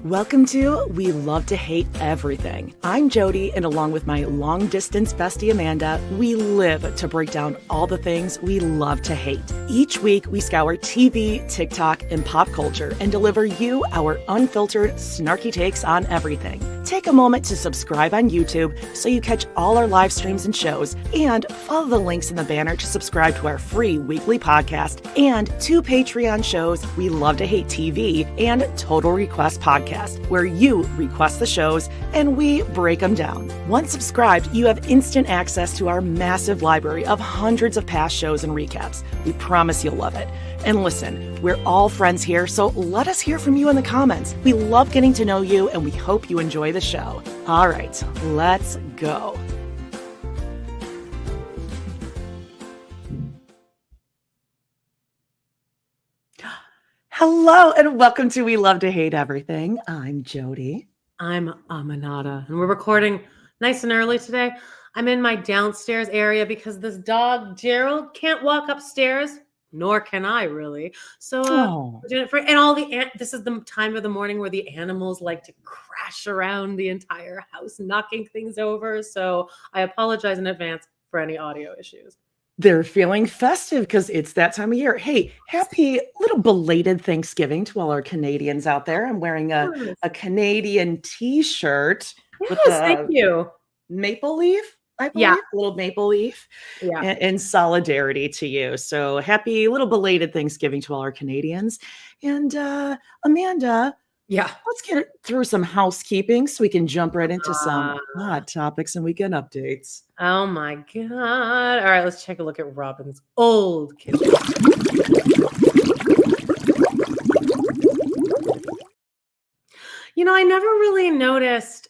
Welcome to We Love to Hate Everything. I'm Jody, and along with my long-distance bestie Amanda, we live to break down all the things we love to hate. Each week, we scour TV, TikTok, and pop culture and deliver you our unfiltered, snarky takes on everything. Take a moment to subscribe on YouTube so you catch all our live streams and shows, and follow the links in the banner to subscribe to our free weekly podcast and 2 Patreon shows, We Love to Hate TV and Total Request Podcast, where you request the shows and we break them down. Once subscribed, you have instant access to our massive library of hundreds of past shows and recaps. We promise you'll love it. And listen, we're all friends here, so let us hear from you in the comments. We love getting to know you, and we hope you enjoy the show. All right, let's go. Hello, and welcome to We Love to Hate Everything. I'm Jody. I'm Aminata, and we're recording nice and early today. I'm in my downstairs area because this dog, Gerald, can't walk upstairs. Nor can I really. So we're doing it for, and all the, this is the time of the morning where the animals like to crash around the entire house, knocking things over. So I apologize in advance for any audio issues. They're feeling festive because it's that time of year. Hey, happy little belated Thanksgiving to all our Canadians out there. I'm wearing a Canadian t-shirt. Yes, with thank you. Maple leaf. I believe, a little maple leaf in solidarity to you. So happy little belated Thanksgiving to all our Canadians. And Amanda, let's get through some housekeeping so we can jump right into some hot topics and weekend updates. Oh my God. All right, let's take a look at Robin's old kitchen. You know, I never really noticed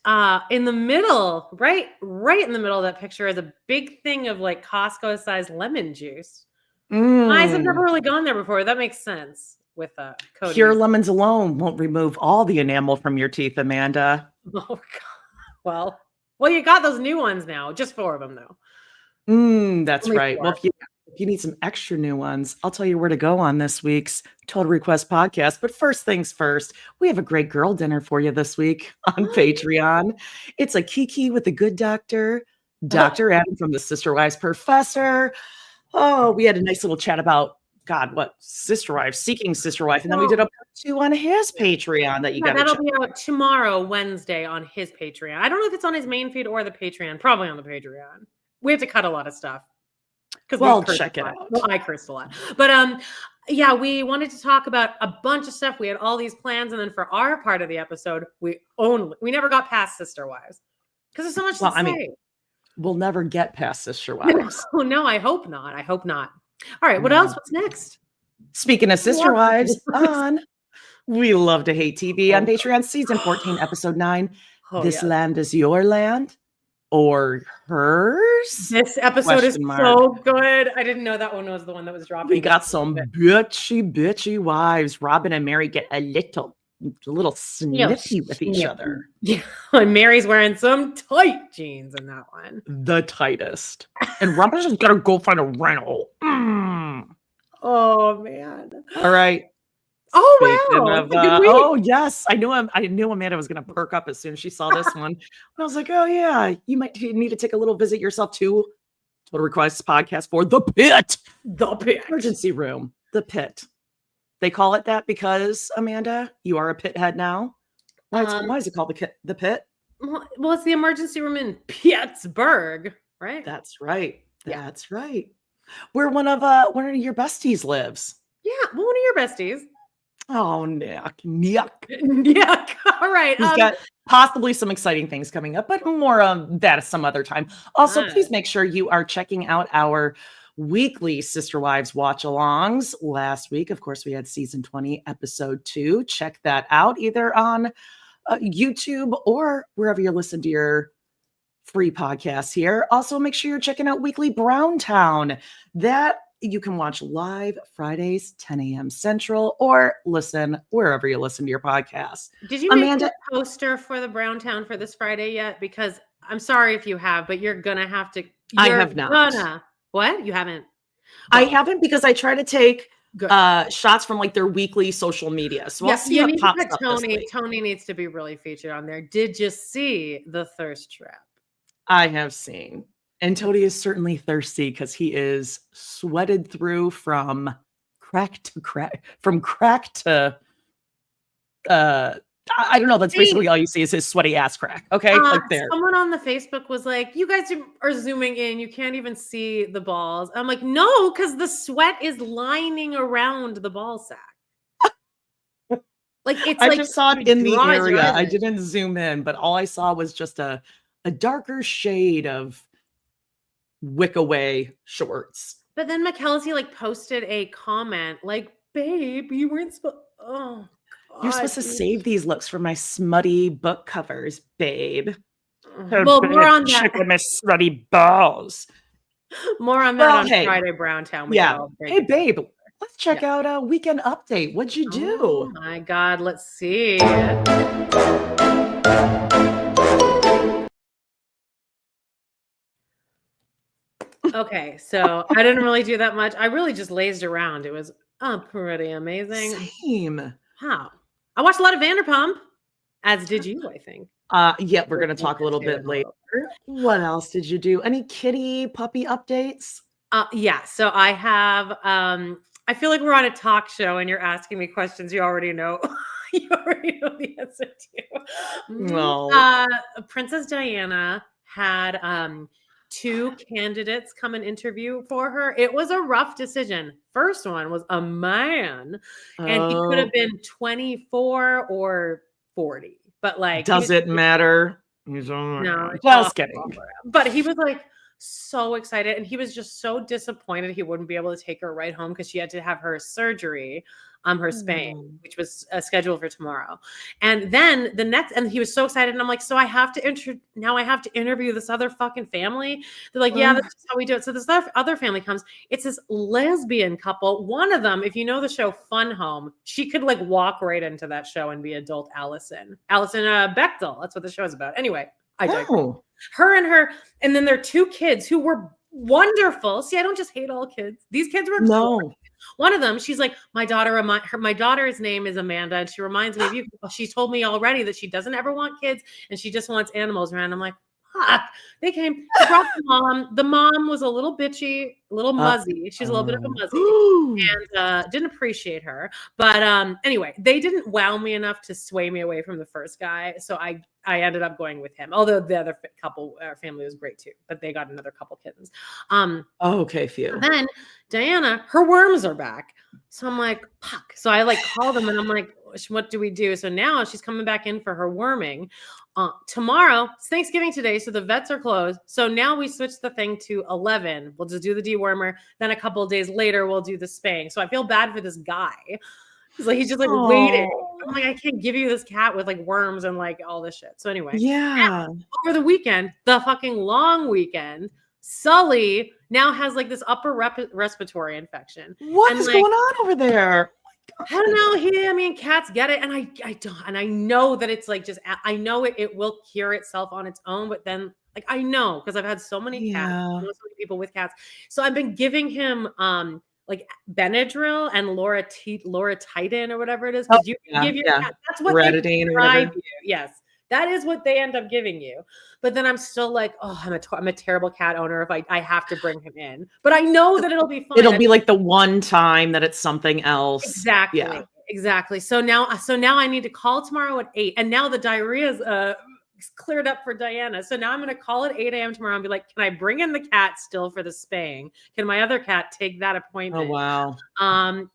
in the middle, right in the middle of that picture is a big thing of like Costco-sized lemon juice. Eyes have never really gone there before. That makes sense with Cody. Pure lemons alone won't remove all the enamel from your teeth, Amanda. Oh, God. Well, you got those new ones now. Just 4 of them, though. That's Only right. 4. Well, if you need some extra new ones, I'll tell you where to go on this week's Total Request Podcast. But first things first, we have a great girl dinner for you this week on Patreon. It's a Kiki with the good doctor, Dr. Adam from the Sister Wives Professor. Oh, we had a nice little chat about, Sister Wives, seeking Sister Wife. And then we did a part 2 on his Patreon that you got to check. That'll be out tomorrow, Wednesday, on his Patreon. I don't know if it's on his main feed or the Patreon. Probably on the Patreon. We have to cut a lot of stuff. Well, check it out. Well, I cursed a lot. But we wanted to talk about a bunch of stuff. We had all these plans, and then for our part of the episode, we never got past Sister Wives. Because there's so much to say. Mean, we'll never get past Sister Wives. Oh, no, I hope not. All right, what else? What's next? Speaking of Sister Wives, on We Love to Hate TV on Patreon, Season 14, Episode 9. This land is your land or hers? This episode is so good. I didn't know that one was the one that was dropping. We got some bitchy wives. Robin and Mary get a little snippy with each other. Yeah, and Mary's wearing some tight jeans in that one. The tightest. And Robin's just got to go find a rental. Oh, man. All right. Oh, wow. Yes. I knew Amanda was going to perk up as soon as she saw this one. And I was like, oh, yeah, you might need to take a little visit yourself to Total Request Podcast for the Pit. The Pit. Emergency room. The Pit. They call it that because, Amanda, you are a pit head now. Why is it called the Pit? Well, it's the emergency room in Pittsburgh, right? That's right. That's right. Where one of your besties lives. Yeah, well, one of your besties. Oh, yuck. All right. He's got possibly some exciting things coming up, but more on that some other time. Also, please make sure you are checking out our weekly Sister Wives watch-alongs. Last week, of course, we had Season 20, Episode 2. Check that out either on YouTube or wherever you listen to your free podcasts here. Also, make sure you're checking out Weekly Browntown. That you can watch live Fridays, 10 a.m. Central, or listen wherever you listen to your podcasts. Did you make a poster for the Browntown for this Friday yet? Because I'm sorry if you have, but you're going to have to. I have not. What? You haven't? I haven't because I try to take Good. shots from like their weekly social media. So I'll see you what need to pops put up this Tony. week. Tony needs to be really featured on there. Did you see the thirst trap? I have seen. And Tony is certainly thirsty because he is sweated through from crack to I don't know. That's basically all you see is his sweaty ass crack. Okay. Like there. Someone on the Facebook was like, you guys are zooming in. You can't even see the balls. I'm like, no, because the sweat is lining around the ball sack. Like it's I like just saw it in the area. I it. didn't zoom in, but all I saw was just a darker shade of wick away shorts. But then Mackenzie like posted a comment like, babe, you weren't supposed. Oh, God, you're supposed to save these looks for my smutty book covers, babe. Well, more on that. Check with my smutty balls. More on that on Friday Browntown. Yeah. Hey, babe, let's check out a weekend update. What'd you do? Oh my God, let's see. Okay, so I didn't really do that much. I really just lazed around. It was pretty amazing. Same. Wow. I watched a lot of Vanderpump, as did you, I think. Yeah, we're going to talk a little bit later. What else did you do? Any kitty puppy updates? Yeah, so I have, I feel like we're on a talk show and you're asking me questions you already know. You already know the answer to. No. Princess Diana had 2 candidates come and interview for her. It was a rough decision. First one was a man, and he could have been 24 or 40, but like, does it matter? He's no, just kidding. But he was like so excited, and he was just so disappointed he wouldn't be able to take her right home because she had to have her surgery, her spaying, which was scheduled for tomorrow. And then and he was so excited, and I'm like, so I have to now I have to interview this other fucking family. They're like, yeah, that's just how we do it. So this other family comes. It's this lesbian couple. One of them, if you know the show Fun Home, she could like walk right into that show and be adult Allison Bechtel. That's what the show is about. Anyway, I digress. Her, and then their 2 kids who were wonderful. See, I don't just hate all kids. These kids were no. One of them, she's like, my daughter's name is Amanda, and she reminds me of you. She told me already that she doesn't ever want kids, and she just wants animals around. I'm like, fuck. They came. She brought the mom. The mom was a little bitchy, a little muzzy. She's a little bit of a muzzy, and didn't appreciate her. But anyway, they didn't wow me enough to sway me away from the first guy, so I ended up going with him. Although the other couple family was great too, but they got another couple kittens. Okay, phew. Then Diana, her worms are back. So I'm like, fuck. So I like call them and I'm like, what do we do? So now she's coming back in for her worming. Tomorrow, it's Thanksgiving today, so the vets are closed. So now we switch the thing to 11. We'll just do the dewormer. Then a couple of days later, we'll do the spaying. So I feel bad for this guy. He's just like waiting. I'm like, I can't give you this cat with like worms and like all this shit. So anyway, yeah. Over the weekend, the fucking long weekend, Sully now has like this upper respiratory infection. What is going on over there? I don't know. Cats get it, and I don't, and I know that it's like I know it will cure itself on its own, but then like I know because I've had so many cats, so many people with cats, so I've been giving him like Benadryl and Loratadine or whatever it is, because you give your cat. That's what they prescribe you. Yes. That is what they end up giving you. But then I'm still like, oh, I'm a terrible cat owner if I have to bring him in. But I know that it'll be fine. It'll be like the one time that it's something else. Exactly. Yeah. Exactly. So now I need to call tomorrow at 8. And now the diarrhea is cleared up for Diana. So now I'm going to call at 8 a.m. tomorrow and be like, can I bring in the cat still for the spaying? Can my other cat take that appointment? Oh, wow.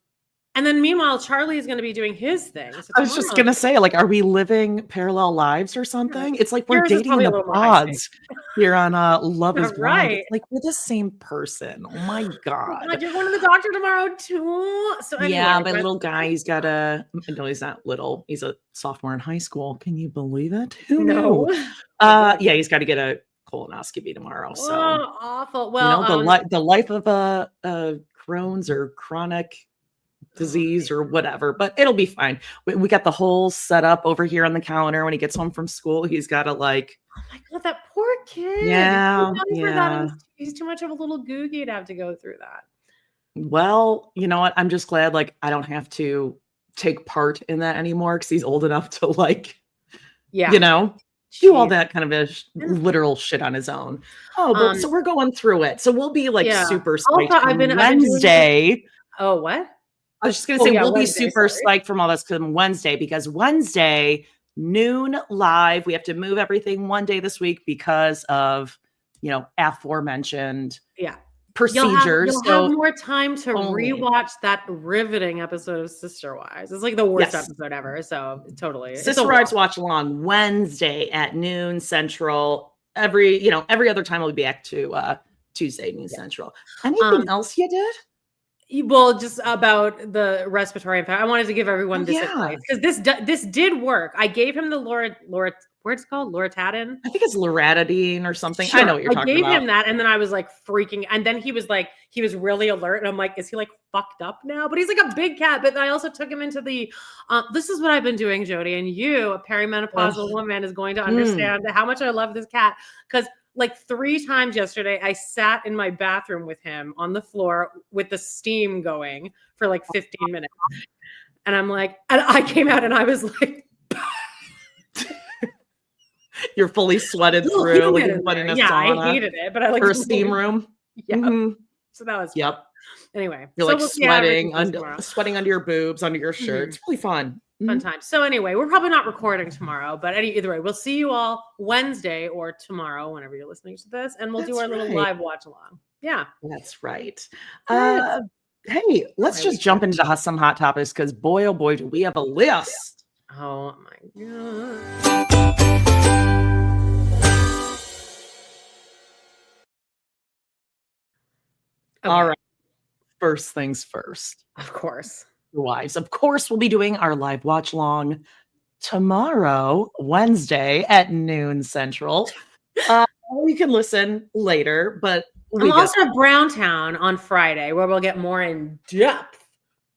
And then meanwhile, Charlie is going to be doing his thing. So I was just going to say, like, are we living parallel lives or something? It's like we're dating the odds here on Love is Blind. It's like we're the same person. Oh my God. You're going to the doctor tomorrow too. So anyway, yeah, my little guy, he's not little. He's a sophomore in high school. Can you believe it? Who knew? Yeah, he's got to get a colonoscopy tomorrow. So awful. Well, the life of a Crohn's or chronic disease or whatever, but it'll be fine. We got the whole setup over here on the counter. When he gets home from school, he's got to like, oh my God, that poor kid. Yeah. He's too much of a little googie to have to go through that. Well, you know what? I'm just glad like I don't have to take part in that anymore because he's old enough to like, Yeah. you know, do all Jeez. that kind of literal shit on his own. Oh, but Um, so we're going through it. So we'll be like yeah. super Also, psyched come I've been doing this. Wednesday. Oh, what? I was just gonna Oh, say yeah, we'll be Wednesday, super sorry. psyched from all this come Wednesday because Wednesday noon live. We have to move everything one day this week because of aforementioned Yeah. procedures. You'll have So more time to only rewatch that riveting episode of Sister Wives. It's like the worst yes. episode ever. So totally. It's a Sister watch. Wives watch along Wednesday at noon Central. Every other time we'll be back to Tuesday noon Central. Anything else you did? Well, just about the respiratory infection. I wanted to give everyone this advice because this did work. I gave him the Laura, what's it called? Loratadine. I think it's loratadine or something. Sure. I know what you're talking about. I gave him that, and then I was like freaking. And then he was really alert, and I'm like, is he like fucked up now? But he's like a big cat. But I also took him into the. This is what I've been doing, Jody, and you, a perimenopausal woman, is going to understand how much I love this cat because. Like 3 times yesterday, I sat in my bathroom with him on the floor with the steam going for like 15 minutes. And I'm like, and I came out and I was like, you're fully sweated through, like you're putting a sauna. I hated it, but I like or a steam room. Yeah. Mm-hmm. So that was fun. Anyway, you're like sweating under your boobs, under your shirt. It's really fun. Fun time. So anyway, we're probably not recording tomorrow, but either way, we'll see you all Wednesday or tomorrow, whenever you're listening to this, and we'll do our little live watch along. Yeah, that's right. Hey, let's just jump into some hot topics because boy, oh boy, do we have a list. Oh my god. Okay. All right. First things first. Of course. Wives. Of course, we'll be doing our live watch long tomorrow, Wednesday at noon Central. You can listen later, but I'm also at Browntown on Friday where we'll get more in depth.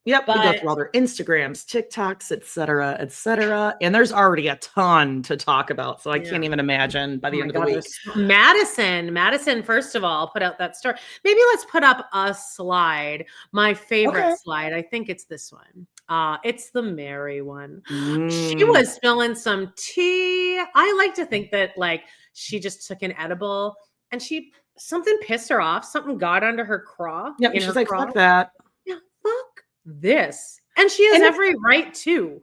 Yep, we go through all their Instagrams, TikToks, etc. And there's already a ton to talk about. So I can't even imagine by the end of the week. Madison, first of all, put out that story. Maybe let's put up a slide. My favorite slide. I think it's this one. It's the Mary one. She was spilling some tea. I like to think that like she just took an edible and something pissed her off. Something got under her craw. Yeah, she's like, fuck that. Yeah, fuck this. And she has every right to.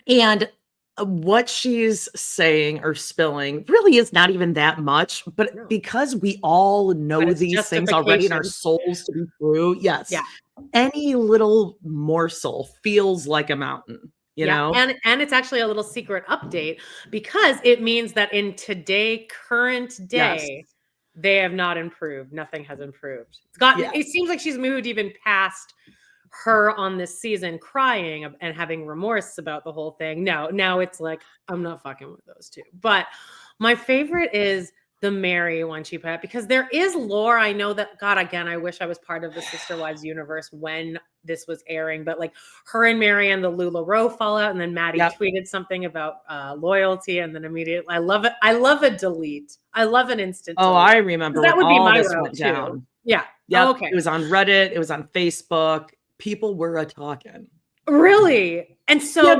And what she's saying or spilling really is not even that much, but because we all know these things already in our souls to be true, yes. Yeah. Any little morsel feels like a mountain, you know? And it's actually a little secret update because it means that in current day, they have not improved. Nothing has improved. It seems like she's moved even past her on this season crying and having remorse about the whole thing. Now it's like, I'm not fucking with those two. But my favorite is the Mary one she put up because there is lore. I know that, God, again, I wish I was part of the Sister Wives universe when this was airing, but like her and Mary and the LuLaRoe fallout. And then Maddie tweeted something about loyalty. And then immediately, I love it. I love a delete. I love an instant. Oh, delete. I remember that would be my went down. Yeah. Yeah. Okay. It was on Reddit. It was on Facebook. People were a-talking. Really? And so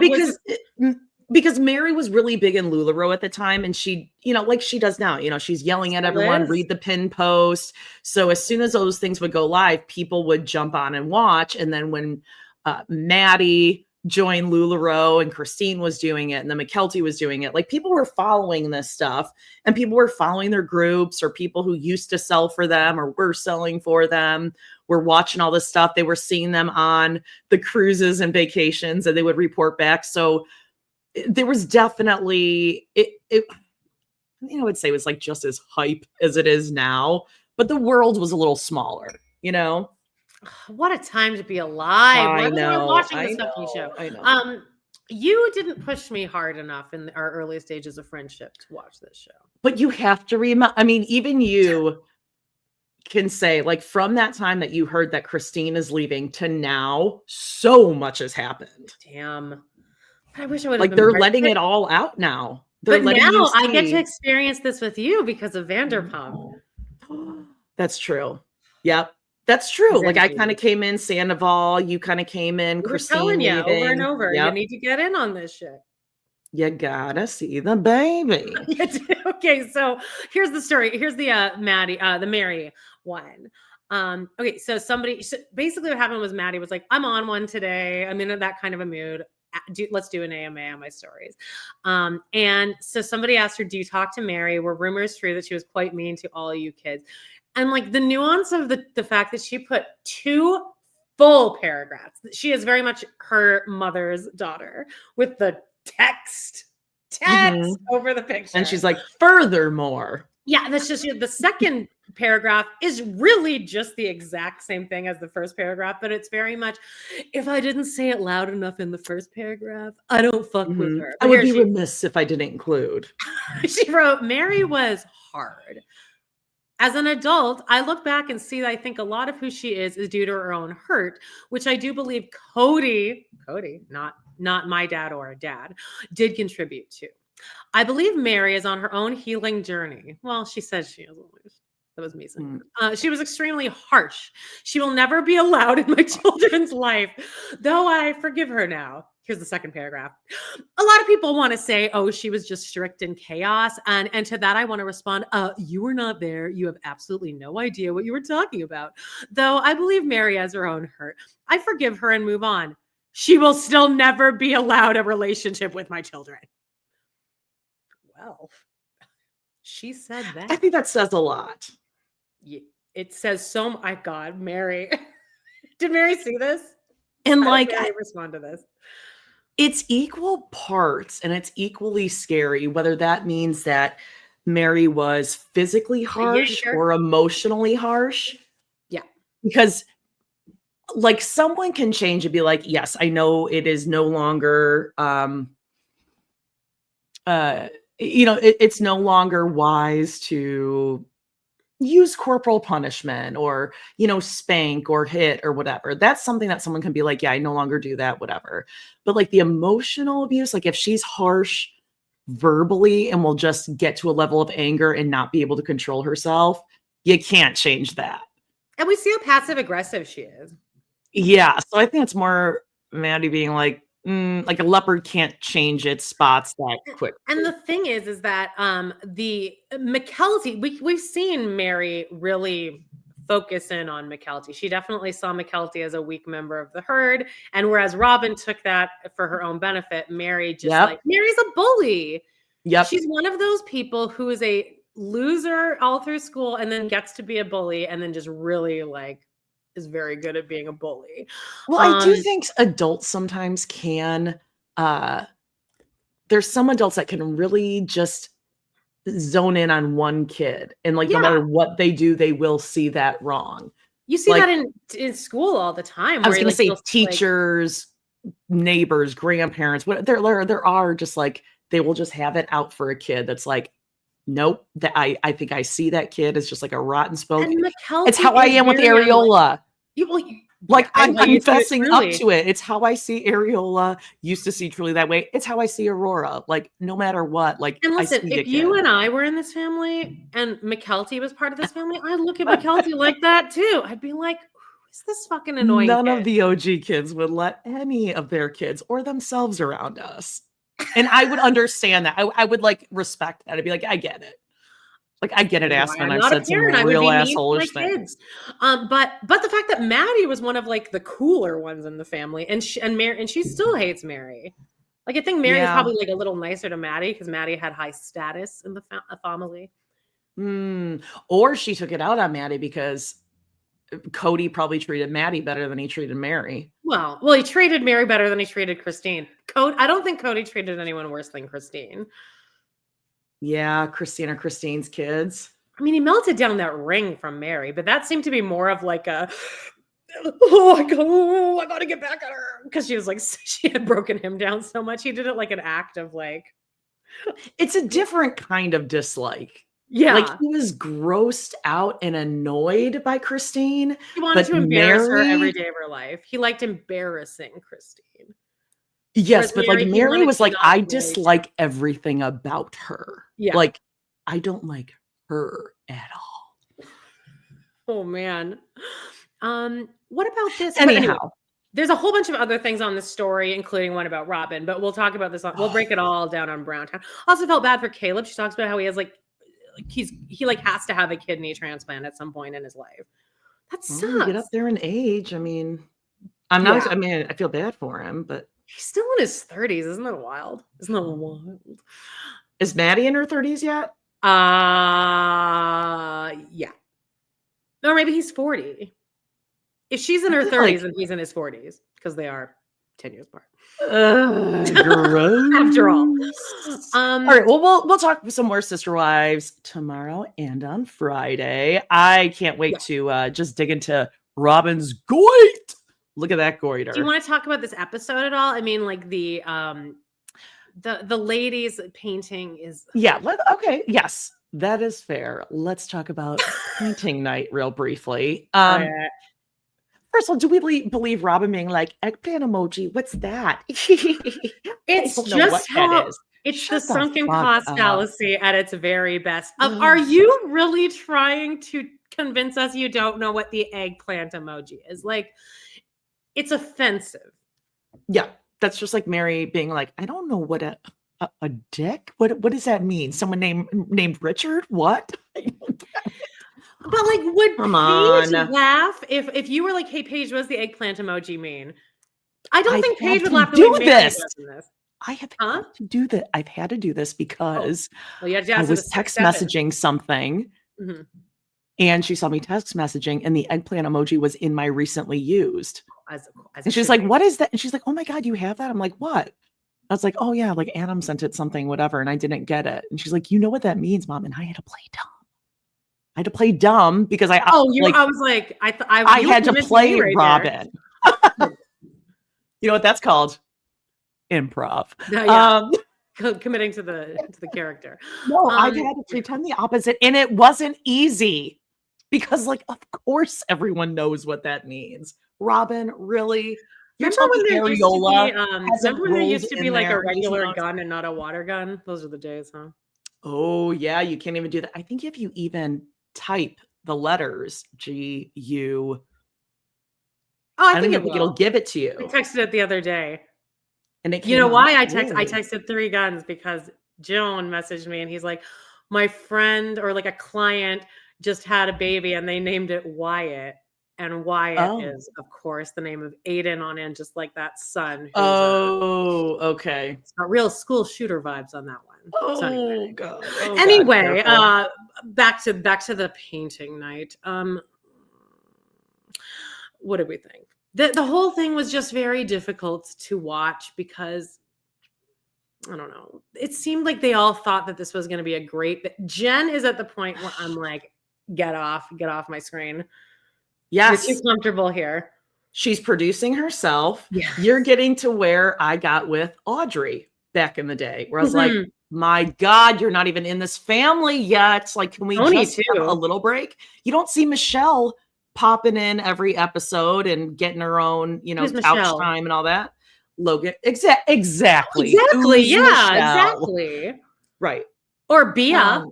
because Mary was really big in LuLaRoe at the time, and she, like she does now, she's yelling at everyone, read the pin post. So as soon as those things would go live, people would jump on and watch. And then when Maddie joined LuLaRoe and Christine was doing it, and then McKelty was doing it, like people were following this stuff, and people were following their groups or people who used to sell for them or were selling for them. Were watching all this stuff. They were seeing them on the cruises and vacations, and they would report back. So there was definitely I would say it was like just as hype as it is now, but the world was a little smaller, What a time to be alive. I know. Watching this fucking show. I know. You didn't push me hard enough in our early stages of friendship to watch this show. But you have to remember, even you can say, like, from that time that you heard that Christine is leaving to now, so much has happened. Damn. I wish I would have like they're letting it all out now. But now I get to experience this with you because of Vanderpump. That's true. Yep. That's true. Like I Vintage. kind of came in Sandoval, you kind of came in We're Christine telling you over and leaving. over, you Yep. need to get in on this shit. You gotta see the baby. Okay, so here's the story. Here's the Maddie, the Mary one. Okay, so basically what happened was Maddie was like, I'm on one today. I'm in that kind of a mood. Let's do an AMA on my stories. And so somebody asked her, do you talk to Mary? Were rumors true that she was quite mean to all you kids? And like the nuance of the fact that she put 2 full paragraphs. She is very much her mother's daughter with the text over the picture. And she's like, furthermore. Yeah, that's just the second paragraph is really just the exact same thing as the first paragraph, but it's very much, if I didn't say it loud enough in the first paragraph, I don't fuck with her. I would be remiss if I didn't include. She wrote, Mary was hard. As an adult, I look back and see that I think a lot of who she is due to her own hurt, which I do believe Cody, not my dad or a dad, did contribute to. I believe Mary is on her own healing journey. Well, she says she is always. That was me saying. She was extremely harsh. She will never be allowed in my children's life, though I forgive her now. Here's the second paragraph. A lot of people want to say, oh, she was just strict and chaos. And to that, I want to respond, you were not there. You have absolutely no idea what you were talking about. Though I believe Mary has her own hurt. I forgive her and move on. She will still never be allowed a relationship with my children. Well, she said that. I think that says a lot. It says so. My God, Mary. Did Mary see this? And How like, did Mary respond to this? It's equal parts and it's equally scary, whether that means that Mary was physically harsh or emotionally harsh. Yeah. Because like someone can change and be like, yes, I know it is no longer, it's no longer wise to use corporal punishment or, spank or hit or whatever. That's something that someone can be like, yeah, I no longer do that, whatever. But like the emotional abuse, like if she's harsh verbally and will just get to a level of anger and not be able to control herself, you can't change that. And we see how passive aggressive she is. Yeah. So I think it's more Maddie being like a leopard can't change its spots that quick. And the thing is that the McKelty, we've seen Mary really focus in on McKelty. She definitely saw McKelty as a weak member of the herd. And whereas Robin took that for her own benefit, Mary Mary's a bully. Yep. She's one of those people who is a loser all through school and then gets to be a bully and then just really is very good at being a bully. Well, I do think adults sometimes can, there's some adults that can really just zone in on one kid and no matter what they do, they will see that wrong. You see that in school all the time. I was going to say teachers, neighbors, grandparents, there are just they will just have it out for a kid that's like, nope, that I think I see that kid as just like a rotten spoke. It's how I am with Areola. I'm fessing up to it. It's how I see Areola. Used to see Truly that way. It's how I see Aurora. No matter what. And listen, if you and I were in this family and McKelty was part of this family, I'd look at McKelty like that too. I'd be like, who is this fucking annoying None kid? of the OG kids would let any of their kids or themselves around us. And I would understand that. I would respect that. I'd be like, I get it. I get it, Aspen. I've said some real asshole-ish things. But the fact that Maddie was one of the cooler ones in the family, and she still hates Mary. I think Mary is probably a little nicer to Maddie because Maddie had high status in the family. Or she took it out on Maddie because Cody probably treated Maddie better than he treated Mary. Well, he treated Mary better than he treated Christine. I don't think Cody treated anyone worse than Christine. Yeah, Christine's kids. I mean, he melted down that ring from Mary, but that seemed to be more of I gotta get back at her. Because she was she had broken him down so much. He did it like an act of It's a different kind of dislike. Yeah. He was grossed out and annoyed by Christine. He wanted to embarrass her every day of her life. He liked embarrassing Christine. Yes, but Mary was I dislike everything about her. Yeah. I don't like her at all. Oh man. What about this? Anyhow. Anyway, there's a whole bunch of other things on this story, including one about Robin, but we'll talk about this. We'll break it all down on Browntown. Also felt bad for Caleb. She talks about how he has he has to have a kidney transplant at some point in his life. That sucks. Get up there in age. I mean, I feel bad for him, but he's still in his 30s. Isn't that wild? Isn't that wild? Is Maddie in her 30s yet? Yeah. Or maybe he's 40. If she's in her 30s and he's in his 40s, because they are 10 years apart. Gross. After all. All right. Well, we'll talk some more Sister Wives tomorrow and on Friday. I can't wait to just dig into Robin's goit. Look at that goiter. Do you want to talk about this episode at all? I mean, like the ladies painting is. Yeah. Okay. Yes, that is fair. Let's talk about painting night real briefly. First of all, do we believe Robin being like, eggplant emoji? What's that? It's just how it's the sunken cost fallacy at its very best. Are you really trying to convince us you don't know what the eggplant emoji is? Like, it's offensive. Yeah, that's just like Mary being like, I don't know what a dick. What does that mean? Someone named Richard? What? But like, would Paige laugh if you were like, "Hey, Paige, what does the eggplant emoji mean?" I don't think Paige would laugh. Do this. I have had to do that. I've had to do this because I was text messaging something, and she saw me text messaging, and the eggplant emoji was in my recently used. And she's like, "What is that?" And she's like, "Oh my god, you have that?" I'm like, "What?" I was like, "Oh yeah, like Adam sent it something, whatever," and I didn't get it. And she's like, "You know what that means, Mom?" And I had to play dumb. I had to play dumb because I was like, I had to play Robin. You know what that's called? Improv. Committing to the character. No, I had to pretend the opposite, and it wasn't easy because, like, of course, everyone knows what that means. Robin, really? Remember when there used to be like a regular gun and not a water gun? Those are the days, huh? Oh yeah, you can't even do that. I think if you even type the letters G-U. I think it'll give it to you. I texted it the other day. And it you know why I texted 3 guns because Joan messaged me and he's like, my friend or like a client just had a baby and they named it Wyatt. And Wyatt is, of course, the name of Aiden on in, just like that son. Okay. It's got real school shooter vibes on that one. Oh, God. Anyway, back to the painting night. What did we think? The whole thing was just very difficult to watch because, I don't know. It seemed like they all thought that this was going to be a great. Jen is at the point where I'm like, get off my screen. Yes. You're too comfortable here. She's producing herself. Yes. You're getting to where I got with Audrey back in the day, where I was like, my God, you're not even in this family yet. Like, can we just have a little break? You don't see Michelle popping in every episode and getting her own, couch time and all that. Logan. Exactly. Yeah, Michelle. Exactly. Right. Or Bia.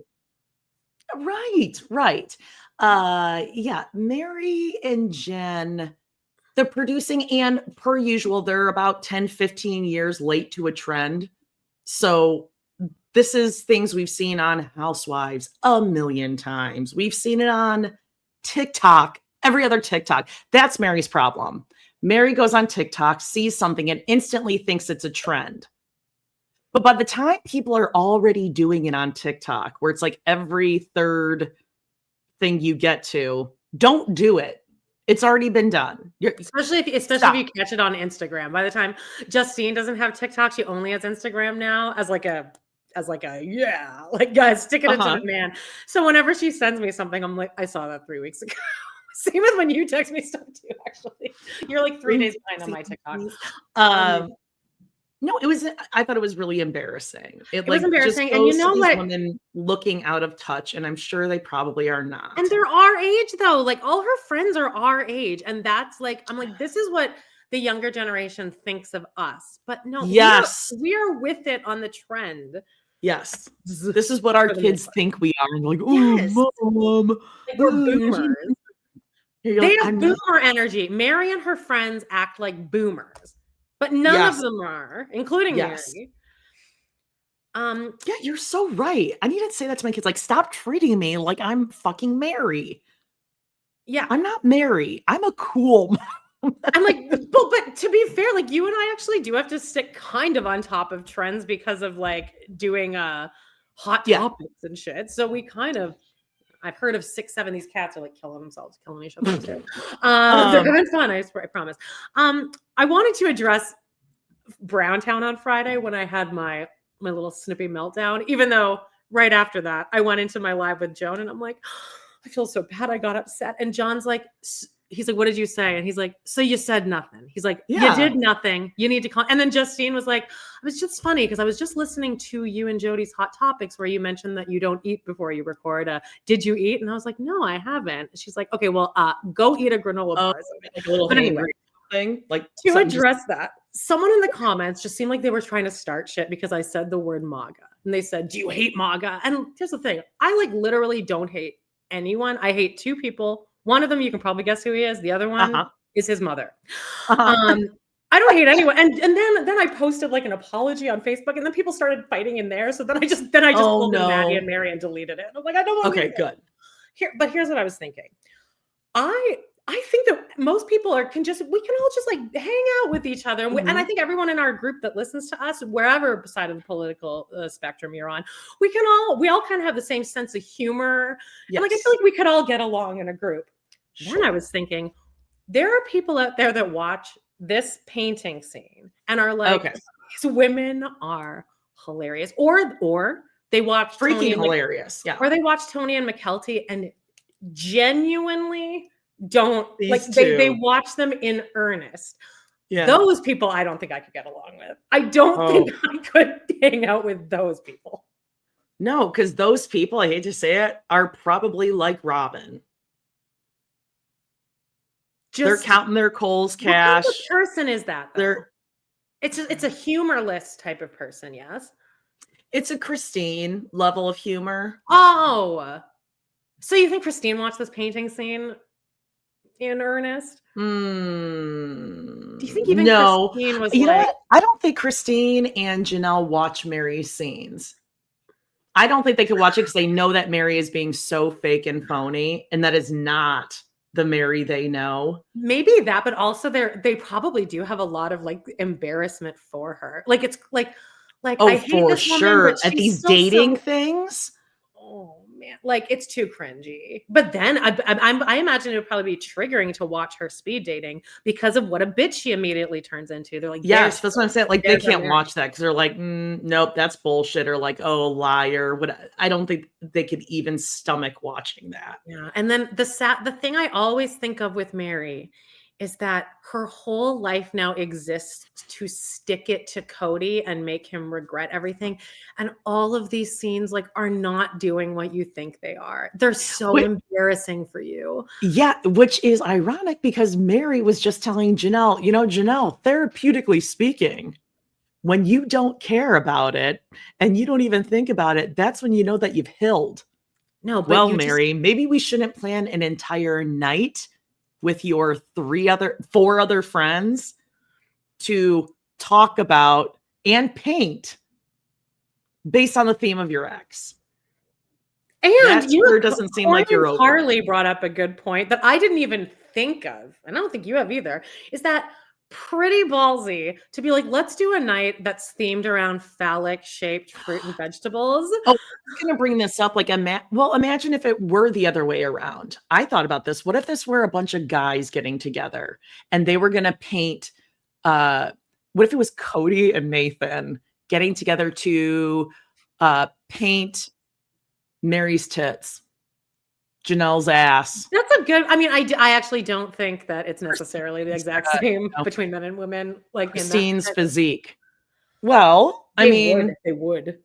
Right. Yeah, Mary and Jen, the producing, and per usual, they're about 10, 15 years late to a trend. So this is things we've seen on Housewives a million times. We've seen it on TikTok, every other TikTok. That's Mary's problem. Mary goes on TikTok, sees something, and instantly thinks it's a trend. But by the time people are already doing it on TikTok, where it's like every third thing you get to, don't do it. It's already been done. Especially if you catch it on Instagram. By the time Justine doesn't have TikTok, she only has Instagram now as like guys, stick it into the man. So whenever she sends me something, I'm like, I saw that 3 weeks ago. Same with when you text me stuff too, actually. You're like 3 days behind on my TikTok. No, I thought it was really embarrassing. It was embarrassing. And you know what? Women looking out of touch, and I'm sure they probably are not. And they're our age, though. Like, all her friends are our age. And that's like, I'm like, this is what the younger generation thinks of us. But no, yes, we are with it on the trend. Yes. This is what our kids think we are. And they're like, oh, yes. Mom. Like, we're boomers. You're They like, have I'm not. boomer energy. Mary and her friends act like boomers, but none of Yes. them are, including Yes. Mary. Yeah, you're so right. I need to say that to my kids. Like, stop treating me like I'm fucking Mary. Yeah. I'm not Mary. I'm a cool I'm like, but to be fair, like you and I actually do have to stick kind of on top of trends because of like doing hot Yeah. topics and shit. So we kind of I've heard of 6, 7. These cats are like killing themselves, killing each other too. They're having fun. I promise. I wanted to address Browntown on Friday when I had my little snippy meltdown. Even though right after that I went into my live with Joan and I'm like, I feel so bad. I got upset. And John's like, he's like, what did you say? And he's like, so you said nothing. He's like, you did nothing. You need to call. And then Justine was like, it was just funny because I was just listening to you and Jody's Hot Topics where you mentioned that you don't eat before you record. Did you eat? And I was like, no, I haven't. She's like, okay, well, go eat a granola bar. Like a little but anyway, thing. Like to address that, someone in the comments just seemed like they were trying to start shit because I said the word MAGA. And they said, do you hate MAGA? And here's the thing. I like literally don't hate anyone. I hate 2 people. One of them, you can probably guess who he is. The other one is his mother. I don't hate anyone. And then I posted like an apology on Facebook, and then people started fighting in there. So then I just called them Maddie and Mary and deleted it. I'm like, I don't want to. Okay, good. But here's what I was thinking. I think that most people we can all just like hang out with each other. And I think everyone in our group that listens to us, wherever side of the political spectrum you're on, we all kind of have the same sense of humor. Yes. And like, I feel like we could all get along in a group. Sure. Then I was thinking, there are people out there that watch this painting scene and are like, these women are hilarious. Or they watch freaking hilarious. Yeah. Or they watch Tony and McKelty and genuinely don't like they watch them in earnest. Yeah. Those people I don't think I could get along with. I don't think I could hang out with those people. No, because those people, I hate to say it, are probably like Robin. They're counting their Kohl's cash. What kind of person is that? It's a humorless type of person, yes? It's a Christine level of humor. Oh. So you think Christine watched this painting scene in earnest? Do you think even Christine was know what? I don't think Christine and Jenelle watch Mary's scenes. I don't think they could watch it because they know that Mary is being so fake and phony, and that is not the Mary they know. Maybe that, but also they probably do have a lot of like embarrassment for her. Like it's like I hate for this sure woman, at these dating things. Oh man, like it's too cringy. But then I imagine it would probably be triggering to watch her speed dating because of what a bitch she immediately turns into. They're like, yes, that's what I'm saying. Like they can't watch that because they're like, nope, that's bullshit, or like, oh, liar. What? I don't think they could even stomach watching that. Yeah, and then the thing I always think of with Mary is that her whole life now exists to stick it to Cody and make him regret everything. And all of these scenes like are not doing what you think they are. They're so embarrassing for you. Yeah, which is ironic because Mary was just telling Jenelle, Jenelle, therapeutically speaking, when you don't care about it and you don't even think about it, that's when you know that you've healed. No, but Mary, maybe we shouldn't plan an entire night with your 4 other friends to talk about and paint based on the theme of your ex. And that sure doesn't seem like you're over. Carly brought up a good point that I didn't even think of, and I don't think you have either, is that pretty ballsy to be like, let's do a night that's themed around phallic shaped fruit and vegetables. Oh, I'm going to bring this up. Like, imagine if it were the other way around. I thought about this. What if this were a bunch of guys getting together and they were going to paint, what if it was Cody and Nathan getting together to paint Mary's tits, Janelle's ass? That's a good, I actually don't think that it's necessarily the exact same between men and women. Like Christine's physique. Well, they would.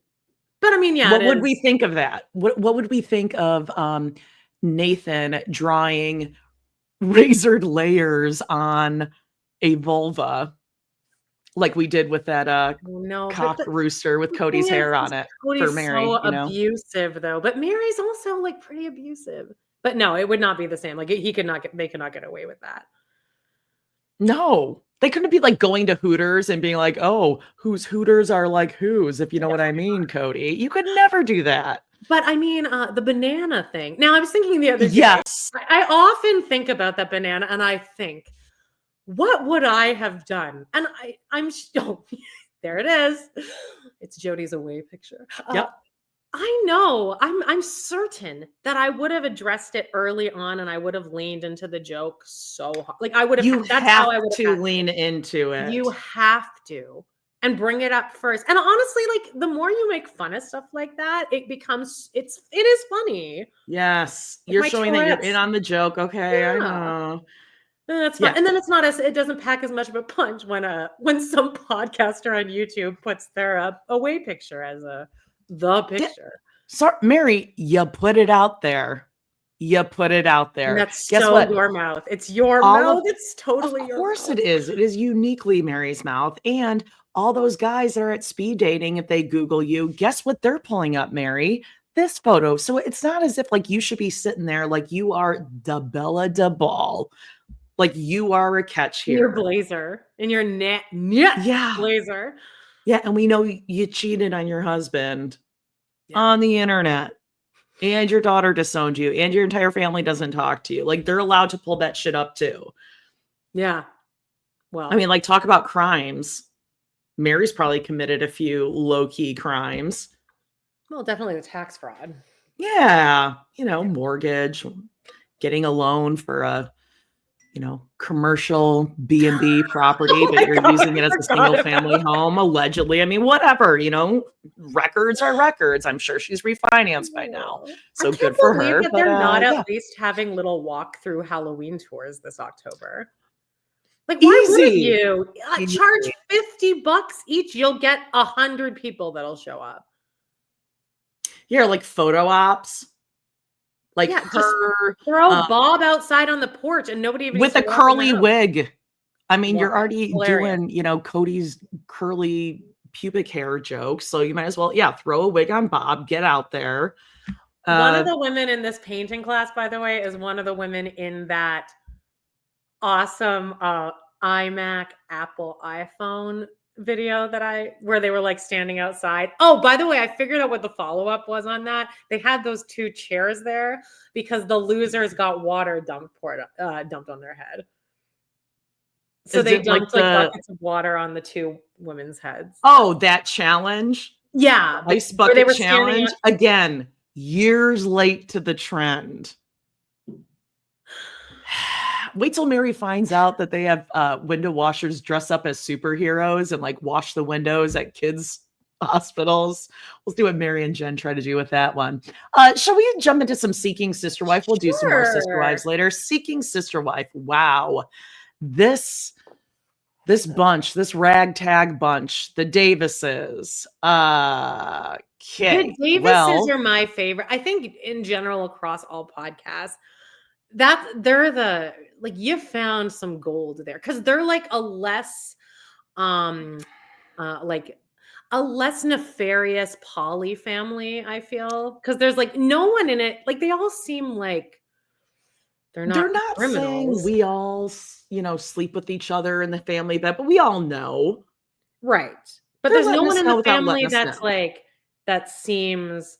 But yeah. What would we think of that? What would we think of Nathan drawing razored layers on a vulva like we did with that cock rooster with Cody's hair on it? Cody's for Mary, so abusive though. But Mary's also like pretty abusive. But no, it would not be the same. Like they could not get away with that. No, they couldn't be like going to Hooters and being like, oh, whose Hooters are like whose, if you know what I mean, Cody. You could never do that. But I mean, the banana thing. Now I was thinking the other day. Yes. I often think about that banana and I think, what would I have done? And I'm there it is. It's Jody's away picture. Yep. I know. I'm certain that I would have addressed it early on, and I would have leaned into the joke so hard. Like I would have. You That's have how I would to lean into it. You have to, and bring it up first. And honestly, like the more you make fun of stuff like that, it is funny. Yes, Like you're showing that you're in on the joke. Okay, Yeah. I know. That's fun. And then it doesn't pack as much of a punch when some podcaster on YouTube puts their away picture as the picture. Sorry, Mary, you put it out there. You put it out there. And that's Guess what? your mouth. It's your mouth. It's totally your mouth. Of course it is. It is uniquely Mary's mouth. And all those guys that are at speed dating, if they Google you, guess what they're pulling up, Mary? This photo. So it's not as if like you should be sitting there like you are the Bella de Ball. Like you are a catch here. Your blazer. In your net blazer. Yeah, and we know you cheated on your husband on the internet, and your daughter disowned you, and your entire family doesn't talk to you. Like they're allowed to pull that shit up too. Yeah. Well, I mean, like talk about crimes. Mary's probably committed a few low-key crimes. Well, definitely the tax fraud. Yeah, mortgage, getting a loan for a commercial B&B property, but you're using it as a single family home, allegedly. I mean, whatever, records are records. I'm sure she's refinanced by now. So good for her. That they're not at least having little walk-through Halloween tours this October. Like, why wouldn't you charge $50 each? You'll get 100 people that'll show up. Yeah, like photo ops. Like throw Bob outside on the porch and nobody even with a curly wig. I mean, you're already doing, Cody's curly pubic hair joke. So you might as well, throw a wig on Bob, get out there. One of the women in this painting class, by the way, is one of the women in that awesome iMac Apple iPhone video where they were like standing outside. Oh, by the way, I figured out what the follow-up was on that. They had those two chairs there because the losers got water dumped on their head. So they dumped like buckets of water on the two women's heads. Oh, that challenge? Yeah. Ice bucket challenge. Again, years late to the trend. Wait till Mary finds out that they have window washers dress up as superheroes and like wash the windows at kids' hospitals. We'll see what Mary and Jen try to do with that one. Shall we jump into some Seeking Sister Wife? We'll do some more Sister Wives later. Seeking Sister Wife. Wow. This bunch, this ragtag bunch, the Davises. Okay. The Davises are my favorite. I think in general across all podcasts, they're you found some gold there because they're like a less nefarious poly family, I feel, because there's like no one in it. Like they all seem like they're not criminals. Saying we all sleep with each other in the family bed, but we all know, right? But there's no one in the family that's like that seems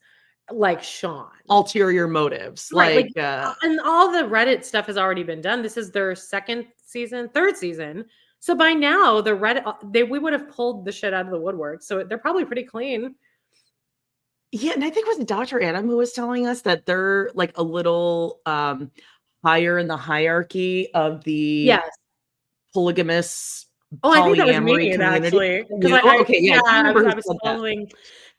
like Sean. Ulterior motives. Right, and all the Reddit stuff has already been done. This is their third season. So by now the Reddit, we would have pulled the shit out of the woodwork. So they're probably pretty clean. Yeah. And I think it was Dr. Adam who was telling us that they're like a little higher in the hierarchy of the polygamous I think that was me, community. Actually. I was following.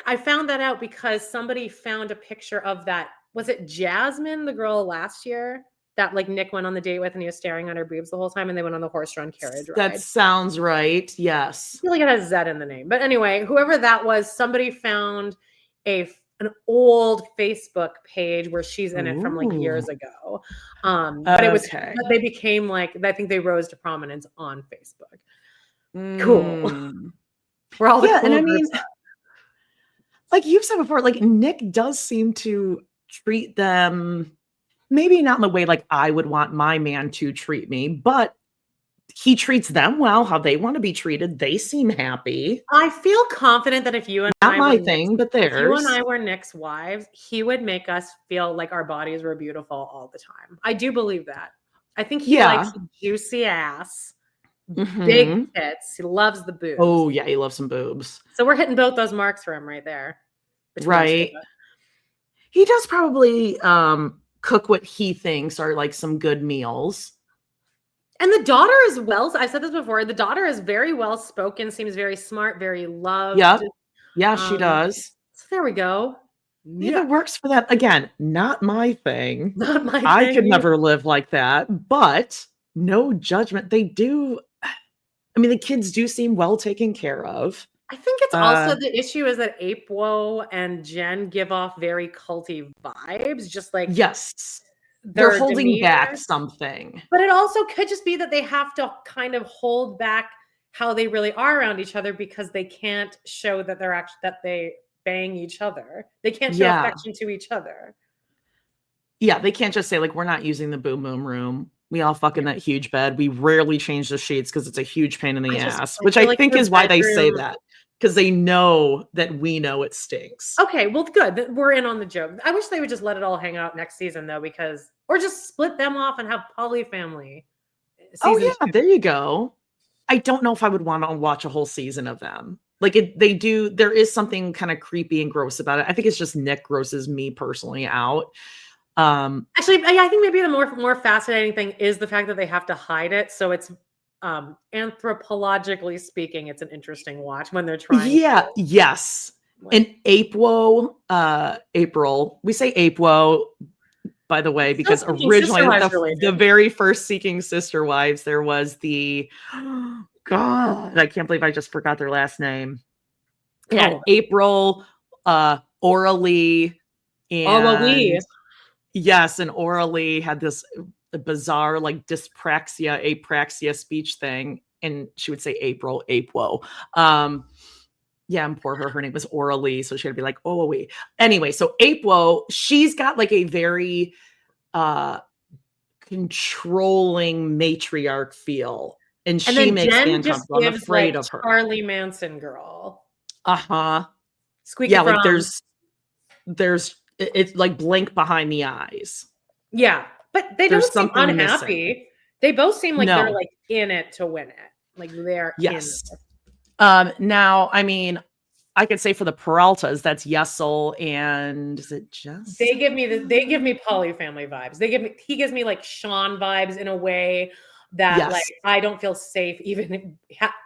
I found that out because somebody found a picture of that. Was it Jasmine, the girl last year that like Nick went on the date with and he was staring at her boobs the whole time and they went on the horse-drawn carriage ride? That sounds right. Yes. I feel like it has Z in the name. But anyway, whoever that was, somebody found an old Facebook page where she's in it from like years ago. But it was, but they became like, I think they rose to prominence on Facebook. Cool. We're all and I mean, like you've said before, like Nick does seem to treat them maybe not in the way like I would want my man to treat me, but he treats them well, how they want to be treated. They seem happy. I feel confident that if you and Not I my were thing, but if you and theirs. I were Nick's wives, he would make us feel like our bodies were beautiful all the time. I do believe that. I think he likes Yeah. a juicy ass, big Mhm. tits. He loves the boobs. Oh, yeah, he loves some boobs. So we're hitting both those marks for him right there between the two Right. of us. He does probably cook what he thinks are like some good meals. And the daughter as well. I've said this before. The daughter is very well spoken, seems very smart, very loved. Yep. Yeah, she Um, does. so there we go. If Yeah, it works for them, again, not my thing. not my I thing could either. never live like that, but no judgment. They do. I mean, the kids do seem well taken care of. I think it's also the issue is that Apo and Jen give off very culty vibes, just like Yes, they're their holding back demeanor. something. But it also could just be that they have to kind of hold back how they really are around each other because they can't show that they're actually that they bang each other. They can't show Yeah. affection to each other. Yeah, they can't just say, like, we're not using the boom boom room. We all fuck in that huge bed. We rarely change the sheets because it's a huge pain in the ass, which feel I like think their is why they say bedroom. that, because they know that we know it stinks. Okay, well, good. We're in on the joke. I wish they would just let it all hang out next season, though, because or just split them off and have poly family. Oh, Season yeah, 2. there you go. I don't know if I would wanna watch a whole season of them. Like, there is something kinda creepy and gross about it. I think it's just Nick grosses me personally out. Actually, I think maybe the more fascinating thing is the fact that they have to hide it. So it's anthropologically speaking, it's an interesting watch when they're trying Yeah, to. yes. And April, we say Apo, by the way, because Seeking Sister originally Wives the related. very first Seeking Sister Wives, there was the God, I can't believe I just forgot their last name. Yeah, Oh, April, Oralee, well, we. and yes, and Oralee had this bizarre like dyspraxia, apraxia speech thing, and she would say April, Apo. Yeah, and poor her name was Oralee, so she had to be like, oh, we. Anyway, so Apo, she's got like a very controlling matriarch feel, and And she then makes me Jen just uncomfortable. I'm gives like afraid of her. Charlie Manson girl. Uh-huh. Squeaky Yeah, like from. it's like blank behind the eyes. Yeah, but they There's don't seem something missing. unhappy. They both seem like they're No. like in it to win it. Like they're in Yes. it. Now, I mean, I could say for the Peraltas, that's Yesel and is it They Jessica? give me poly family vibes. He gives me like Sean vibes in a way that like Yes. I don't feel safe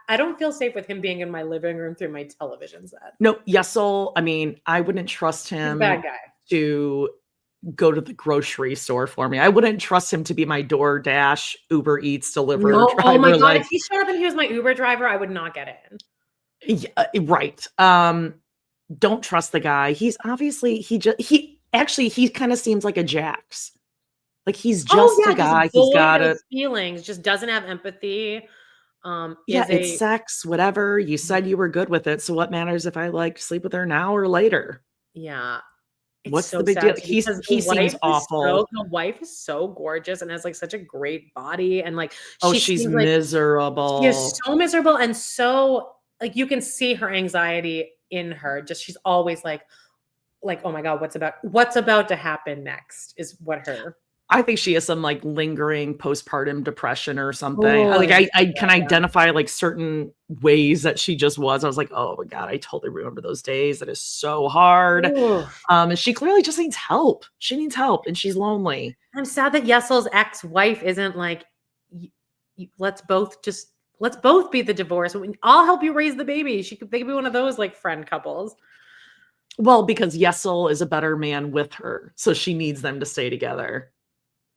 I don't feel safe with him being in my living room through my television set. No, Yesel, I mean, I wouldn't trust He's a bad him guy. to go to the grocery store for me. I wouldn't trust him to be my DoorDash, Uber Eats deliverer No, oh my driver, god, like if he showed up and he was my Uber driver, I would not get in. yeah, right. Don't trust the guy. He's obviously he kind of seems like a Jax. Like he's Oh just a yeah, just guy. He's void got of a feelings, just doesn't have empathy. yeah, Is it's a sex, whatever. You said you were good with it. So what matters if I like sleep with her now or later? yeah. It's What's the so big deal? sad too because He seems awful. the wife is so gorgeous and has like such a great body and like Oh, she she's seems like she is miserable. so miserable and so like you can see her anxiety in her. Just she's always like oh my god, what's about to happen next is what her. I think she has some like lingering postpartum depression or something. Oh, I can yeah. identify like certain ways that she just was. I was like, oh my God, I totally remember those days. That is so hard. Ooh. And she clearly just needs help. She needs help and she's lonely. I'm sad that Yesel's ex-wife isn't like let's both be the divorce. I'll help you raise the baby. They could be one of those like friend couples. Well, because Yesel is a better man with her. So she needs them to stay together.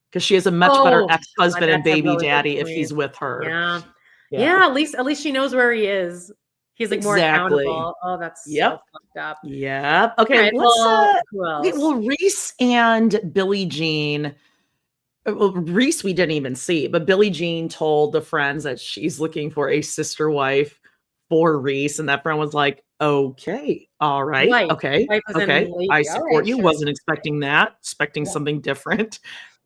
Because she has a much better Oh, ex-husband and that's a baby really good daddy if point. he's with her. Yeah. Yeah. Yeah, at least she knows where he is. He's like more Exactly. accountable. Oh, that's so Yep. fucked up. Yep. All Okay, right, let's well, who okay, else? well, Reese and Billie Jean. Well, Reese we didn't even see, but Billie Jean told the friends that she's looking for a sister wife for Reese, and that friend was like, "Okay, all right, Wife. okay, Wife is in okay, lady. I All support right, you. sure. Wasn't expecting that. Expecting Yeah. something different."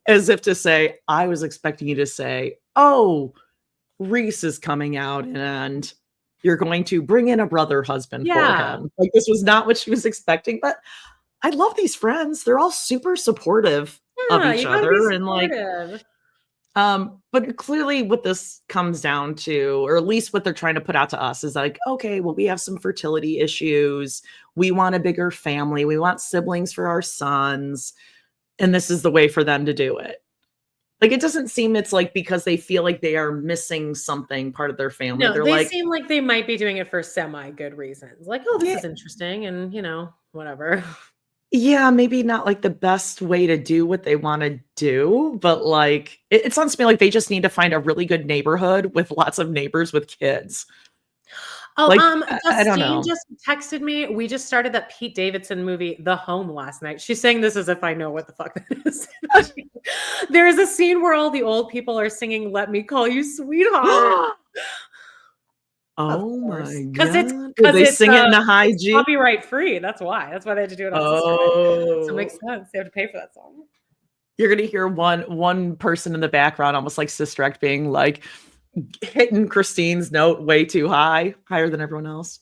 as if to say, I was expecting you to say, oh, Reese is coming out and you're going to bring in a brother husband for him. Like, this was not what she was expecting, but I love these friends. They're all super supportive of each you gotta other be and like, supportive. but clearly what this comes down to, or at least what they're trying to put out to us is like, okay, well, we have some fertility issues. We want a bigger family. We want siblings for our sons. And this is the way for them to do it. Like, it doesn't seem it's like because they feel like they are missing something part of their family. No, They're they like, seem like they might be doing it for semi good reasons. Like, oh, this yeah, is interesting, and whatever. yeah, maybe not like the best way to do what they want to do, but like it sounds to me like they just need to find a really good neighborhood with lots of neighbors with kids. Oh, Like, I don't Justine know. just texted me. We just started that Pete Davidson movie, The Home, last night. She's saying this as if I know what the fuck that is. There is a scene where all the old people are singing "Let Me Call You Sweetheart." Of Oh course, my because it's god. Did because they sing it in a high it's G? copyright free. That's why. That's why they had to do it on Sister Wives. So it Oh. makes sense. They have to pay for that song. You're gonna hear one person in the background, almost like Sister Act, being like hitting Christine's note way too high, higher than everyone else.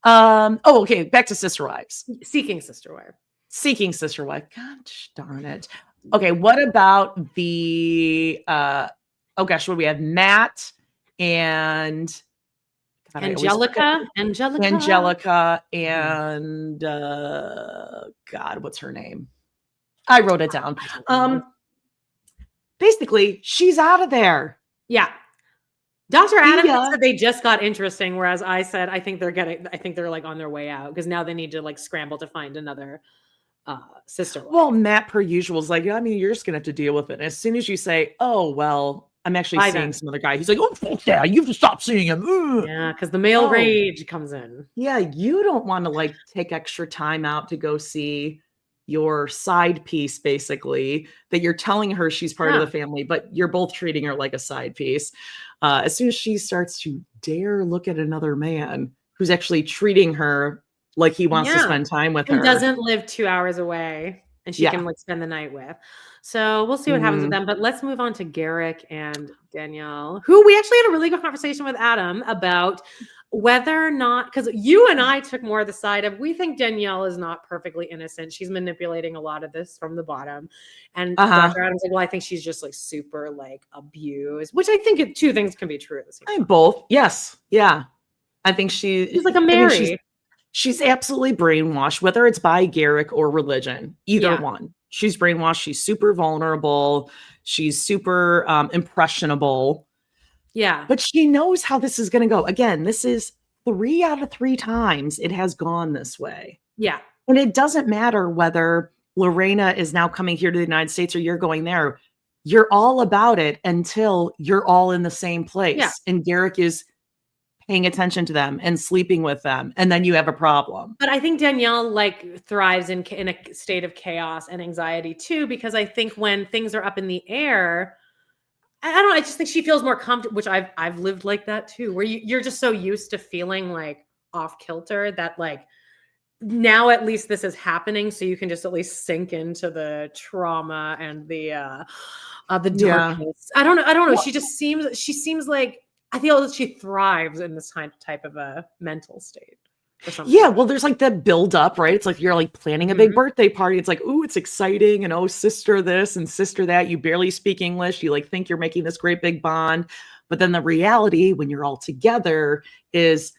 Oh, okay, back to Sister Wives. Seeking Sister Wife. Seeking Sister Wife. Gosh darn it. Okay, what about the oh gosh, what do we have? Matt and God, I always forget. Angelica and God, what's her name? I wrote it down. Basically, she's out of there. Yeah. Dr. Adam Yeah. said they just got interesting, whereas I said I think they're like on their way out because now they need to like scramble to find another sister wife. Well, Matt, per usual, is like, I mean, you're just gonna have to deal with it. And as soon as you say, oh well, I'm actually seeing some other guy, he's like, oh yeah, you have to stop seeing him. Ugh. Yeah, because the male rage comes in. Yeah, you don't want to like take extra time out to go see your side piece, basically, that you're telling her she's part of the family, but you're both treating her like a side piece. As soon as she starts to dare look at another man who's actually treating her like he wants to spend time with her. And doesn't live 2 hours away and she can like spend the night with. So we'll see what happens with them. But let's move on to Garrick and Danielle, who we actually had a really good conversation with Adam about whether or not, because you and I took more of the side of, we think Danielle is not perfectly innocent. She's manipulating a lot of this from the bottom. And Dr. Adam's like, well, I think she's just like super like abused, which I think two things can be true at the same time. Both. Yes. Yeah. I think she's like a Mary. She's absolutely brainwashed, whether it's by Garrick or religion, either one. She's brainwashed. She's super vulnerable. She's super impressionable. Yeah. But she knows how this is going to go. Again, this is 3 out of 3 times it has gone this way. Yeah. And it doesn't matter whether Lorena is now coming here to the United States or you're going there. You're all about it until you're all in the same place. Yeah. And Garrick is paying attention to them and sleeping with them. And then you have a problem. But I think Danielle like thrives in a state of chaos and anxiety too, because I think when things are up in the air, I don't know. I just think she feels more comfortable, which I've lived like that too, where you're just so used to feeling like off kilter that like now at least this is happening, so you can just at least sink into the trauma and the darkness. Yeah. I don't know. Well, she seems like I feel that she thrives in this type of a mental state. Yeah, well, there's like the build up, right? It's like you're like planning a big birthday party. It's like, ooh, it's exciting, and oh, sister this and sister that. You barely speak English. You like think you're making this great big bond, but then the reality when you're all together is,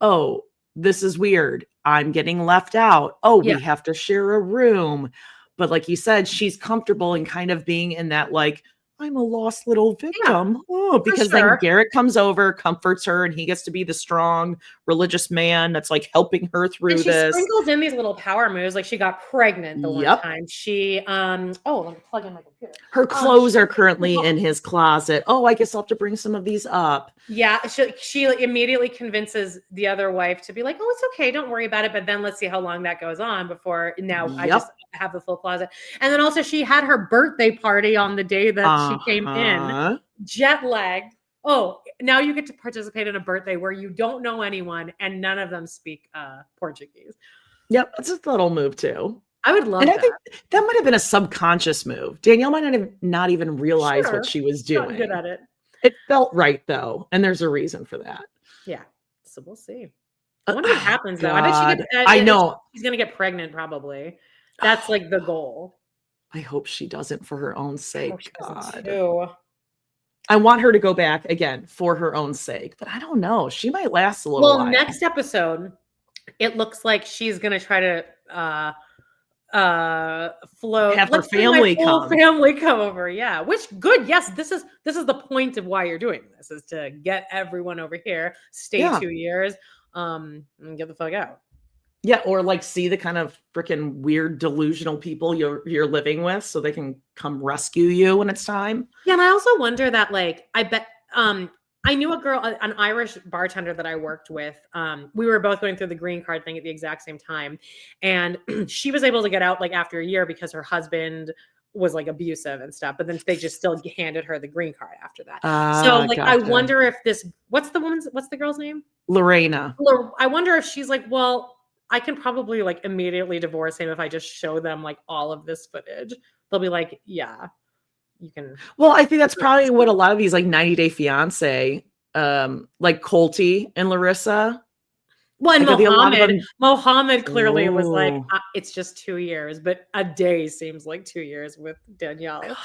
oh, this is weird. I'm getting left out. Oh, we have to share a room. But like you said, she's comfortable in kind of being in that like, I'm a lost little victim. Because then Garrett comes over, comforts her, and he gets to be the strong religious man that's like helping her through and she this. Sprinkles in these little power moves. Like she got pregnant the one time. She let me plug in my computer. Her clothes are currently in his closet. Oh, I guess I'll have to bring some of these up. Yeah, she immediately convinces the other wife to be like, oh, it's okay, don't worry about it. But then let's see how long that goes on before I just have the full closet. And then also she had her birthday party on the day that she came in, jet lagged. Oh, now you get to participate in a birthday where you don't know anyone and none of them speak Portuguese. Yep, that's a little move too. I would love And I that. think that might have been a subconscious move. Danielle might not even realize Sure. what she was She's gotten good doing. at it. It felt right though, and there's a reason for that. Yeah. So we'll see. I wonder what happens though. I bet God, I know. she's gonna get pregnant probably. That's like the goal. I hope she doesn't for her own I sake. hope she doesn't God. too. I want her to go back again for her own sake, but I don't know. She might last a little while. Next episode, it looks like she's gonna try to float. Have her Let's bring my family whole come. family come over. Yeah, which good. Yes, this is the point of why you're doing this, is to get everyone over here, stay 2 years, and get the fuck out. Yeah, or like see the kind of freaking weird delusional people you're living with, so they can come rescue you when it's time. Yeah, and I also wonder that, like, I bet I knew a girl, an Irish bartender that I worked with. We were both going through the green card thing at the exact same time, and she was able to get out like after a year because her husband was like abusive and stuff. But then they just still handed her the green card after that. So like, Gotcha. I wonder if what's the girl's name? Lorena. I wonder if she's like, well, I can probably like immediately divorce him if I just show them like all of this footage. They'll be like, yeah, you can. Well, I think that's probably what a lot of these like 90 Day Fiance, like Colty and Larissa. Well, and Mohammed clearly was like, it's just 2 years, but a day seems like 2 years with Danielle.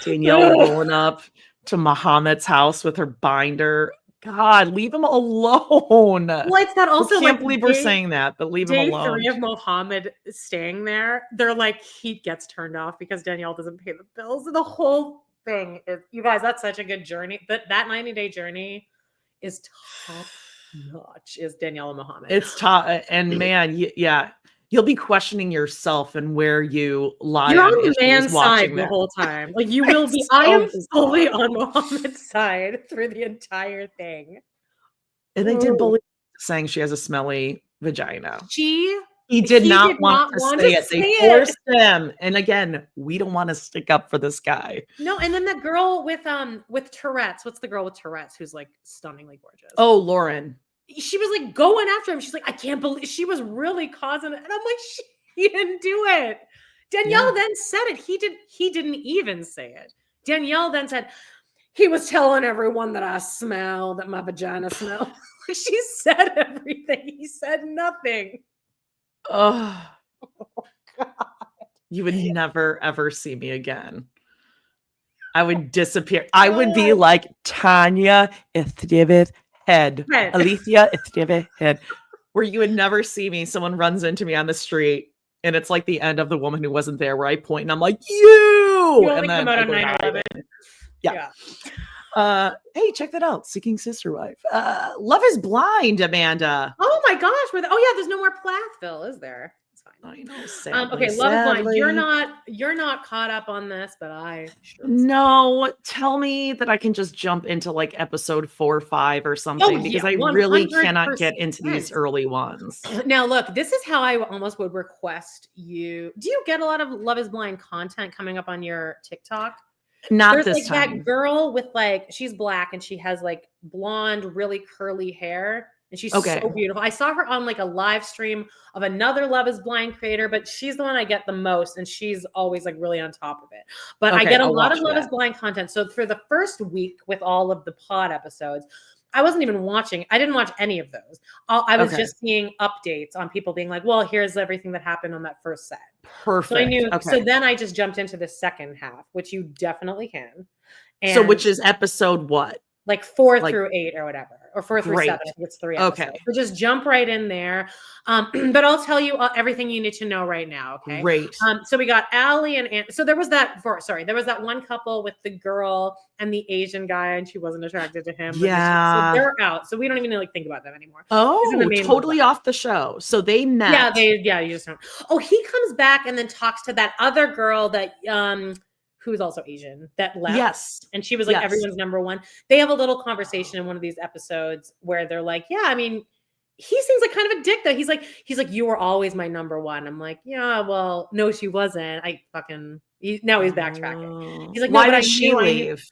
Danielle rolling up to Mohammed's house with her binder. God, leave him alone. Well, it's that also. I can't believe we're saying that, but leave him alone. Day 3 of Mohammed staying there, they're like, heat gets turned off because Danielle doesn't pay the bills. The whole thing is, you guys, that's such a good journey. That 90-day journey is top notch. Is Danielle and Mohammed? It's top, and man, yeah. You'll be questioning yourself and where you lie. You're on the man's side the whole time. Like you will be. I am fully on Mohammed's side through the entire thing. And they did bully, saying she has a smelly vagina. He did not want to say it. They forced him. And again, we don't want to stick up for this guy. No, and then the girl with Tourette's. What's the girl with Tourette's who's like stunningly gorgeous? Oh, Lauren. She was like going after him. She's like, I can't believe, she was really causing it. And I'm like, he didn't do it. Danielle then said it. He didn't even say it. Danielle then said, he was telling everyone that I smell, that my vagina smells. She said everything. He said nothing. Oh, God. You would never, ever see me again. I would disappear. I would be like Tanya Esteves head. Alicia Esteves head. Where you would never see me. Someone runs into me on the street and it's like the end of The Woman Who Wasn't There, where I point and I'm like, you only come out on 9/11. Yeah. Hey, check that out. Seeking Sister Wife. Love is Blind, Amanda. Oh my gosh. There's no more Plathville, is there? It's fine. I know. Sadly, okay, Love is Blind. You're not caught up on this, but I sure. No, tell me that I can just jump into like episode 4 or 5 or something, because I really cannot get into these early ones. Now, look, this is how I almost would request you. Do you get a lot of Love is Blind content coming up on your TikTok? There's this like time. That girl with like, she's black and she has like blonde, really curly hair. And she's so beautiful. I saw her on like a live stream of another Love is Blind creator, but she's the one I get the most. And she's always like really on top of it. But I get a lot of Love is Blind content. So for the first week with all of the pod episodes, I wasn't even watching. I didn't watch any of those. I was just seeing updates on people being like, well, here's everything that happened on that first set. Perfect. So I knew. So then I just jumped into the second half, which you definitely can. And so which is episode what? Like 4 through 8 or whatever, or 4 through 7. I think it's 3 episodes. Okay. So just jump right in there. But I'll tell you everything you need to know right now. Okay. Great. So we got Allie and so there was that one couple with the girl and the Asian guy, and she wasn't attracted to him. Yeah. So they're out. So we don't even like think about them anymore. Oh, totally off the show. So they met. Yeah, you just don't. Oh, he comes back and then talks to that other girl that who's also Asian, that left. Yes. And she was like everyone's number one. They have a little conversation in one of these episodes where they're like, yeah, I mean, he seems like kind of a dick though. He's like, you were always my number one. I'm like, yeah, well, no, she wasn't. Now he's backtracking. He's like, why did she leave?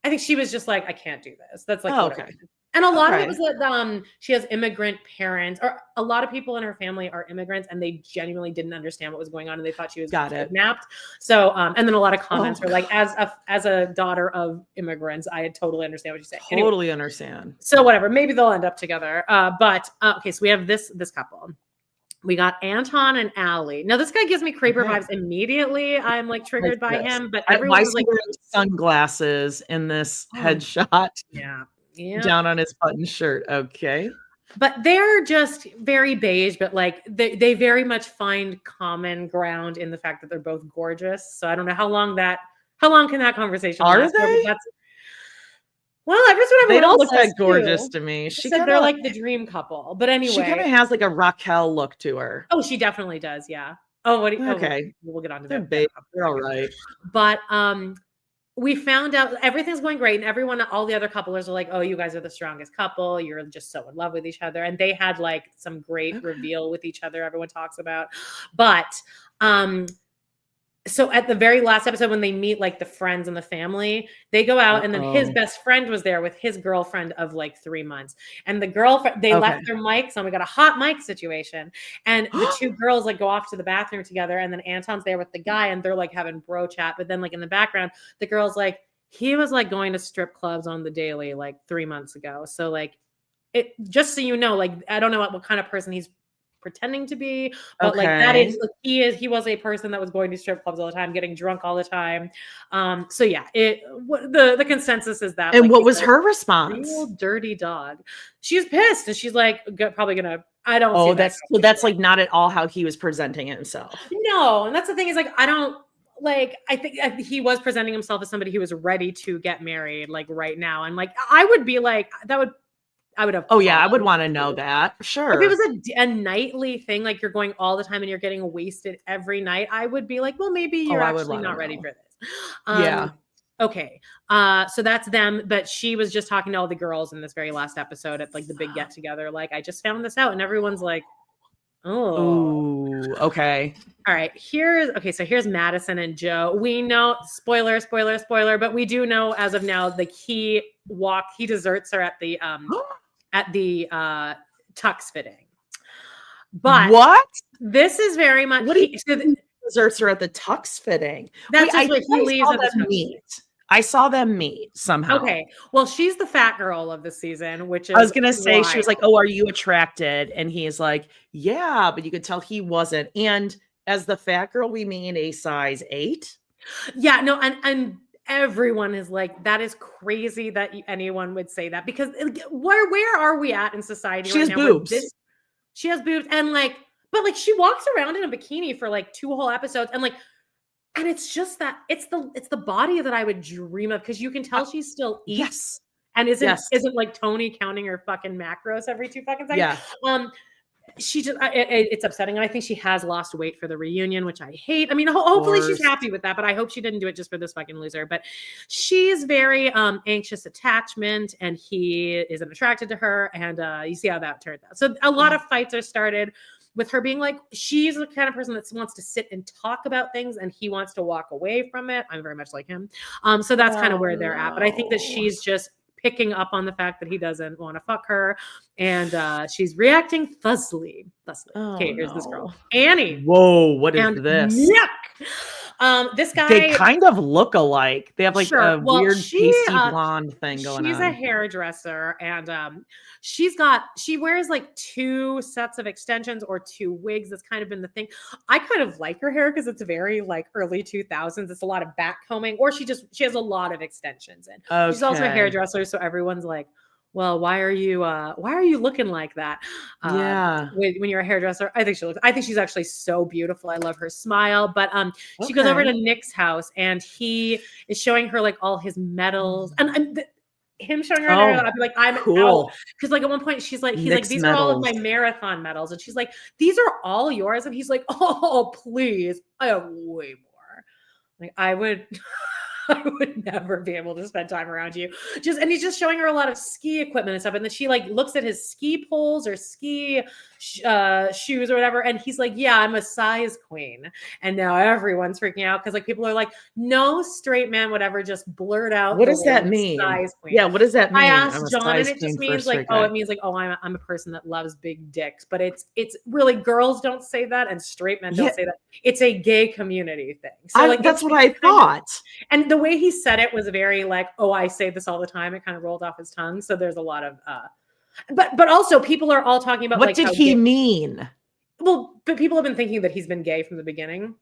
I think she was just like, I can't do this. That's like, okay. And a lot of it was that she has immigrant parents, or a lot of people in her family are immigrants, and they genuinely didn't understand what was going on, and they thought she was kidnapped. So, and then a lot of comments were like, as a daughter of immigrants, I totally understand what you're saying. Totally understand. So whatever, maybe they'll end up together. But okay, so we have this couple. We got Anton and Allie. Now this guy gives me Creeper vibes immediately. I'm like triggered by him, but everyone was like wearing sunglasses in this headshot. Yeah. Down on his button shirt. Okay. But they're just very beige, but like they very much find common ground in the fact that they're both gorgeous. So I don't know how long can that conversation last? Well, they don't look that gorgeous to me. She said they're like the dream couple. But anyway, she kind of has like a Raquel look to her. Oh, she definitely does. Yeah. Oh, okay. We'll get on to that. They're all right. But we found out everything's going great, and all the other couplers are like, "Oh, you guys are the strongest couple. You're just so in love with each other." And they had like some great reveal with each other. Everyone talks about, but so at the very last episode, when they meet like the friends and the family, they go out and then his best friend was there with his girlfriend of like 3 months. And the girlfriend, they left their mics on. We got a hot mic situation. And the two girls like go off to the bathroom together. And then Anton's there with the guy and they're like having bro chat. But then like in the background, the girl's like, he was like going to strip clubs on the daily like 3 months ago. So like it, just so you know, like, I don't know what kind of person he's pretending to be, but like that is he was a person that was going to strip clubs all the time, getting drunk all the time. So yeah, the consensus is that. And like, what was her response? Real dirty dog. She's pissed, and she's like probably gonna. I don't. Oh, that's like not at all how he was presenting himself. No, and that's the thing is like I don't. Like, I think he was presenting himself as somebody who was ready to get married, like right now, and like I would be like I would have. Oh yeah, I would want to know that. Sure. If it was a nightly thing, like you're going all the time and you're getting wasted every night, I would be like, well, maybe you're actually not ready for this. Yeah. Okay. So that's them. But she was just talking to all the girls in this very last episode at like the big get together. Like, I just found this out, and everyone's like, oh, okay. All right. So here's Madison and Joe. We know, spoiler, but we do know as of now, like he deserts her at the tux fitting. But what? This is very much deserts her at the tux fitting. That's just what he leaves at the meet. I saw them meet somehow. Okay. Well, she's the fat girl of the season, which is I was gonna say she was like, "Oh, are you attracted?" And he's like, "Yeah," but you could tell he wasn't. And as the fat girl, we mean a size 8. Yeah, no, and everyone is like, that is crazy that anyone would say that, because where are we at in society she right has now? Boobs. She has boobs, and like, but like she walks around in a bikini for like 2 whole episodes, and like, and it's just that it's the body that I would dream of, because you can tell she still eats. Yes. And isn't like Tony counting her fucking macros every 2 fucking seconds. Yeah. She just it's upsetting, and I think she has lost weight for the reunion, which I hate. I mean, hopefully she's happy with that, but I hope she didn't do it just for this fucking loser. But she's very anxious attachment, and he isn't attracted to her, and you see how that turned out. So a lot of fights are started with her being like, she's the kind of person that wants to sit and talk about things, and he wants to walk away from it. I'm very much like him. So that's kind of where they're at. But I think that she's just picking up on the fact that he doesn't want to fuck her, and she's reacting fuzzily. Okay, here's this girl, Annie. Whoa, what is this? This guy, they kind of look alike. They have like a weird pasty blonde thing going on. She's a hairdresser, and she wears like 2 sets of extensions or 2 wigs. That's kind of been the thing. I kind of like her hair because it's very like early 2000s. It's a lot of back combing, or she has a lot of extensions in. Okay. She's also a hairdresser, so everyone's like, well, why are you looking like that? When you're a hairdresser, I think she's actually so beautiful. I love her smile. But she goes over to Nick's house, and he is showing her like all his medals, and him showing her, I'd be like, I'm cool. Because like at one point he's Nick's like, these medals are all of my marathon medals, and she's like, these are all yours, and he's like, oh please, I have way more. Like I would. I would never be able to spend time around you. And he's just showing her a lot of ski equipment and stuff. And then she like looks at his ski poles or ski shoes or whatever. And he's like, yeah, I'm a size queen. And now everyone's freaking out because like people are like, no straight man would ever just blurt out. What does that mean? Size queen. Yeah, what does that mean? I asked John, and it just means like, oh, it means like, oh, I'm a person that loves big dicks. But it's really girls don't say that, and straight men don't say that. It's a gay community thing. So like that's what I thought. And the way he said it was very like, oh, I say this all the time. It kind of rolled off his tongue. So there's a lot of but also people are all talking about what like, did he mean? Well, but people have been thinking that he's been gay from the beginning.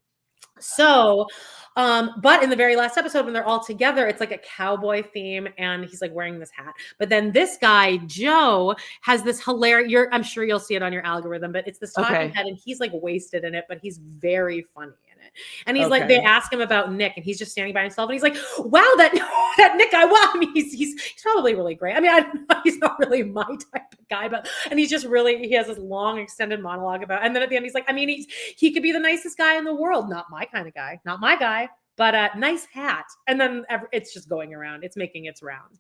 So but in the very last episode when they're all together, it's like a cowboy theme and he's like wearing this hat. But then this guy, Joe, has this hilarious, I'm sure you'll see it on your algorithm, but it's this talking head and he's like wasted in it, but he's very funny in it. And he's like, they ask him about Nick and he's just standing by himself and he's like, wow, that Nick guy, wow, I mean, he's probably really great. I mean, I don't know, he's not really my type of guy, but, and he's just really, he has this long extended monologue about, and then at the end, he's like, I mean, he could be the nicest guy in the world. Not my kind of guy, not my guy. But nice hat. And then it's just going around. It's making its rounds.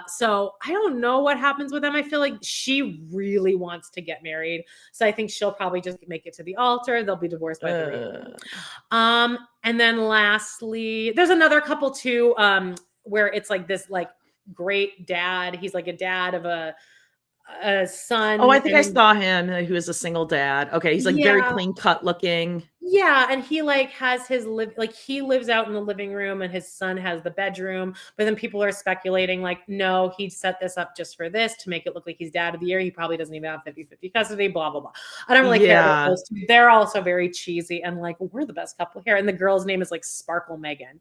So I don't know what happens with them. I feel like she really wants to get married. So I think she'll probably just make it to the altar. They'll be divorced by the And then lastly, there's another couple too, where it's like this like great dad. He's like a dad of a son. Oh, I think I saw him. Who is a single dad. Okay, he's like very clean cut looking. Yeah, and he like has his he lives out in the living room and his son has the bedroom. But then people are speculating like, no, he set this up just for this to make it look like he's dad of the year. He probably doesn't even have 50-50 custody, blah, blah, blah. I don't really care about those two. They're also very cheesy and like, we're the best couple here. And the girl's name is like Sparkle Megan.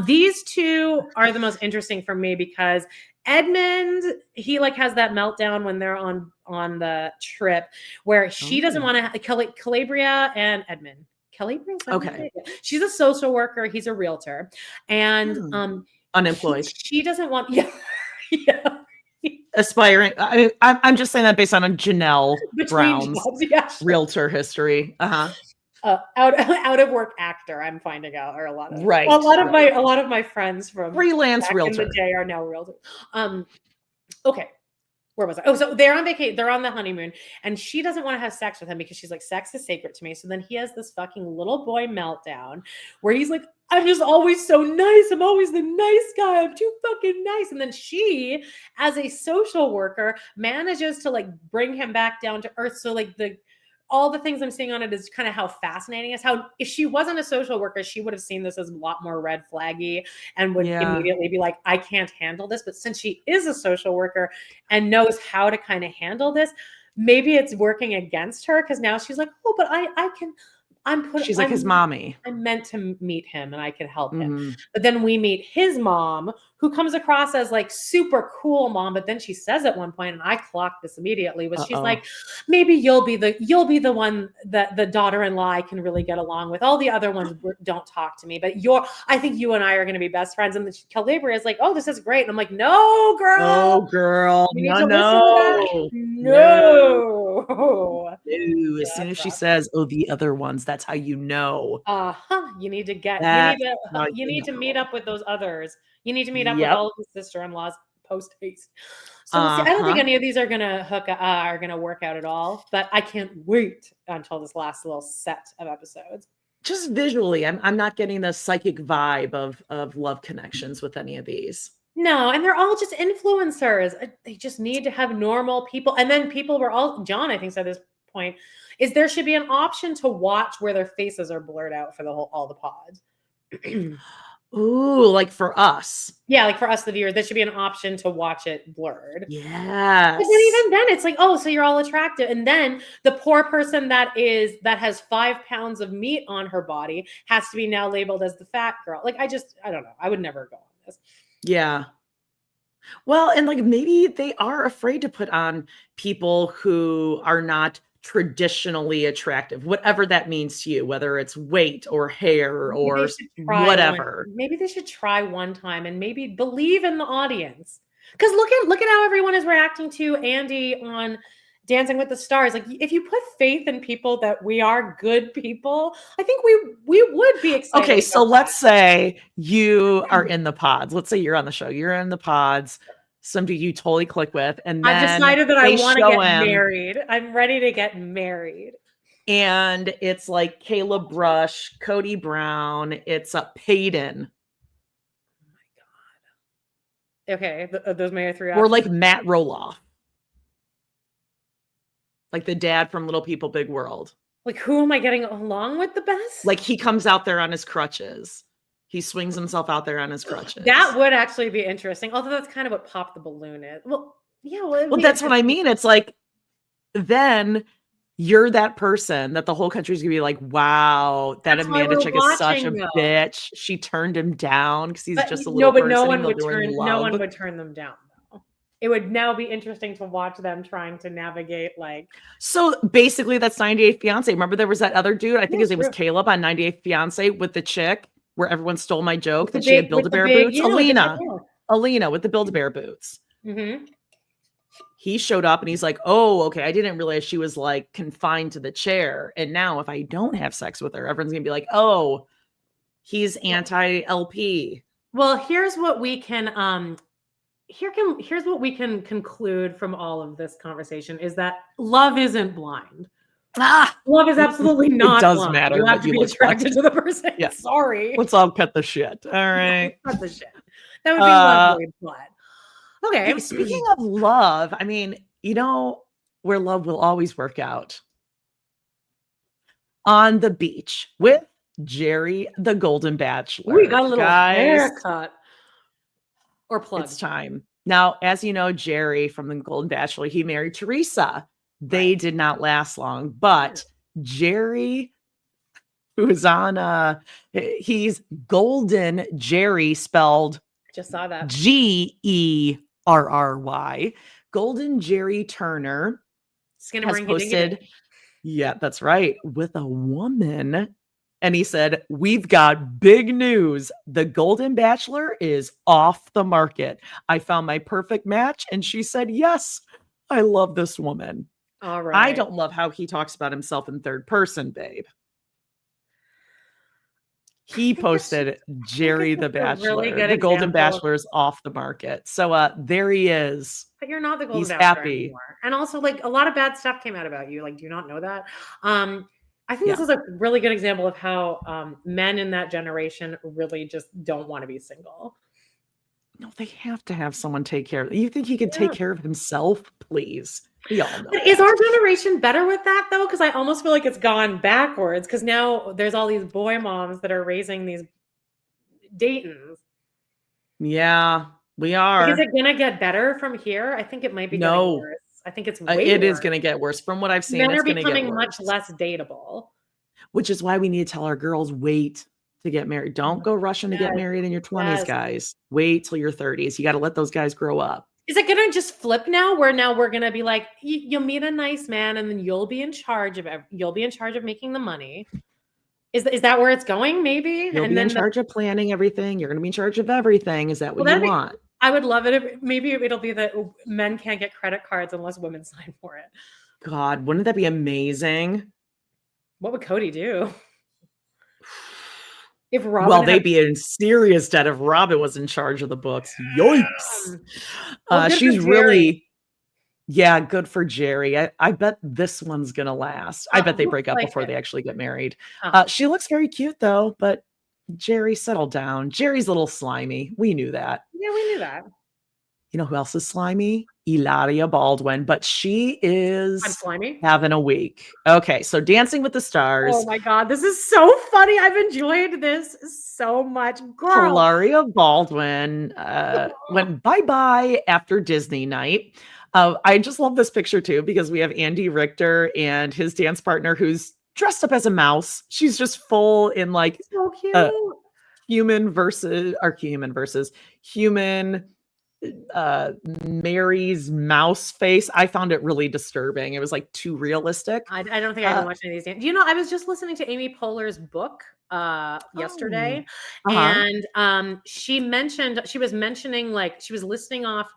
These two are the most interesting for me because Edmund, he like has that meltdown when they're on the trip where she doesn't want to Calabria and Edmund. Calabria? Okay. She's a social worker. He's a realtor. And unemployed. She doesn't want aspiring. I'm just saying that based on Jenelle Brown's realtor history. Out of work actor, I'm finding out, or a lot of my friends from freelance realtor in the day are now realtors. Okay. Where was I? Oh, so they're on vacation. They're on the honeymoon, and she doesn't want to have sex with him because she's like, sex is sacred to me. So then he has this fucking little boy meltdown where he's like, I'm just always so nice. I'm always the nice guy. I'm too fucking nice. And then she, as a social worker, manages to like bring him back down to earth. So like all the things I'm seeing on it is kind of how fascinating is how if she wasn't a social worker, she would have seen this as a lot more red flaggy and would immediately be like, I can't handle this. But since she is a social worker and knows how to kind of handle this, maybe it's working against her because now she's like, oh, but I can. She's like his mommy. I'm meant to meet him and I can help him. But then we meet his mom, who comes across as like super cool mom. But then she says at one point, and I clocked this immediately, was she's like, maybe you'll be the one that the daughter-in-law I can really get along with. All the other ones don't talk to me, but I think you and I are going to be best friends. And the Calabria is like, oh, this is great. And I'm like, no, girl. Oh, girl. No. As soon as she says, oh, the other ones, that's how you know. You need to meet up with those others. You need to meet up with all of his sister-in-laws post haste. So we'll see. I don't think any of these are gonna work out at all, but I can't wait until this last little set of episodes. Just visually, I'm not getting the psychic vibe of love connections with any of these. No, and they're all just influencers. They just need to have normal people. And then people were all, John, I think said this point, is there should be an option to watch where their faces are blurred out for all the pods. Ooh, like for us. Yeah, like for us, the viewers, there should be an option to watch it blurred. Yes. But then even then, it's like, oh, so you're all attractive. And then the poor person that has 5 pounds of meat on her body has to be now labeled as the fat girl. Like, I don't know. I would never go on this. Yeah. Well, and like maybe they are afraid to put on people who are not traditionally attractive, whatever that means to you, whether it's weight or hair or whatever. Maybe they should try one time and maybe believe in the audience. Because look at how everyone is reacting to Andy on Dancing with the Stars. Like, if you put faith in people that we are good people, I think we would be excited. Okay, so let's say you are in the pods. Let's say you're on the show. You're in the pods. Somebody you totally click with, and then I've decided that I want to get him, married. I'm ready to get married. And it's like Caleb Brush, Cody Brown. It's a Peyton. Oh my God. Okay, those may have 3 Or options. like Matt Roloff. Like the dad from Little People, Big World. Like, who am I getting along with the best? Like, he comes out there on his crutches. He swings himself out there on his crutches. That would actually be interesting. Although that's kind of what Pop the Balloon is. Well, yeah. Well, that's what I mean. It's like, then you're that person that the whole country's gonna be like, wow, that Amanda chick is such a bitch. She turned him down because he's just a little person. No one would turn them down. It would now be interesting to watch them trying to navigate, like. So basically, that's 98 Fiance. Remember, there was that other dude. I think his name was Caleb on 98 Fiance with the chick where everyone stole my joke that she had Build-A-Bear boots. Alina with the Build-A-Bear boots. Mm-hmm. He showed up and he's like, "Oh, okay. I didn't realize she was like confined to the chair. And now, if I don't have sex with her, everyone's gonna be like, oh, he's anti-LP." Well, here's what we can here's what we can conclude from all of this conversation is that love isn't blind. Love is absolutely not. It does blind. matter. You have to be attracted to the person. Yeah. Sorry. Let's all cut the shit. All right. Cut the shit. That would be lovely, but okay. Hey, speaking of love, I mean, you know where love will always work out? On the beach with Gerry, the Golden Bachelor. We got a little haircut. Or plug. It's time. Now, as you know, Gerry from the Golden Bachelor, he married Teresa. They did not last long, but Gerry, who's on he's Golden Gerry, spelled just saw that Gerry. Golden Gerry Turner has posted. Yeah, that's right. With a woman. And he said, "We've got big news. The Golden Bachelor is off the market. I found my perfect match." And she said, "Yes, I love this woman." All right. I don't love how he talks about himself in third person, babe. He posted Gerry the Bachelor. Really the Golden Bachelor is off the market. So there he is. But you're not the Golden Bachelor happy anymore. And also, like, a lot of bad stuff came out about you. Like, do you not know that? I think this is a really good example of how men in that generation really just don't want to be single. No, they have to have someone take care of it. You think he could take care of himself, please? We all know. But is our generation better with that, though? Because I almost feel like it's gone backwards. Because now there's all these boy moms that are raising these Daytons. Yeah, we are. Like, is it going to get better from here? I think it might be getting worse. I think it's it is going to get worse. From what I've seen, men are becoming much less dateable. Which is why we need to tell our girls, wait to get married. Don't go rushing to get married in your 20s, guys. Wait till your 30s. You got to let those guys grow up. Is it going to just flip now? Where now we're going to be like, you'll meet a nice man, and then you'll be in charge of making the money. Is that where it's going? Maybe you'll be in charge of planning everything. You're going to be in charge of everything. Is that what you want? I would love it if maybe it'll be that men can't get credit cards unless women sign for it. God, wouldn't that be amazing? What would Cody do? If Robin they'd be in serious debt if Robin was in charge of the books. Yikes. She's really, good for Gerry. I bet this one's going to last. I bet they break up before they actually get married. She looks very cute, though, but Gerry, settle down. Gerry's a little slimy. We knew that. Yeah, we knew that. You know who else is slimy? Hilaria Baldwin, but she is having a week. Okay, so Dancing with the Stars. Oh my God, this is so funny. I've enjoyed this so much. Girl. Hilaria Baldwin went bye-bye after Disney night. I just love this picture too, because we have Andy Richter and his dance partner who's dressed up as a mouse. She's just full in like so cute. Human Mary's mouse face. I found it really disturbing. It was like too realistic. I don't think I can watch any of these. Do you know, I was just listening to Amy Poehler's book yesterday, and she was mentioning, like, she was listing off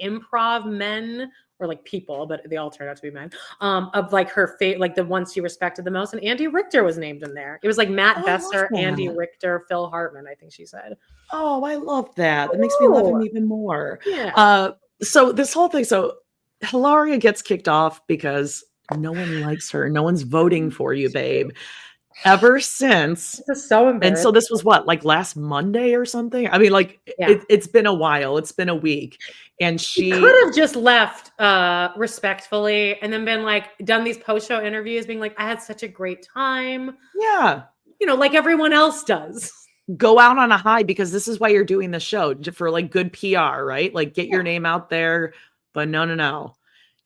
improv men or like people, but they all turned out to be men, of like her like the ones she respected the most. And Andy Richter was named in there. It was like Matt Besser, Andy Richter, Phil Hartman, I think she said. Oh, I love that. That makes me love him even more. Yeah. So this whole thing, so Hilaria gets kicked off because no one likes her. No one's voting for you, babe. Ever since. This is so embarrassing. And so this was what, like last Monday or something? I mean, like it's been a while. It's been a week. And she could have just left respectfully and then been like, done these post-show interviews being like, I had such a great time. Yeah. You know, like everyone else does. Go out on a high, because this is why you're doing the show, for like good PR, right? Like get your name out there. But no.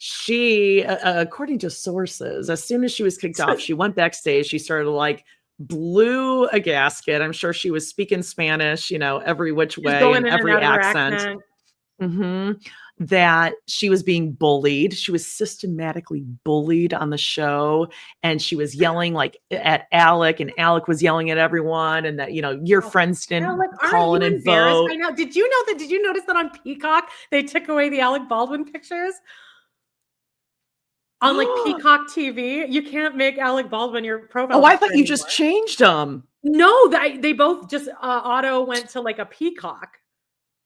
She, according to sources, as soon as she was kicked off, she went backstage. She started like blew a gasket. I'm sure she was speaking Spanish, every which way, in every accent. That she was being bullied. She was systematically bullied on the show, and she was yelling like at Alec, and Alec was yelling at everyone, and that your friends didn't call in and vote. Right now? Did you notice that on Peacock they took away the Alec Baldwin pictures? On like Peacock TV, you can't make Alec Baldwin your profile. Oh, I thought you just changed them. No, they both just auto went to like a Peacock.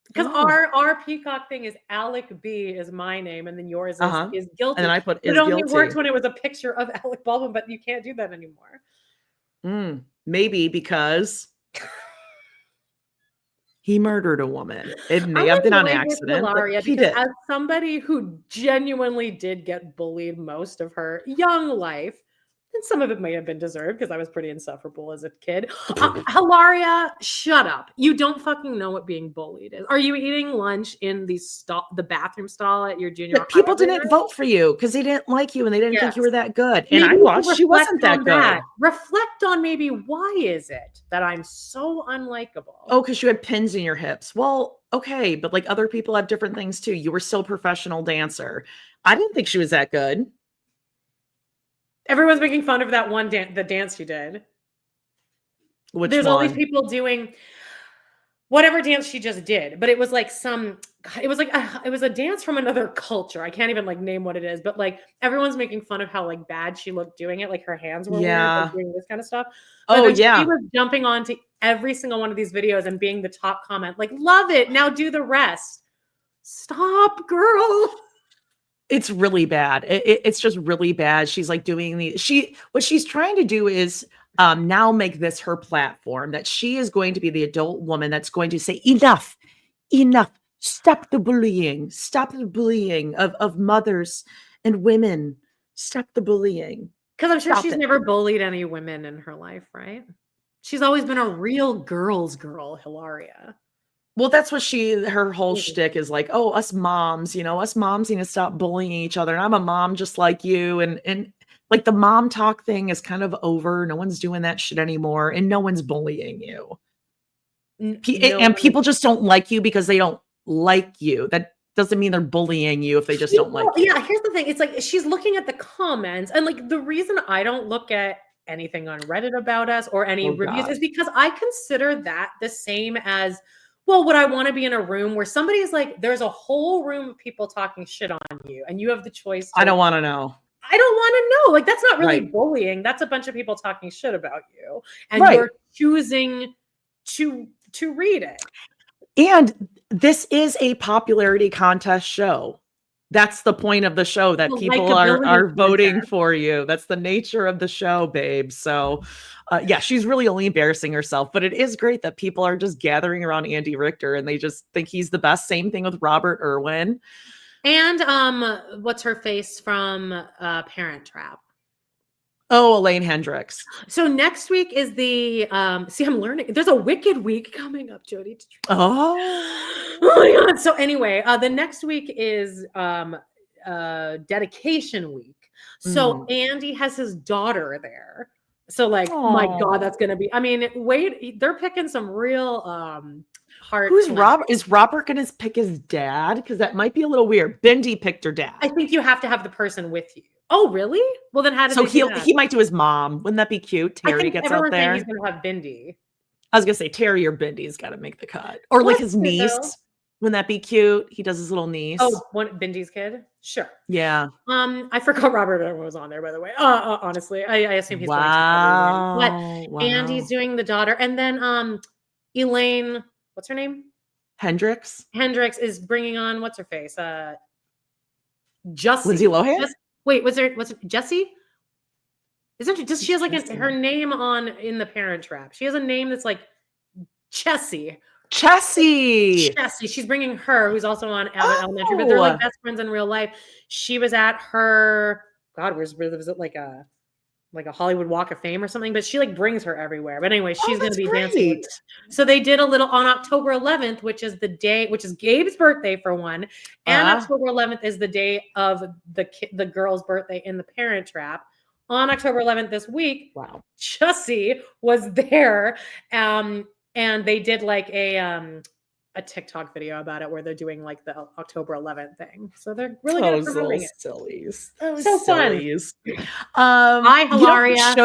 Because our Peacock thing is Alec B is my name, and then yours is guilty. And then I put is guilty. It only guilty. worked when it was a picture of Alec Baldwin, but you can't do that anymore. Maybe because he murdered a woman. It may have been on accident, Hilaria, but he did. As somebody who genuinely did get bullied most of her young life, and some of it may have been deserved because I was pretty insufferable as a kid. Hilaria, shut up. You don't fucking know what being bullied is. Are you eating lunch in the bathroom stall at your junior high? People didn't vote for you because they didn't like you and they didn't think you were that good. And I watched, she wasn't that good. Reflect on maybe why is it that I'm so unlikable? Oh, because you had pins in your hips. Well, okay, but like other people have different things too. You were still a professional dancer. I didn't think she was that good. Everyone's making fun of that one the dance you did. There's all these people doing whatever dance she just did, but it was like it was a dance from another culture. I can't even like name what it is, but like everyone's making fun of how like bad she looked doing it. Like her hands were weird, like doing this kind of stuff. But she was jumping onto every single one of these videos and being the top comment, like, love it. Now do the rest. Stop, girl. It's really bad. It's just really bad. She's like doing what she's trying to do is now make this her platform, that she is going to be the adult woman that's going to say, enough, stop the bullying of mothers and women. Stop the bullying. Because I'm sure she's never bullied any women in her life, right? She's always been a real girl's girl, Hilaria. Well, that's what her whole shtick is like, oh, us moms need to stop bullying each other. And I'm a mom just like you. And like the mom talk thing is kind of over. No one's doing that shit anymore. And no one's bullying you. And people just don't like you because they don't like you. That doesn't mean they're bullying you if they just don't like you. Yeah, here's the thing. It's like she's looking at the comments. And like the reason I don't look at anything on Reddit about us or any reviews is because I consider that the same as, well, would I want to be in a room where somebody is like, there's a whole room of people talking shit on you and you have the choice I don't want to know. I don't want to know. Like, that's not really bullying. That's a bunch of people talking shit about you. And you're choosing to read it. And this is a popularity contest show. That's the point of the show, that people are voting for you. That's the nature of the show, babe. So she's really only embarrassing herself, but it is great that people are just gathering around Andy Richter and they just think he's the best. Same thing with Robert Irwin. And what's her face from Parent Trap? Oh, Elaine Hendricks. So next week is the I'm learning. There's a Wicked week coming up, Jody. Oh my God. So anyway, the next week is dedication week. So Andy has his daughter there. So like, my God, that's gonna be. I mean, wait, they're picking some real hard. Who's Robert? Is Robert gonna pick his dad? Because that might be a little weird. Bindi picked her dad. I think you have to have the person with you. Oh, really? Well, then how does he might do his mom? Wouldn't that be cute? Terry gets out there. He's gonna have Bindi. I was gonna say Terry or Bindi's got to make the cut, or like his niece. Wouldn't that be cute? He does his little niece. Oh, Bindy's kid? Sure. Yeah. I forgot Robert Irwin was on there, by the way. Honestly, I assume he's going Wow. to but and he's doing the daughter, and then Elaine, what's her name? Hendrix is bringing on what's her face? Jussie. Lindsay Lohan. Wait, what's it? Jessie? She has like her name in the Parent Trap? She has a name that's like Chessie. She's bringing her, who's also on Abbott Elementary, but they're like best friends in real life. She was at her, God, was it like a Hollywood Walk of Fame or something? But she like brings her everywhere. But anyway, she's going to be dancing. So they did a little on October 11th, which is Gabe's birthday for one, and October 11th is the day of the girl's birthday in the Parent Trap. On October 11th this week, Chessie was there. And they did like a TikTok video about it where they're doing like the October 11th thing. So they're really good at promoting it. Sillies. So sillies. Fun. Hi, Hilaria.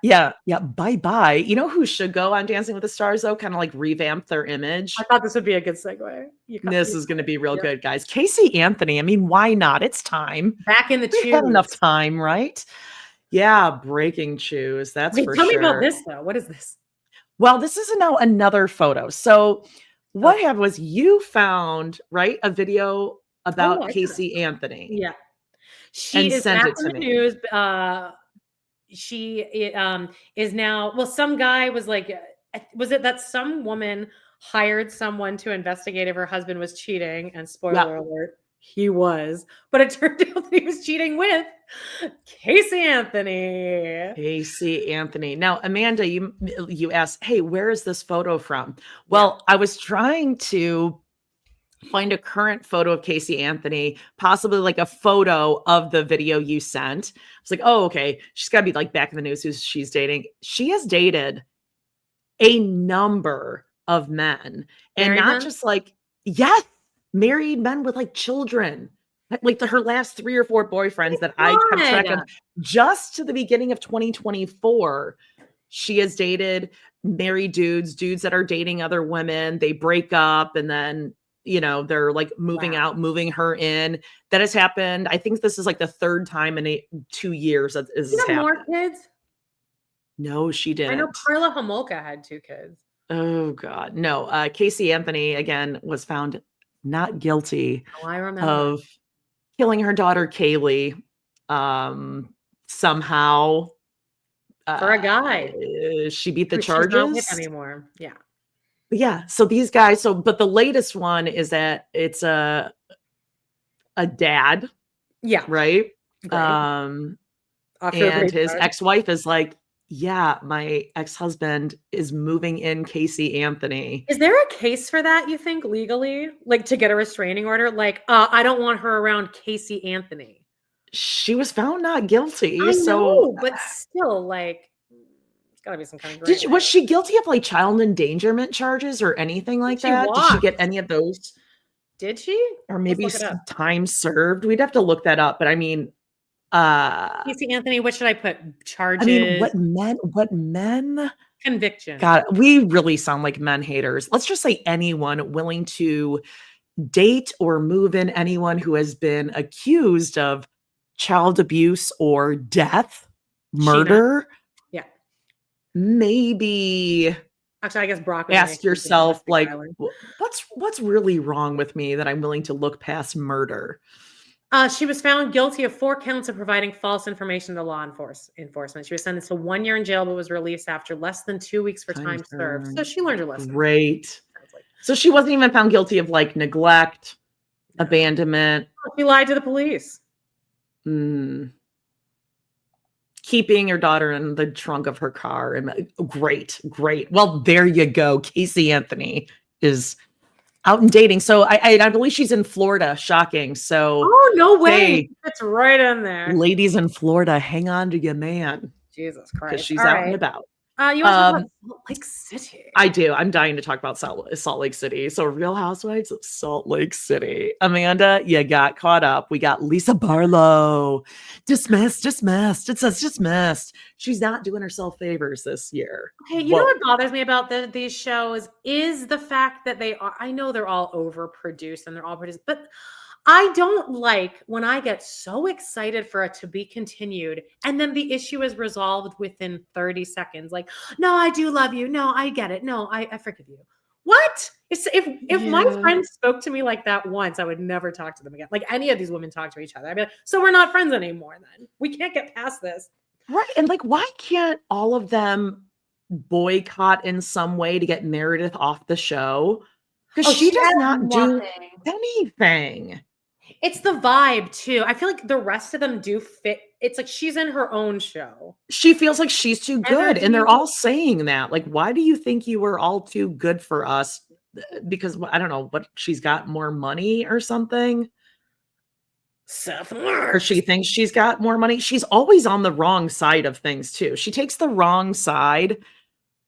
Yeah. Bye. You know who should go on Dancing with the Stars though? Kind of like revamp their image. I thought this would be a good segue. This is going to be real good, guys. Casey Anthony. I mean, why not? It's time. Back in the We've had enough time, right? Yeah, breaking shoes. That's for sure. Tell me about this though. What is this? Well, this is now another photo. So what happened was you found, right, a video about Casey Anthony. Yeah. She is back in the news. She is now, well, some guy was like, was it that some woman hired someone to investigate if her husband was cheating? And spoiler alert, he was. But it turned out that he was cheating with Casey Anthony. Now, Amanda, you asked, hey, where is this photo from? Well, I was trying to find a current photo of Casey Anthony, possibly like a photo of the video you sent. I was like, oh, okay. She's got to be like back in the news who she's dating. She has dated a number of men. And not just like, yes, married men with like children. Like her last 3 or 4 boyfriends that I kept track of just to the beginning of 2024. She has dated married dudes that are dating other women. They break up and then, they're like moving out, moving her in. That has happened. I think this is like the 3rd time in 2 years that this has happened. More kids? No, she didn't. I know Carla Homolka had 2 kids. Oh God. No, Casey Anthony again was found not guilty of killing her daughter Kaylee somehow. For a guy. She beat the charges. She's not with anymore. Yeah. Yeah. So these guys, but the latest one is that it's a dad. Yeah. Right. And his ex-wife is like, yeah, my ex-husband is moving in Casey Anthony. Is there a case for that, you think, legally? Like to get a restraining order? Like, I don't want her around Casey Anthony. She was found not guilty. I know, but still, like, there's got to be some kind of was she guilty of like child endangerment charges or anything like that? Did she get any of those? Did she? Or maybe some time served? We'd have to look that up. But I mean, Casey Anthony, what should I put? Charges? I mean, what men? Conviction. God, we really sound like men haters. Let's just say anyone willing to date or move in anyone who has been accused of child abuse or death, murder. Scheana. Yeah. Maybe. Actually, I guess Brock. Ask yourself, like, what's really wrong with me that I'm willing to look past murder? She was found guilty of 4 counts of providing false information to law enforcement. She was sentenced to 1 year in jail, but was released after less than 2 weeks for time served. So she learned her lesson. Great. So she wasn't even found guilty of like neglect, abandonment. She lied to the police. Keeping her daughter in the trunk of her car. And great. Well, there you go. Casey Anthony is out and dating. So I believe she's in Florida. Shocking. So no way. That's right in there. Ladies in Florida, hang on to your man. Jesus Christ. Because she's out and about. You want to talk about Salt Lake City? I do. I'm dying to talk about Salt Lake City. So Real Housewives of Salt Lake City. Amanda, you got caught up. We got Lisa Barlow. Dismissed. It says dismissed. She's not doing herself favors this year. Okay, you know what bothers me about these shows is the fact that I know they're all overproduced and they're all produced, but I don't like when I get so excited for it to be continued and then the issue is resolved within 30 seconds. Like, no, I do love you. No, I get it. No, I forgive you. What? If my friend spoke to me like that once, I would never talk to them again. Like any of these women talk to each other. I'd be like, so we're not friends anymore then. We can't get past this. Right. And like, why can't all of them boycott in some way to get Meredith off the show? Because she does not do anything. It's the vibe too. I feel like the rest of them do fit. It's like she's in her own show. She feels like she's too good. And they're all saying that. Like, why do you think you were all too good for us? Because I don't know, what, she's got more money or something? Or she thinks she's got more money. She's always on the wrong side of things too. She takes the wrong side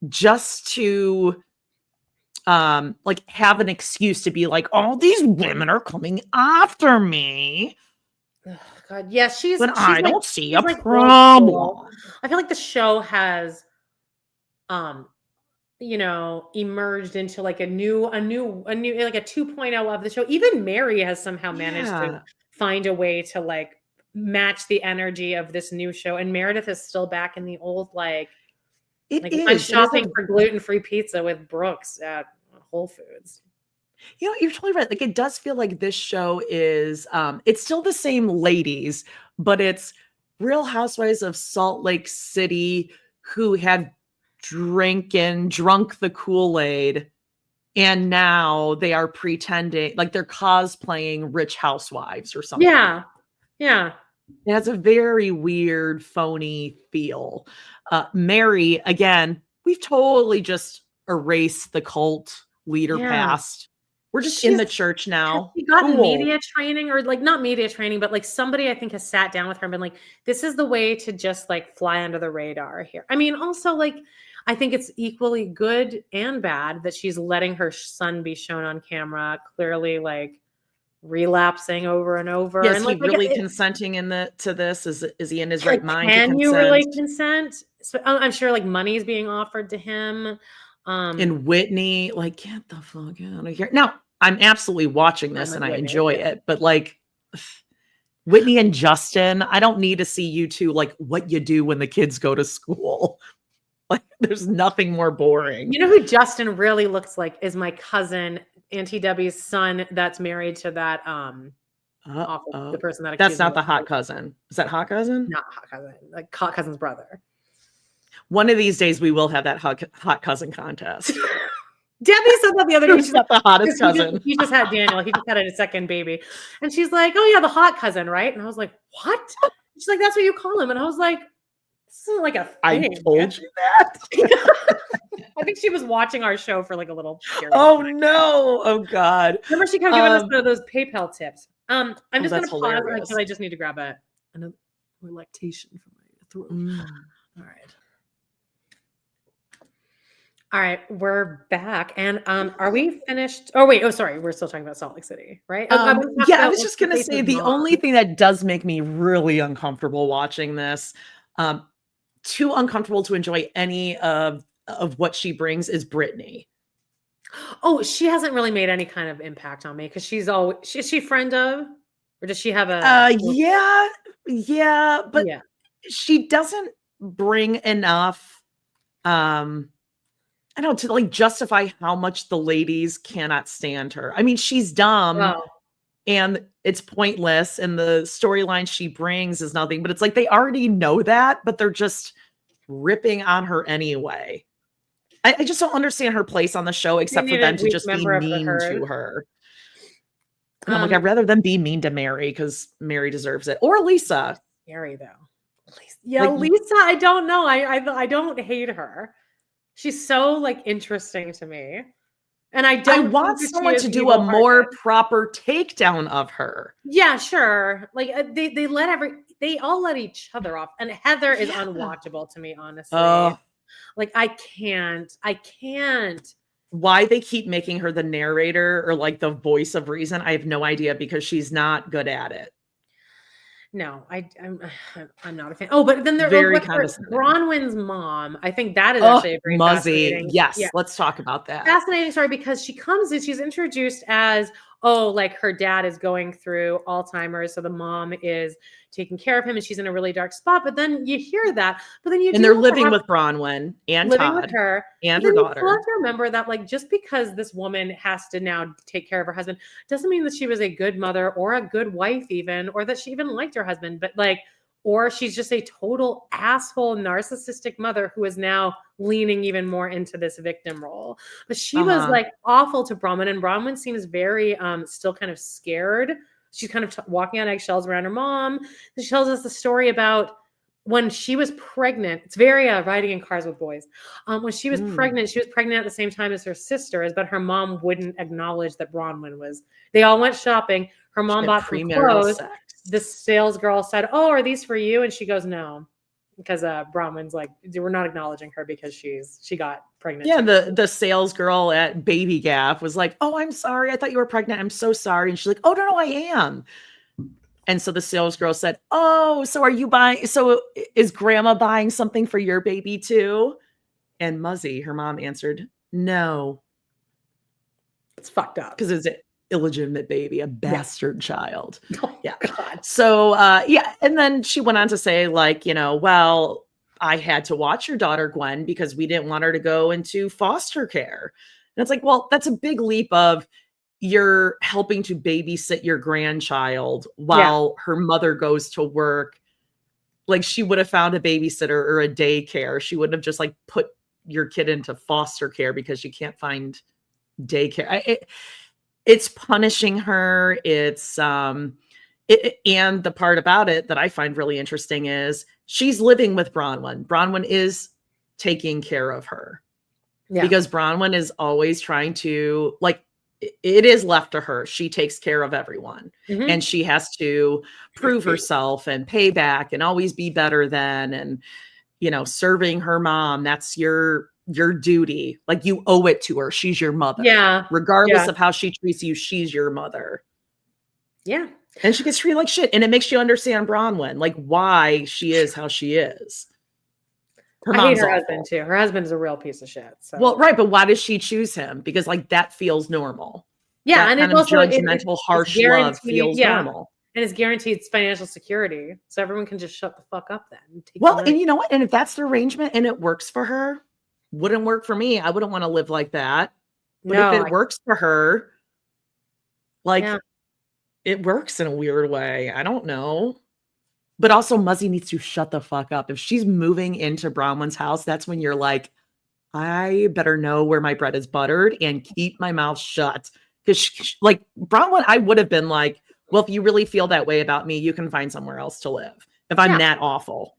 just to like have an excuse to be like, all these women are coming after me. Oh, God, yes, but I don't see a problem. I feel like the show has emerged into like a new like a 2.0 of the show. Even Mary has somehow managed to find a way to like match the energy of this new show, and Meredith is still back in the old I'm shopping for gluten-free pizza with Brooks at Whole Foods. You know, you're totally right. Like, it does feel like this show is, it's still the same ladies, but it's Real Housewives of Salt Lake City who had drunk the Kool-Aid, and now they are pretending, like they're cosplaying Rich Housewives or something. Yeah. It has a very weird, phony feel. Mary, again, we've totally just erased the cult leader past. We're just in the church now. She got media training, or like not media training, but like somebody I think has sat down with her and been like, this is the way to just like fly under the radar here. I mean, also like, I think it's equally good and bad that she's letting her son be shown on camera, clearly like relapsing over and over. Yes, and he really consenting to this? Is he in his right mind? Can you really consent? So I'm sure like money is being offered to him. And Whitney, like, get the fuck out of here. Now, I'm absolutely watching this and I enjoy it, but like Whitney and Justin, I don't need to see you two like what you do when the kids go to school. Like, there's nothing more boring. You know who Justin really looks like is my cousin, Auntie Debbie's son that's married to that the person that that's not the hot cousin. Is that hot cousin? Not hot cousin, like hot cousin's brother. One of these days we will have that hot cousin contest. Debbie said that the other day. She's not the hottest cousin. He just had Daniel. He just had a second baby. And she's like, oh yeah, the hot cousin, right? And I was like, what? She's like, that's what you call him. And I was like, this isn't like a thing. I told you that. I think she was watching our show for like a little period. Oh no. Oh God. Remember she kept giving us those PayPal tips. I'm just going to pause because I just need to grab another lactation from my throat. All right. All right, we're back. And are we finished? Oh, wait. Oh, sorry. We're still talking about Salt Lake City, right? I was just going to say the only thing that does make me really uncomfortable watching this, too uncomfortable to enjoy any of what she brings, is Brittany. Oh, she hasn't really made any kind of impact on me because is she friend of, or does she have a? Yeah, but she doesn't bring enough. I don't know, to like justify how much the ladies cannot stand her. I mean, she's dumb and it's pointless, and the storyline she brings is nothing, but it's like they already know that, but they're just ripping on her anyway. I just don't understand her place on the show, except for them to just be mean to her. And I'm like, I'd rather them be mean to Mary because Mary deserves it. Or Lisa. Mary, though. Lisa, I don't know. I don't hate her. She's so like interesting to me. And I want someone to do a more proper takedown of her. Yeah, sure. Like they all let each other off. And Heather is unwatchable to me, honestly. Like, I can't. Why they keep making her the narrator or like the voice of reason, I have no idea, because she's not good at it. No, I'm not a fan. Oh, but then Very what's her, condescending. Bronwyn's mom. I think that is Oh, actually a very Muzzy. fascinating. Yes, Yeah, let's talk about that. fascinating story, because she comes in, she's introduced as, oh, like her dad is going through Alzheimer's, so the mom is taking care of him, and she's in a really dark spot. But then you hear that, but then you And do they're have to living have, with Bronwyn and living with Todd her, and but her then you still daughter. have to remember that, like, just because this woman has to now take care of her husband doesn't mean that she was a good mother or a good wife, even, or that she even liked her husband. But like, or she's just a total asshole, narcissistic mother who is now leaning even more into this victim role. But she was like awful to Bronwyn, and Bronwyn seems very still kind of scared. She's kind of walking on eggshells around her mom. She tells us the story about when she was pregnant. It's very riding in cars with boys. When she was pregnant at the same time as her sisters, but her mom wouldn't acknowledge that Bronwyn was. They all went shopping. Her mom bought some clothes. Sex. The sales girl said, "Oh, are these for you?" And she goes, "No," because Bronwyn's like, we're not acknowledging her because she got pregnant. Yeah, the sales girl at Baby Gap was like, "Oh, I'm sorry. I thought you were pregnant. I'm so sorry." And she's like, "Oh, no, I am." And so the sales girl said, "Oh, so are you buying? So is grandma buying something for your baby too?" And Muzzy, her mom, answered, "No." It's fucked up. Because it's an illegitimate baby, a bastard child. Oh, yeah. God. So, yeah. And then she went on to say, like, well, I had to watch your daughter, Gwen, because we didn't want her to go into foster care. And it's like, well, that's a big leap of, you're helping to babysit your grandchild while her mother goes to work. Like, she would have found a babysitter or a daycare. She wouldn't have just like put your kid into foster care because she can't find daycare. It's punishing her. It's and the part about it that I find really interesting is she's living with Bronwyn. Bronwyn is taking care of her because Bronwyn is always trying to, like, it is left to her. She takes care of everyone, and she has to prove herself and pay back and always be better than, and serving her mom. That's your duty. Like, you owe it to her. She's your mother. Yeah. Regardless of how she treats you, she's your mother. Yeah. And she gets treated like shit. And it makes you understand Bronwyn, like, why she is how she is. I hate her husband too. Her husband's a real piece of shit. So. Well, right, but why does she choose him? Because, like, that feels normal. Yeah, that and kind it's of also judgmental, harsh love feels normal. And it's guaranteed financial security, so everyone can just shut the fuck up then. And you know what? And if that's the arrangement and it works for her, wouldn't work for me. I wouldn't want to live like that. But if it works for her, like, it works in a weird way. I don't know. But also, Muzzy needs to shut the fuck up. If she's moving into Bronwyn's house, that's when you're like, I better know where my bread is buttered and keep my mouth shut. Because, like, Bronwyn, I would have been like, well, if you really feel that way about me, you can find somewhere else to live. If I'm that awful.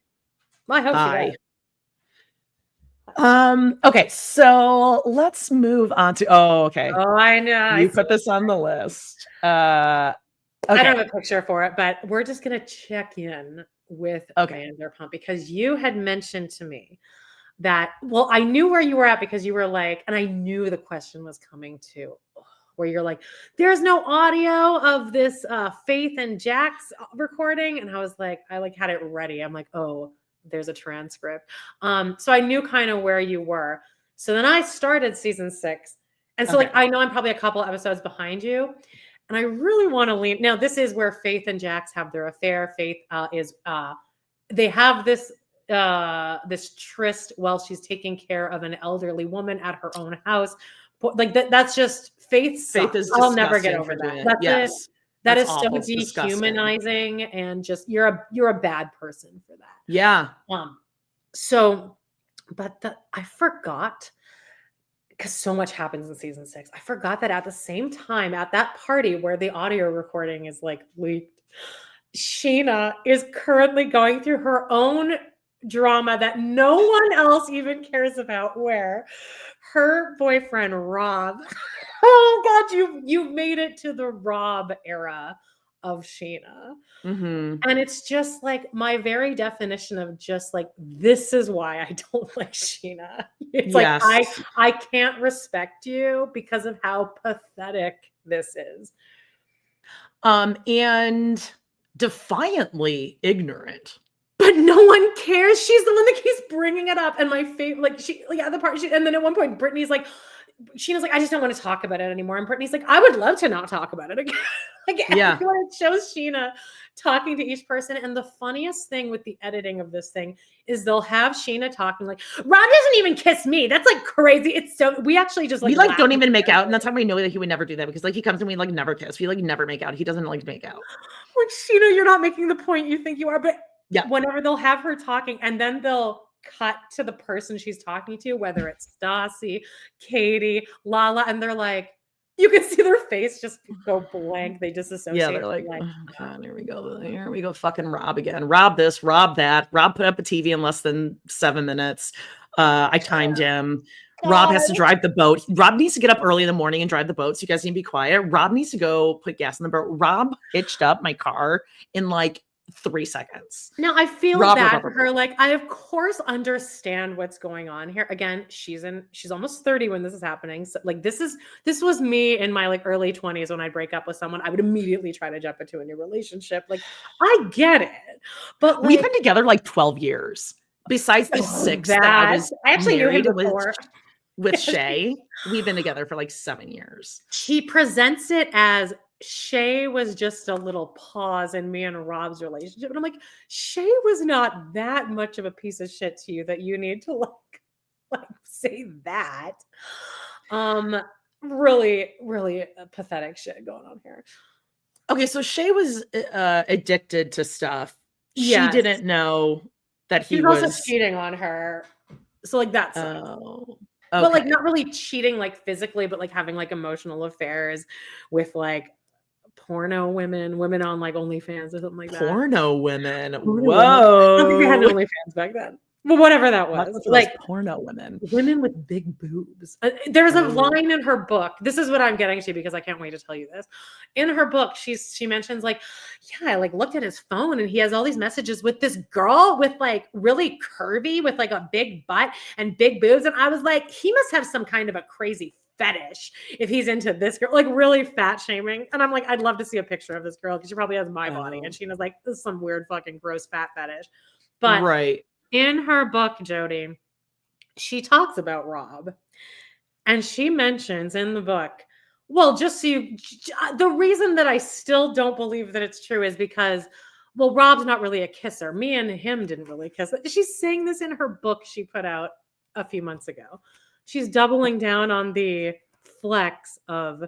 Well, I hope she does. Okay, so let's move on to, okay. Oh, I know. You put this on the list. I don't have a picture for it, but we're just going to check in with Vanderpump, because you had mentioned to me that, well, I knew where you were at because you were like, and I knew the question was coming too, where you're like, there's no audio of this Faith and Jack's recording. And I was like, I like had it ready. I'm like, oh, there's a transcript. So I knew kind of where you were. So then I started season 6. And so like, I know I'm probably a couple episodes behind you. And I really want to lean. Now, this is where Faith and Jax have their affair. Faith they have this tryst while she's taking care of an elderly woman at her own house. Like that's just Faith. Faith is. I'll never get over that. That is so dehumanizing, and just you're a bad person for that. Yeah. So, but I forgot. Because so much happens in season 6. I forgot that at the same time, at that party where the audio recording is like leaked, Scheana is currently going through her own drama that no one else even cares about, where her boyfriend, Rob, oh God, you've made it to the Rob era of Scheana. Mm-hmm. And it's just like my very definition of just like, this is why I don't like Scheana. It's Yes. like, I can't respect you because of how pathetic this is. And defiantly ignorant. But no one cares. She's the one that keeps bringing it up. And my favorite, like the part, and then at one point, Brittany's like, Scheana's like, I just don't want to talk about it anymore. And Brittany's like, I would love to not talk about it again. Yeah. It shows Scheana talking to each person. And the funniest thing with the editing of this thing is they'll have Scheana talking like, Rob doesn't even kiss me. That's like crazy. It's so, we actually just like, we like don't even make out. And that's how we know that he would never do that, because like he comes and we like never kiss. We like never make out. He doesn't like to make out. Like, Scheana, you're not making the point you think you are. But yeah, whenever they'll have her talking and then they'll cut to the person she's talking to, whether it's Stassi, Katie, Lala, and they're like, you can see their face just go blank. They disassociate. Yeah, they're like, oh God, here we go. Here we go. Fucking Rob again. Rob this, Rob that. Rob put up a TV in less than 7 minutes. I timed him. Rob has to drive the boat. Rob needs to get up early in the morning and drive the boat. So you guys need to be quiet. Rob needs to go put gas in the boat. Rob hitched up my car in like 3 seconds. Now I feel bad for her. Like, I of course understand what's going on here. Again, she's almost 30 when this is happening. So like this was me in my like early 20s when I break up with someone. I would immediately try to jump into a new relationship. Like, I get it. But like, we've been together like 12 years. Besides the 6 that I was actually knew him before. With Shay. We've been together for like 7 years. She presents it as Shay was just a little pause in me and Rob's relationship. And I'm like, Shay was not that much of a piece of shit to you that you need to like say that. Really, really pathetic shit going on here. Okay, so Shay was addicted to stuff. Yes. She didn't know that he was also cheating on her. So like that's okay. But like not really cheating like physically, but like having like emotional affairs with like porno women on like OnlyFans or something like that. Porno women. Whoa. Women. I don't think they had OnlyFans back then. Well, whatever that was. Like porno women. Women with big boobs. There's a line in her book. This is what I'm getting to because I can't wait to tell you this. In her book, she mentions like, yeah, I like looked at his phone and he has all these messages with this girl with like really curvy, with like a big butt and big boobs. And I was like, he must have some kind of a crazy fetish if he's into this girl, like really fat shaming. And I'm like, I'd love to see a picture of this girl because she probably has my body. And Scheana's like, this is some weird fucking gross fat fetish. But right. In her book, Jody, she talks about Rob and she mentions in the book, well, just so you, the reason that I still don't believe that it's true is because, well, Rob's not really a kisser. Me and him didn't really kiss. She's saying this in her book she put out a few months ago. She's doubling down on the flex of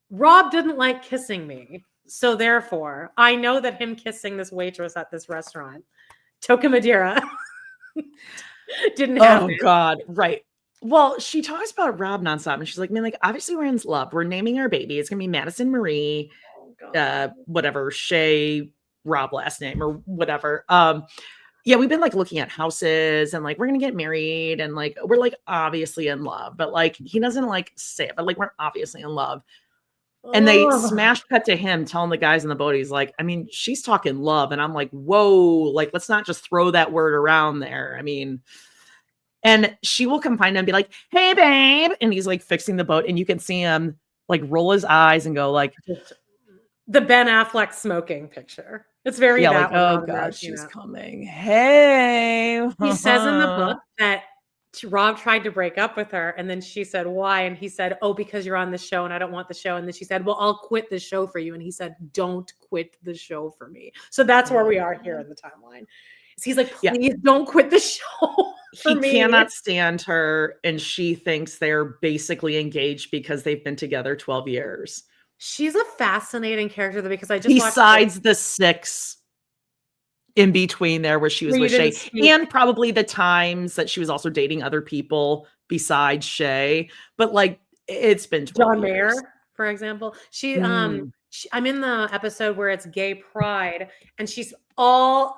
Rob didn't like kissing me. So therefore, I know that him kissing this waitress at this restaurant, Toca Madeira, didn't happen. Oh God, right. Well, she talks about Rob nonstop, and she's like, "Man, like obviously we're in love. We're naming our baby. It's gonna be Madison Marie, whatever Shay, Rob last name or whatever." Yeah, we've been like looking at houses, and like we're gonna get married, and like we're like obviously in love, but like he doesn't like say it, but like we're obviously in love. And they smash cut to him telling the guys in the boat, he's like, I mean, she's talking love. And I'm like, whoa, like, let's not just throw that word around there. I mean, and she will come find him and be like, hey, babe. And he's like fixing the boat. And you can see him like roll his eyes and go like, the Ben Affleck smoking picture. It's very, like, oh God, she's coming. Hey. He says in the book that Rob tried to break up with her, and then she said, why? And he said, oh, because you're on the show and I don't want the show. And then she said, well, I'll quit the show for you. And he said, don't quit the show for me. So that's where we are here in the timeline. He's like, please don't quit the show for me. He cannot stand her, and she thinks they're basically engaged because they've been together 12 years. She's a fascinating character though, because I just besides the 6 in between there where she was with Shay, and probably the times that she was also dating other people besides Shay, but like it's been 12 John years. Mayer, for example. I'm in the episode where it's gay pride, and she's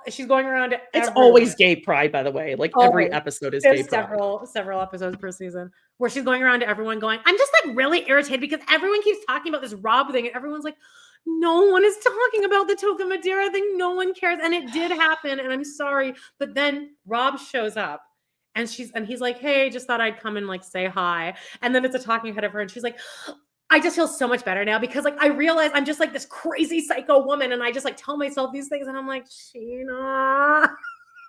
she's going around to It's everyone. always gay pride, by the way. Like every Always. episode is gay There's pride. several episodes per season where she's going around to everyone going, I'm just like really irritated because everyone keeps talking about this Rob thing and everyone's like, no one is talking about the Toca Madera thing. No one cares. And it did happen. And I'm sorry. But then Rob shows up and he's like, hey, just thought I'd come and like say hi. And then it's a talking head of her. And she's like, I just feel so much better now because like I realize I'm just like this crazy psycho woman and I just like tell myself these things and I'm like, Scheana,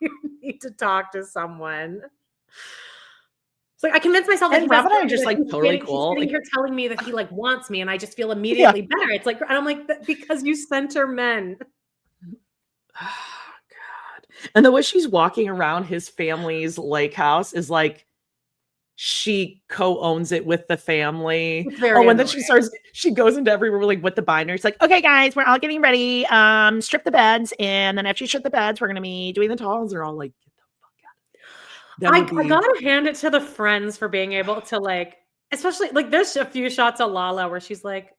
you need to talk to someone. It's like I convinced myself that And Rob and I are just like totally cool. He's here telling me that he like wants me and I just feel immediately better. It's like, and I'm like, because you center men. Oh, God. And the way she's walking around his family's lake house is like, she co-owns it with the family. And then she goes into every room like with the binder. It's like, okay, guys, we're all getting ready. Strip the beds. And then after you strip the beds, we're going to be doing the towels. They're all like, get the fuck out. I gotta hand it to the friends for being able to like, especially like there's a few shots of Lala where she's like,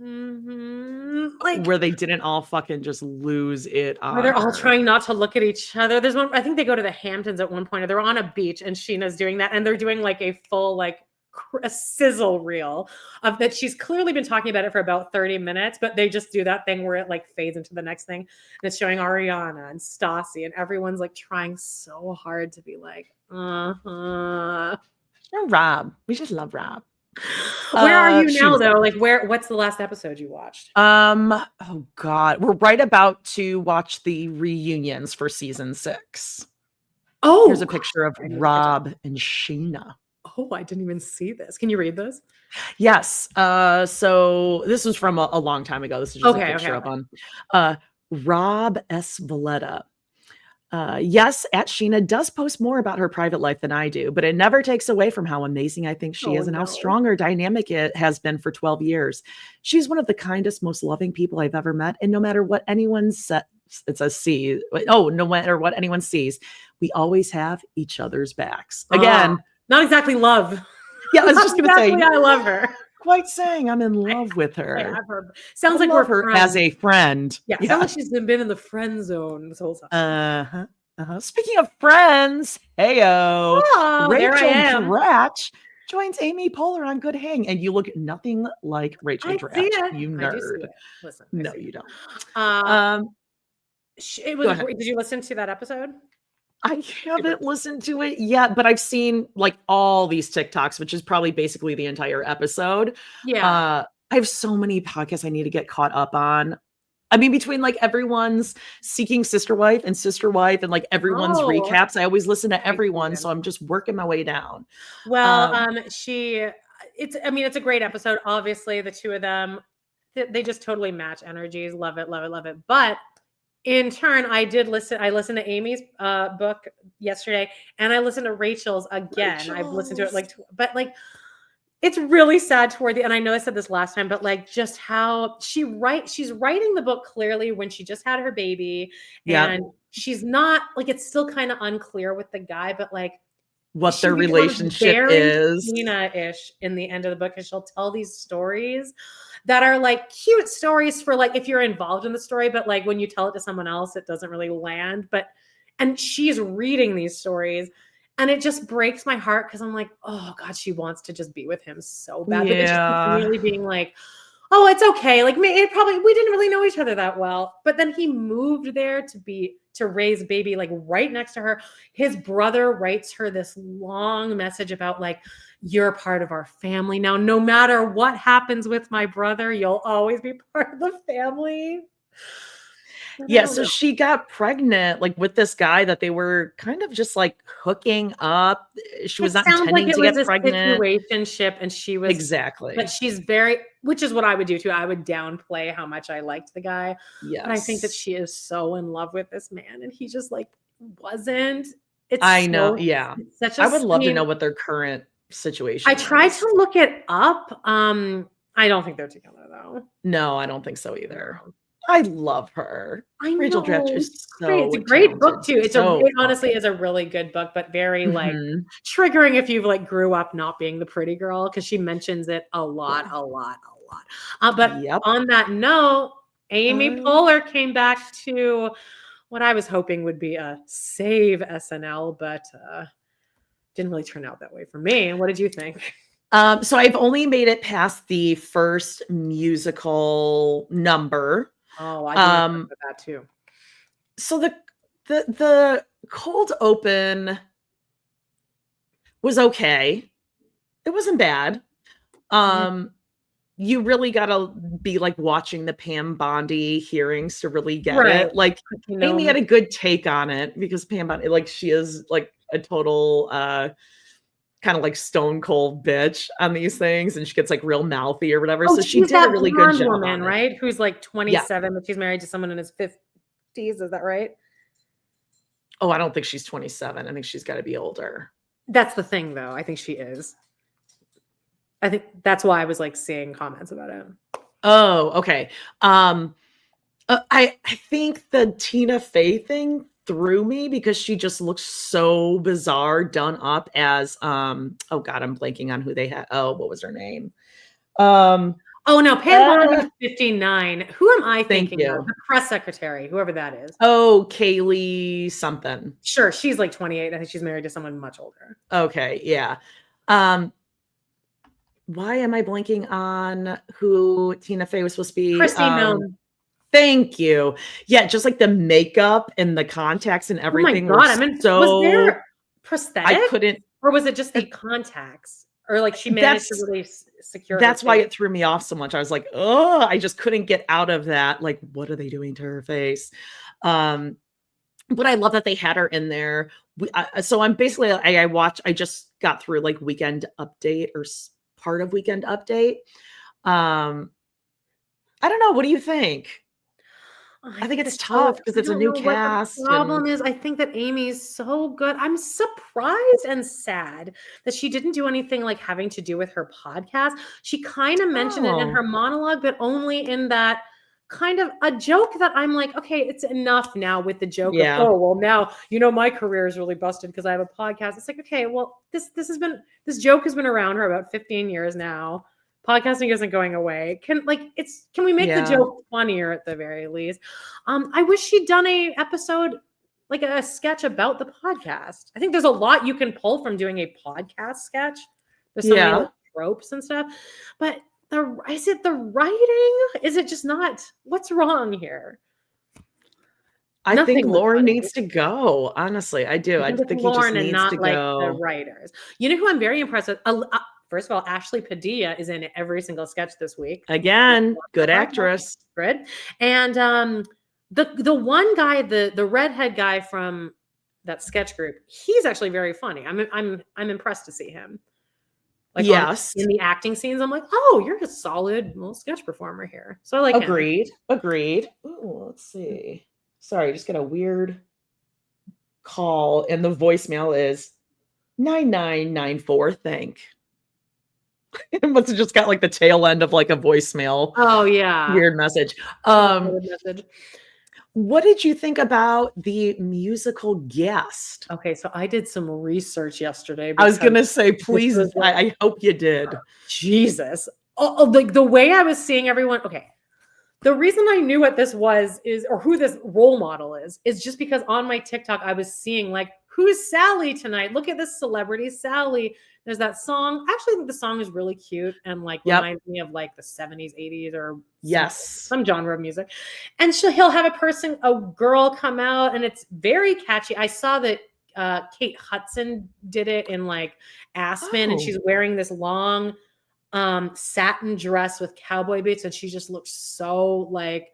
like where they didn't all fucking just lose it. Where they're all trying not to look at each other. There's one, I think they go to the Hamptons at one point, or they're on a beach and Scheana's doing that. And they're doing like a full, like a sizzle reel of that. She's clearly been talking about it for about 30 minutes, but they just do that thing where it like fades into the next thing. And it's showing Ariana and Stassi and everyone's like trying so hard to be like, Rob. We just love Rob. Where are you now though? Like what's the last episode you watched? Oh God. We're right about to watch the reunions for season 6. Oh, here's a picture of Rob and Scheana. Oh, I didn't even see this. Can you read this? Yes. So this was from a long time ago. This is just a picture of him. Rob S. Valletta. Yes, at Scheana does post more about her private life than I do, but it never takes away from how amazing I think she is and how strong her dynamic it has been for 12 years. She's one of the kindest, most loving people I've ever met. And no matter what anyone says, it's a C. Oh, no matter what anyone sees, we always have each other's backs. Again, not exactly love. Yeah, I was just going to say, I love her. Quite saying I'm in love with her. Sounds like we're her friends. as a friend. Yeah, sounds like she's been in the friend zone this whole time. Speaking of friends, heyo, there I am. Dratch joins Amy Poehler on Good Hang, and you look nothing like Rachel Dratch. You nerd. Listen, no, you don't. It was. Did you listen to that episode? I haven't listened to it yet, but I've seen like all these TikToks, which is probably basically the entire episode. Yeah. I have so many podcasts I need to get caught up on. I mean, between like everyone's Seeking Sister Wife and like everyone's recaps, I always listen to everyone. So I'm just working my way down. Well, it's a great episode. Obviously the two of them, they just totally match energies. Love it, love it, love it. But in turn, I listened to Amy's book yesterday and I listened to Rachel's again. I've listened to it but it's really sad toward the end. I know I said this last time, but like just how she's writing the book clearly when she just had her baby. And she's not like, it's still kind of unclear with the guy, but like what their relationship is. Scheana-ish in the end of the book, because she'll tell these stories that are like cute stories for like if you're involved in the story, but like when you tell it to someone else, it doesn't really land. And she's reading these stories. And it just breaks my heart because I'm like, oh God, she wants to just be with him so bad. But it's just really being like, oh, it's okay. Like we didn't really know each other that well. But then he moved there to raise baby like right next to her. His brother writes her this long message about like, you're part of our family now. No matter what happens with my brother, you'll always be part of the family. Yeah, so she got pregnant like with this guy that they were kind of just like hooking up. She was not intending to get pregnant. Situationship, and she was exactly. But she's which is what I would do too. I would downplay how much I liked the guy. Yes. And I think that she is so in love with this man, and he just like wasn't. I know. Yeah, I would love to know what their current situation. I tried to look it up. I don't think they're together though. No, I don't think so either. I love her. Rachel Dratch is so It's a great book too. It honestly is a really good book, but very like triggering if you've like grew up not being the pretty girl, because she mentions it a lot. But on that note, Amy Poehler came back to what I was hoping would be a save SNL, but didn't really turn out that way for me. What did you think? So I've only made it past the first musical number. Oh, I do want to talk about that too. So the cold open was okay. It wasn't bad. You really gotta be like watching the Pam Bondi hearings to really get it. Like Amy had a good take on it because Pam Bondi, like she is like a total kind of like stone cold bitch on these things, and she gets like real mouthy or whatever. So she did a really good job woman, on it. right? Who's like 27, but she's married to someone in his 50s. Is that right? Oh, I don't think she's 27. I think she's got to be older. That's the thing, though. I think she is. I think that's why I was like seeing comments about it. Oh, okay. I think the Tina Fey thing threw me because she just looks so bizarre done up as oh god, I'm blanking on who they had. Oh, what was her name? Oh no, Pam Bondi's 59. Who am I thinking of? The press secretary, whoever that is. Oh, Kaylee something. Sure, she's like 28. I think she's married to someone much older. Okay, yeah. Why am I blanking on who Tina Fey was supposed to be? Chrissy Nome. Thank you. Yeah, just like the makeup and the contacts and everything. Oh my god! I mean, was there prosthetic? I couldn't. Or was it just the contacts? Or like she managed to really secure. That's why it threw me off so much. I was like, oh, I just couldn't get out of that. Like, what are they doing to her face? But I love that they had her in there. So I'm basically, I just got through like Weekend Update or part of Weekend Update. I don't know. What do you think? I think it's tough because it's a new cast. The problem is, I think that Amy's so good. I'm surprised and sad that she didn't do anything like having to do with her podcast. She kind of mentioned it in her monologue, but only in that kind of a joke that I'm like, okay, it's enough now with the joke of, oh, well, now, you know, my career is really busted because I have a podcast. It's like, okay, well, this joke has been around for about 15 years now. Podcasting isn't going away. Can we make the joke funnier at the very least? I wish she'd done a episode, like a sketch about the podcast. I think there's a lot you can pull from doing a podcast sketch. There's so many like, tropes and stuff. But is it the writing? Is it just not? What's wrong here? I think Lauren needs to go. Honestly, I do. I think Lauren he just needs to go. Like the writers. You know who I'm very impressed with? First of all, Ashley Padilla is in every single sketch this week. Again, good actress. Good. And the one guy, the redhead guy from that sketch group, he's actually very funny. I'm impressed to see him. Like in the acting scenes, I'm like, oh, you're a solid little sketch performer here. So I like Agreed. Ooh, let's see. Sorry, I just got a weird call, and the voicemail is 9994. Thank. It must have just got like the tail end of like a voicemail. Oh yeah. Weird message. What did you think about the musical guest? Okay, so I did some research yesterday. I was gonna say, please, I hope you did. Jesus. Like the way I was seeing everyone. Okay. The reason I knew what this was or who this role model is just because on my TikTok, I was seeing like, who's Sally tonight? Look at this celebrity, Sally. There's that song. Actually, I think the song is really cute and like reminds me of like the 70s, 80s or some genre of music. And he'll have a girl come out and it's very catchy. I saw that Kate Hudson did it in like Aspen and she's wearing this long satin dress with cowboy boots and she just looks so like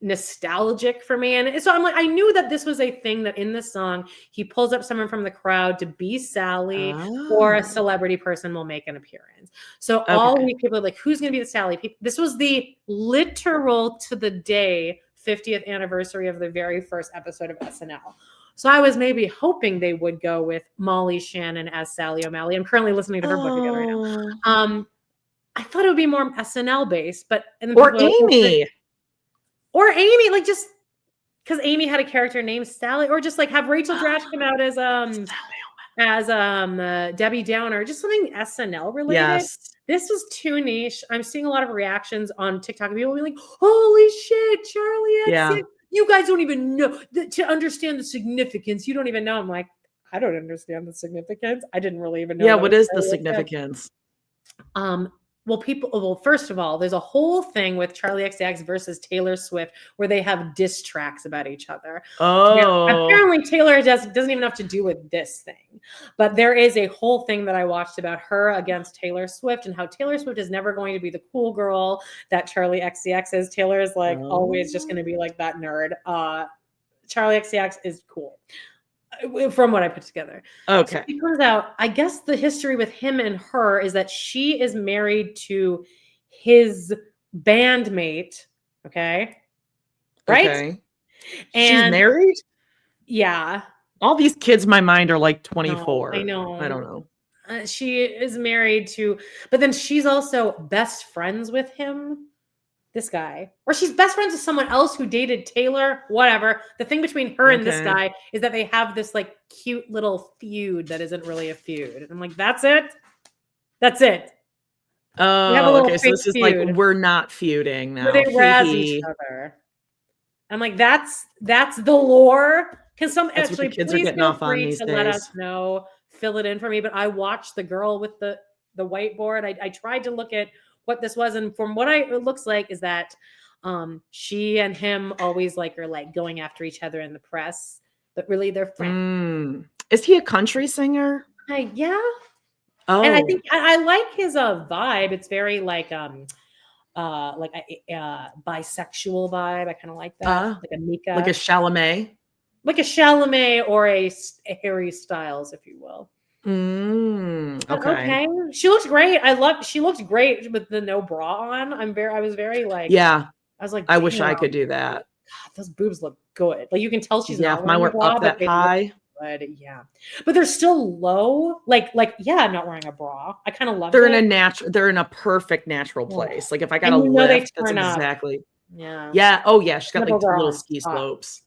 nostalgic for me. And so I'm like, I knew that this was a thing that in this song, he pulls up someone from the crowd to be Sally or a celebrity person will make an appearance. So all week people are like, who's going to be the Sally? This was the literal to the day 50th anniversary of the very first episode of SNL. So I was maybe hoping they would go with Molly Shannon as Sally O'Malley. I'm currently listening to her book again right now. I thought it would be more SNL based, but or Amy. Or Amy, like just because Amy had a character named Sally, or just like have Rachel Dratch come out as Debbie Downer, just something SNL related. Yes. This was too niche. I'm seeing a lot of reactions on TikTok of people being like, "Holy shit, Charlie!" you guys don't even know to understand the significance. You don't even know. I'm like, I don't understand the significance. I didn't really even know. Yeah, what is the significance? Well, first of all, there's a whole thing with Charlie XCX versus Taylor Swift where they have diss tracks about each other. Oh. Now, apparently Taylor doesn't even have to do with this thing. But there is a whole thing that I watched about her against Taylor Swift and how Taylor Swift is never going to be the cool girl that Charlie XCX is. Taylor is like always just going to be like that nerd. Charlie XCX is cool. From what I put together. Okay. So it turns out, I guess the history with him and her is that she is married to his bandmate. Okay. Right? Okay. And she's married? Yeah. All these kids in my mind are like 24. No, I know. I don't know. She is married to, but then she's also best friends with him. This guy, or she's best friends with someone else who dated Taylor, whatever. The thing between her and this guy is that they have this like cute little feud that isn't really a feud. And I'm like, that's it? That's it. Oh, okay. So this is like, we're not feuding now. They razz each other. I'm like, that's the lore. Can some actually kids please are getting feel off on free these to days. let us know, fill it in for me. But I watched the girl with the whiteboard. I tried to look at what this was, and from what it looks like is that she and him always like are like going after each other in the press, but really they're friends. Is he a country singer? Yeah. Oh, and I think I like his vibe. It's very like a bisexual vibe. I kind of like that, like a Mika, like a Chalamet, or a Harry Styles, if you will. Okay. She looks great. She looked great with the no bra on. I was very like, yeah. I was like, I wish I could do that. God, those boobs look good. Like you can tell she's not if mine wearing were a bra, up that high. Good. Yeah. But they're still low. Like, yeah, I'm not wearing a bra. I kind of love they're it. They're in a perfect natural place. Like if I got a lift, that's exactly. Yeah. Yeah. Oh yeah. She's got like two little ski top. slopes.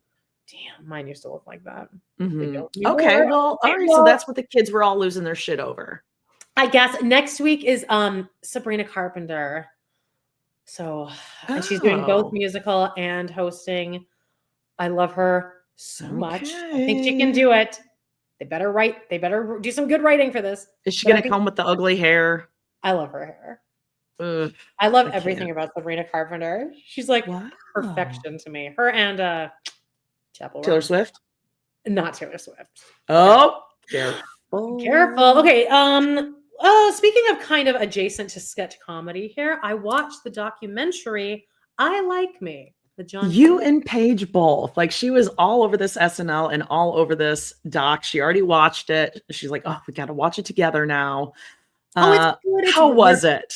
Damn, mine used to look like that. Okay, well, all right. So that's what the kids were all losing their shit over. I guess next week is Sabrina Carpenter. So, and she's doing both musical and hosting. I love her so much. I think she can do it. They better write. They better do some good writing for this. Is she going to come with the ugly hair? I love her hair. I love everything about Sabrina Carpenter. She's like perfection to me. Her and Taylor Swift? Not Taylor Swift. Oh, careful. Careful. Okay. Speaking of kind of adjacent to sketch comedy here, I watched the documentary I Like Me. You and Paige both. Like she was all over this SNL and all over this doc. She already watched it. She's like, oh, we got to watch it together now. It's good. How was it?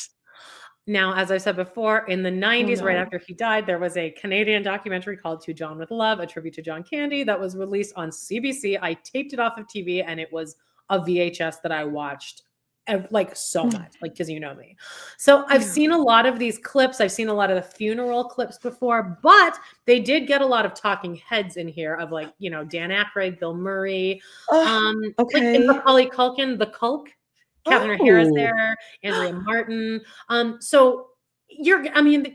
Now, as I said before, in the 90s, right after he died, there was a Canadian documentary called To John with Love, a tribute to John Candy that was released on CBC. I taped it off of TV and it was a VHS that I watched like so much, like, because you know me. So I've seen a lot of these clips. I've seen a lot of the funeral clips before, but they did get a lot of talking heads in here of like, you know, Dan Aykroyd, Bill Murray, like Macaulay Culkin, the Culk. Catherine O'Hara's there, Andrea Martin. So you're gonna love it.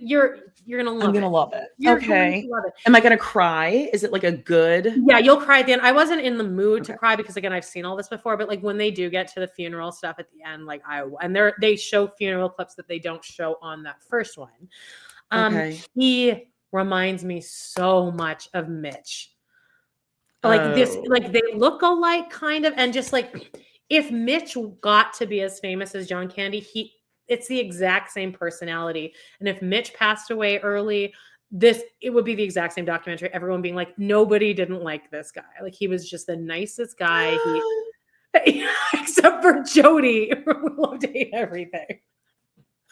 I'm gonna love it. Okay. Love it. Am I gonna cry? Is it like a good? Yeah, you'll cry at the end. I wasn't in the mood to cry because again, I've seen all this before. But like when they do get to the funeral stuff at the end, like they show funeral clips that they don't show on that first one. He reminds me so much of Mitch. Like this, like they look alike, kind of, and just like. If Mitch got to be as famous as John Candy, it's the exact same personality. And if Mitch passed away early, it would be the exact same documentary. Everyone being like, nobody didn't like this guy. Like he was just the nicest guy. Except for Jody, who loved to hate everything.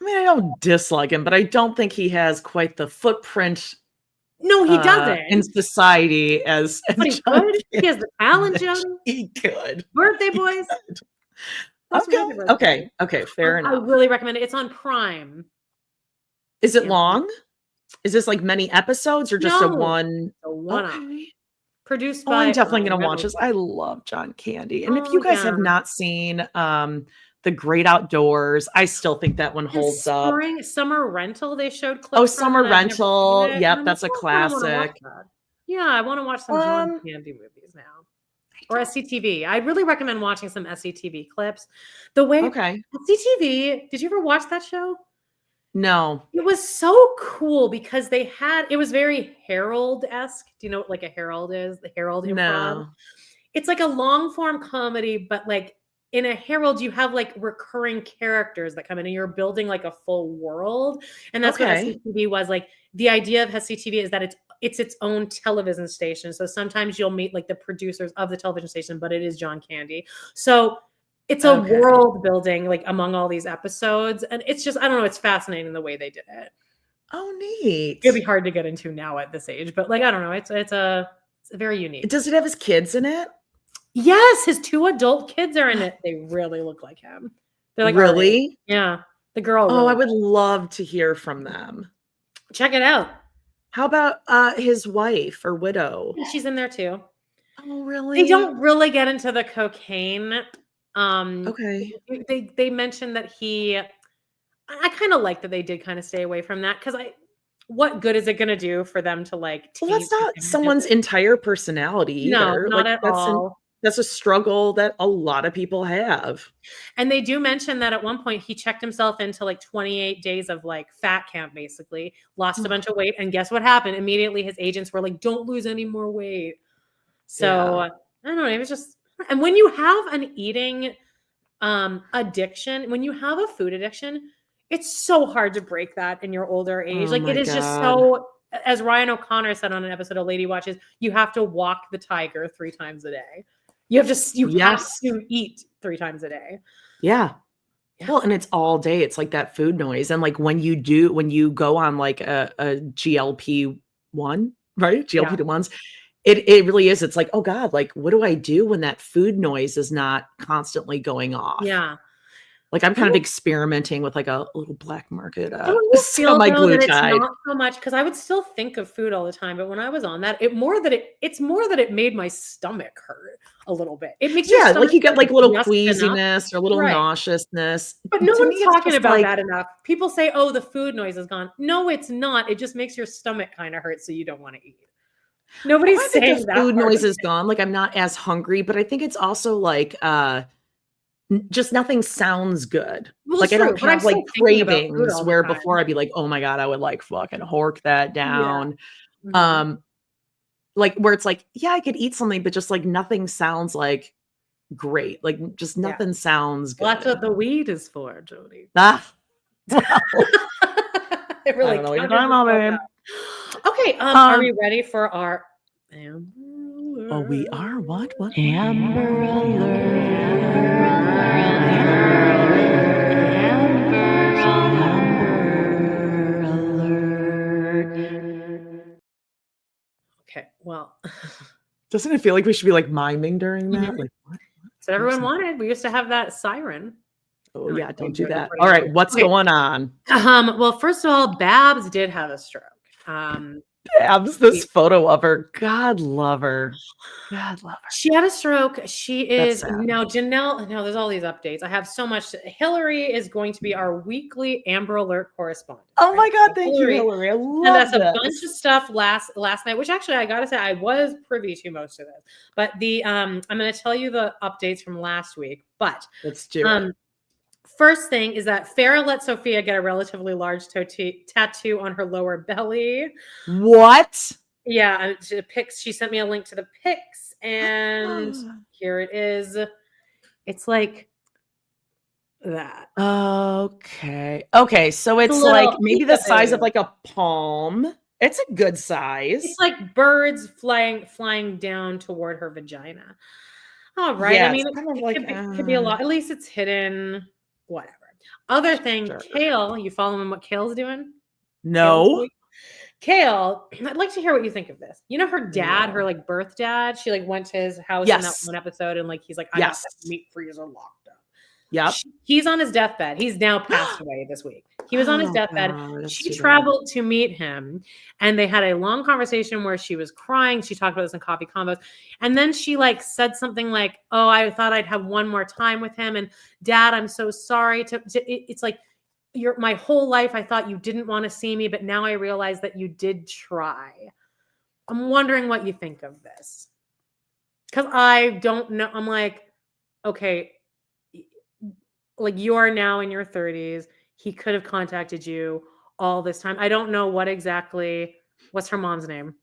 I mean, I don't dislike him, but I don't think he has quite the footprint. No, he doesn't. In society as but he could. He has the talent, Jody. He could. Birthday Boys. Okay. Fair enough. I really recommend it. It's on Prime. Is it long? Is this like many episodes or just a one? A one. Produced by. I'm definitely going to watch this. I love John Candy. And if you guys have not seen The Great Outdoors, I still think that one holds up. Summer Rental, they showed clips. Summer Rental. Yep, that's a classic. Yeah, I want to watch some John Candy movies now. Or SCTV. I'd really recommend watching some SCTV clips. The way SCTV, did you ever watch that show? No. It was so cool because it was very Herald-esque. Do you know what like a Herald is? The Herald improv. No. It's like a long form comedy, but like in a Herald, you have like recurring characters that come in and you're building like a full world. And that's what SCTV was. Like the idea of SCTV is that it's its own television station. So sometimes you'll meet like the producers of the television station, but it is John Candy. So it's a world building like among all these episodes. And it's just, I don't know, it's fascinating the way they did it. Oh, neat. It'd be hard to get into now at this age, but like, I don't know. It's very unique. Does it have his kids in it? Yes, his 2 adult kids are in it. They really look like him. They're like, really? Yeah. The girl. Oh, I would love to hear from them. Check it out. How about his wife or widow? Yeah, she's in there too. Oh, really? They don't really get into the cocaine. Okay. They mentioned that I kind of like that they did kind of stay away from that because what good is it going to do for them to like? Well, that's not someone's entire personality either. No, not at all. That's a struggle that a lot of people have. And they do mention that at one point he checked himself into like 28 days of like fat camp, basically lost a bunch of weight. And guess what happened? Immediately his agents were like, don't lose any more weight. So I don't know. It was just, and when you have an eating addiction, when you have a food addiction, it's so hard to break that in your older age. Like it is just so, as Ryan O'Connor said on an episode of Lady Watches, you have to walk the tiger 3 times a day. You have to eat 3 times a day. Yeah. Well, and it's all day. It's like that food noise. And like when you go on like a GLP-1, right? GLP-1s, it really is. It's like, oh God, like what do I do when that food noise is not constantly going off? Yeah. Like I'm kind of experimenting with like a little black market semaglutide. It's not so much because I would still think of food all the time, but when I was on that, it's more that it made my stomach hurt a little bit. It makes like you get like a little queasiness or a little nauseousness. But no one's talking about that enough. People say, "Oh, the food noise is gone." No, it's not. It just makes your stomach kind of hurt, so you don't want to eat. Nobody's saying that food noise is gone. Like I'm not as hungry, but I think it's also like just nothing sounds good. Well, like I don't have like cravings where before I'd be like, oh my God, I would like fucking hork that down. Yeah. Like where it's like, yeah, I could eat something, but just like nothing sounds like great. Like just nothing sounds good. Well, that's what the weed is for, Jody. Well, it really I don't know what you're talking about, babe. Okay, are we ready for our Amber Alert? Oh, we are? What? Amber Alert. Okay, well. Doesn't it feel like we should be like miming during that? Mm-hmm. Like what? So everyone wanted. We used to have that siren. Oh yeah, don't do that. All right, what's going on? Well, first of all, Babs did have a stroke. Babs, this photo of her. God love her. God love her. She had a stroke. She is now Jenelle. Now there's all these updates. I have so much. Hillary is going to be our weekly Amber Alert correspondent. Oh my God, thank you, Hillary. I love and that's a bunch of stuff last night, which actually I gotta say I was privy to most of this. But I'm gonna tell you the updates from last week. But let's do it. First thing is that Farrah let Sophia get a relatively large tattoo on her lower belly. What? Yeah, she sent me a link to the pics, and here it is. It's like that. Okay, so it's like maybe the size of like a palm. It's a good size. It's like birds flying down toward her vagina. All right. Yeah, I mean, it could be a lot. At least it's hidden. Whatever. Other thing, sure. Kale, you following what Kale's doing? No. Kale, I'd like to hear what you think of this. You know, her dad, her like birth dad, she like went to his house in that one episode and like he's like, I got that meat freezer locked up. Yep. He's on his deathbed. He's now passed away this week. He was on his deathbed. She traveled to meet him and they had a long conversation where she was crying. She talked about this in Coffee Combos. And then she like said something like, oh, I thought I'd have one more time with him. And Dad, I'm so sorry. It's like, my whole life, I thought you didn't want to see me, but now I realize that you did try. I'm wondering what you think of this. Because I don't know. I'm like, okay, like you are now in your 30s. He could have contacted you all this time. I don't know what's her mom's name?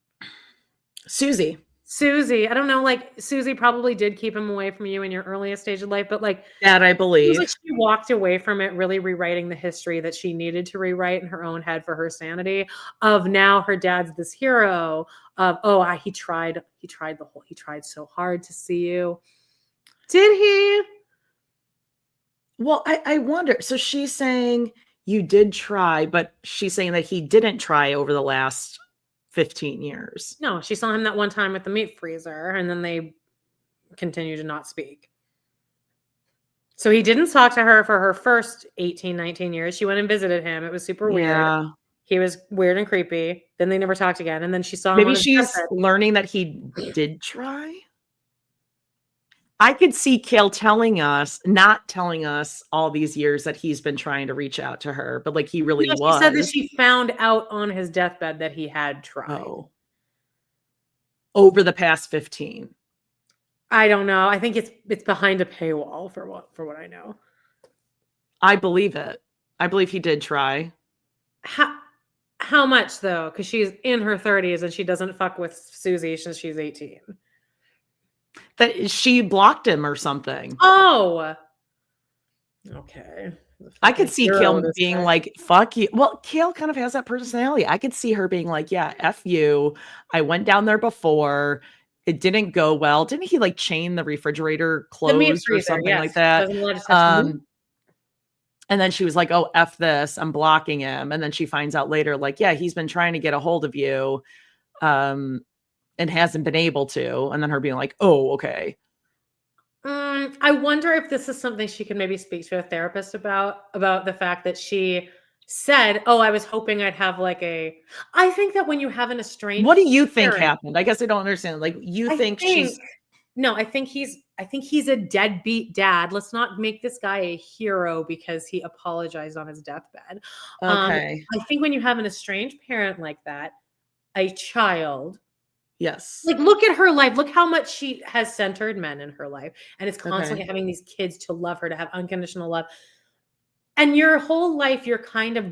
Susie. Susie. I don't know, like Susie probably did keep him away from you in your earliest stage of life, but like That I it believe. was like she walked away from it really rewriting the history that she needed to rewrite in her own head for her sanity of now her dad's this hero of, he tried so hard to see you. Did he? Well, I wonder. So she's saying you did try, but she's saying that he didn't try over the last 15 years. No, she saw him that one time at the meat freezer, and then they continue to not speak. So he didn't talk to her for her first 18, 19 years. She went and visited him. It was super weird. He was weird and creepy. Then they never talked again. And then she saw him. Maybe she's learning that he did try. I could see Kale not telling us all these years that he's been trying to reach out to her, but like he really was. She said that she found out on his deathbed that he had tried. Oh. Over the past 15. I don't know. I think it's behind a paywall for what I know. I believe it. I believe he did try. How much though? Because she's in her 30s and she doesn't fuck with Susie since she's 18. That she blocked him or something. Oh. Okay. I could see Kale being like, fuck you. Well, Kale kind of has that personality. I could see her being like, yeah, F you. I went down there before. It didn't go well. Didn't he like chain the refrigerator closed or something like that? And then she was like, oh, F this. I'm blocking him. And then she finds out later, like, yeah, he's been trying to get a hold of you and hasn't been able to. And then her being like, oh, okay. I wonder if this is something she can maybe speak to a therapist about the fact that she said, oh, I was hoping I'd have like I think that when you have an estranged What do you think happened? I guess I don't understand. Like I think he's a deadbeat dad. Let's not make this guy a hero because he apologized on his deathbed. Okay. I think when you have an estranged parent like that, a child. Yes. Like, look at her life. Look how much she has centered men in her life and is constantly having these kids to love her, to have unconditional love. And your whole life, you're kind of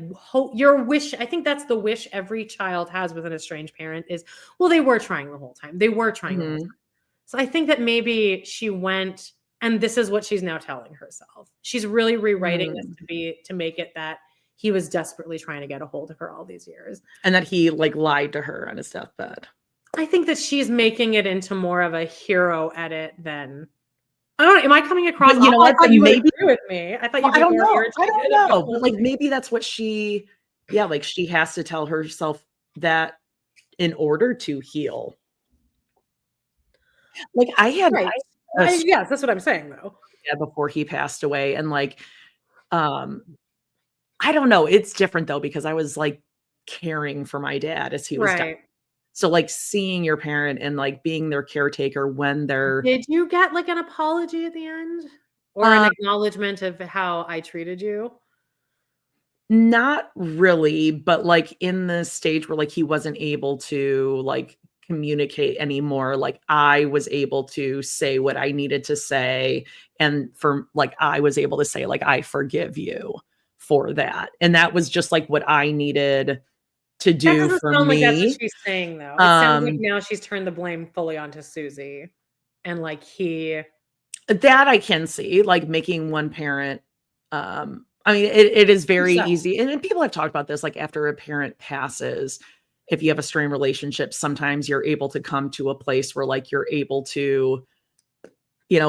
your wish. I think that's the wish every child has with an estranged parent is, well, they were trying the whole time. They were trying the whole time. So I think that maybe she went, and this is what she's now telling herself. She's really rewriting this to make it that he was desperately trying to get a hold of her all these years. And that he like lied to her on his deathbed. I think that she's making it into more of a hero edit than. I don't know. Am I coming across? But you know what? You maybe agree with me. I thought you. I don't know. I don't know. But like maybe that's what she. Yeah, like she has to tell herself that in order to heal. Like I had. Right. Yes, that's what I'm saying though. Yeah, before he passed away, and like, I don't know. It's different though because I was like caring for my dad as he was dying. So like seeing your parent and like being their caretaker when they're. Did you get like an apology at the end or an acknowledgement of how I treated you? Not really, but like in the stage where like he wasn't able to like communicate anymore, like I was able to say what I needed to say, and for like I was able to say like I forgive you for that, and that was just like what I needed to do for sound me. Like that's what she's saying though. It sounds like now she's turned the blame fully onto Susie, and like that I can see like making one parent. I mean, it is very easy, and people have talked about this. Like after a parent passes, if you have a strained relationship, sometimes you're able to come to a place where like you're able to,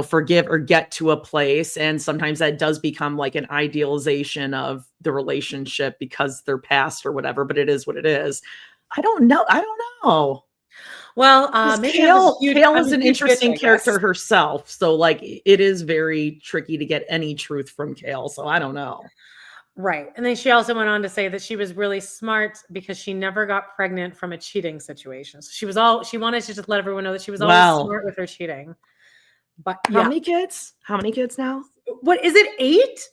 forgive or get to a place. And sometimes that does become like an idealization of the relationship because they're past or whatever, but it is what it is. I don't know. Well, maybe Kale is an interesting character herself. So like it is very tricky to get any truth from Kale. So I don't know. Right. And then she also went on to say that she was really smart because she never got pregnant from a cheating situation. So she wanted to just let everyone know that she was always smart with her cheating. But how many kids? How many kids now? What is it? 8?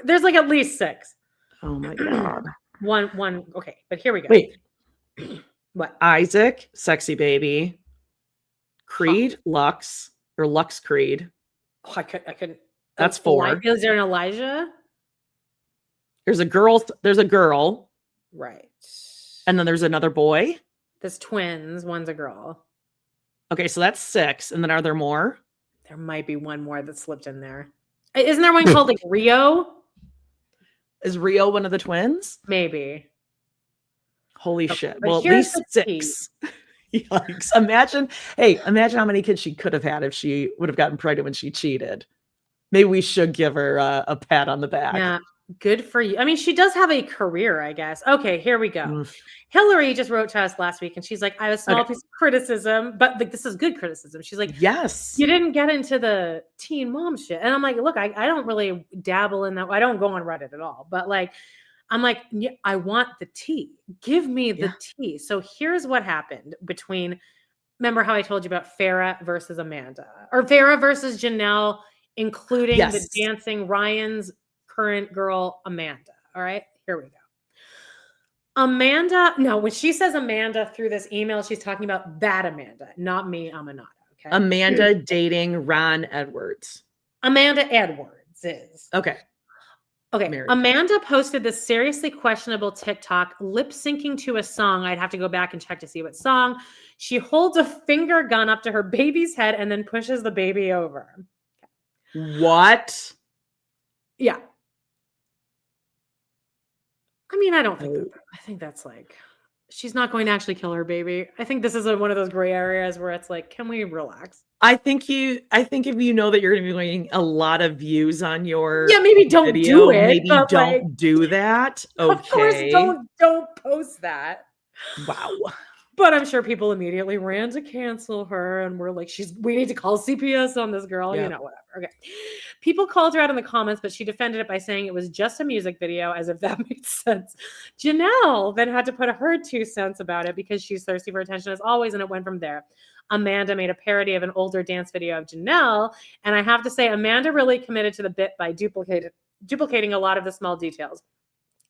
There's like at least 6. Oh my God. One. Okay. But here we go. Wait. What? Isaac, sexy baby. Creed, Lux, or Lux Creed. Oh, I couldn't. That's 4. Is there an Elijah? There's a girl. Right. And then there's another boy. There's twins. One's a girl. Okay, so that's 6. And then are there more? There might be one more that slipped in there. Isn't there one called like Rio? Is Rio one of the twins? Maybe. Holy shit. But Well, at least 6. Yikes. Imagine how many kids she could have had if she would have gotten pregnant when she cheated. Maybe we should give her a pat on the back. Yeah. Good for you. I mean, she does have a career, I guess. Okay, here we go. Hillary just wrote to us last week and she's like, I have a small piece of criticism, but like, this is good criticism. She's like, yes, you didn't get into the teen mom shit. And I'm like, look, I don't really dabble in that. I don't go on Reddit at all, but like, I'm like, yeah, I want the tea. Give me the tea. So here's what happened remember how I told you about Farrah versus Amanda, or Farrah versus Jenelle, including the dancing Ryan's current girl, Amanda. All right, here we go. Amanda, no, when she says Amanda through this email, she's talking about that Amanda, not me, Amanada. Okay. Amanda dating Ron Edwards. Amanda Edwards is. Okay. Married. Amanda posted this seriously questionable TikTok lip syncing to a song. I'd have to go back and check to see what song. She holds a finger gun up to her baby's head and then pushes the baby over. What? Yeah. I mean, I don't think I think that's like, she's not going to actually kill her baby. I think this is one of those gray areas where it's like, can we relax? I think if you know that you're going to be getting a lot of views on your maybe don't video, do it. Maybe don't do that. Okay. Of course, don't post that. Wow. But I'm sure people immediately ran to cancel her and we're like, we need to call CPS on this girl, whatever. Okay. People called her out in the comments, but she defended it by saying it was just a music video, as if that makes sense. Jenelle then had to put her 2 cents about it because she's thirsty for attention as always, and it went from there. Amanda made a parody of an older dance video of Jenelle, and I have to say, Amanda really committed to the bit by duplicating a lot of the small details.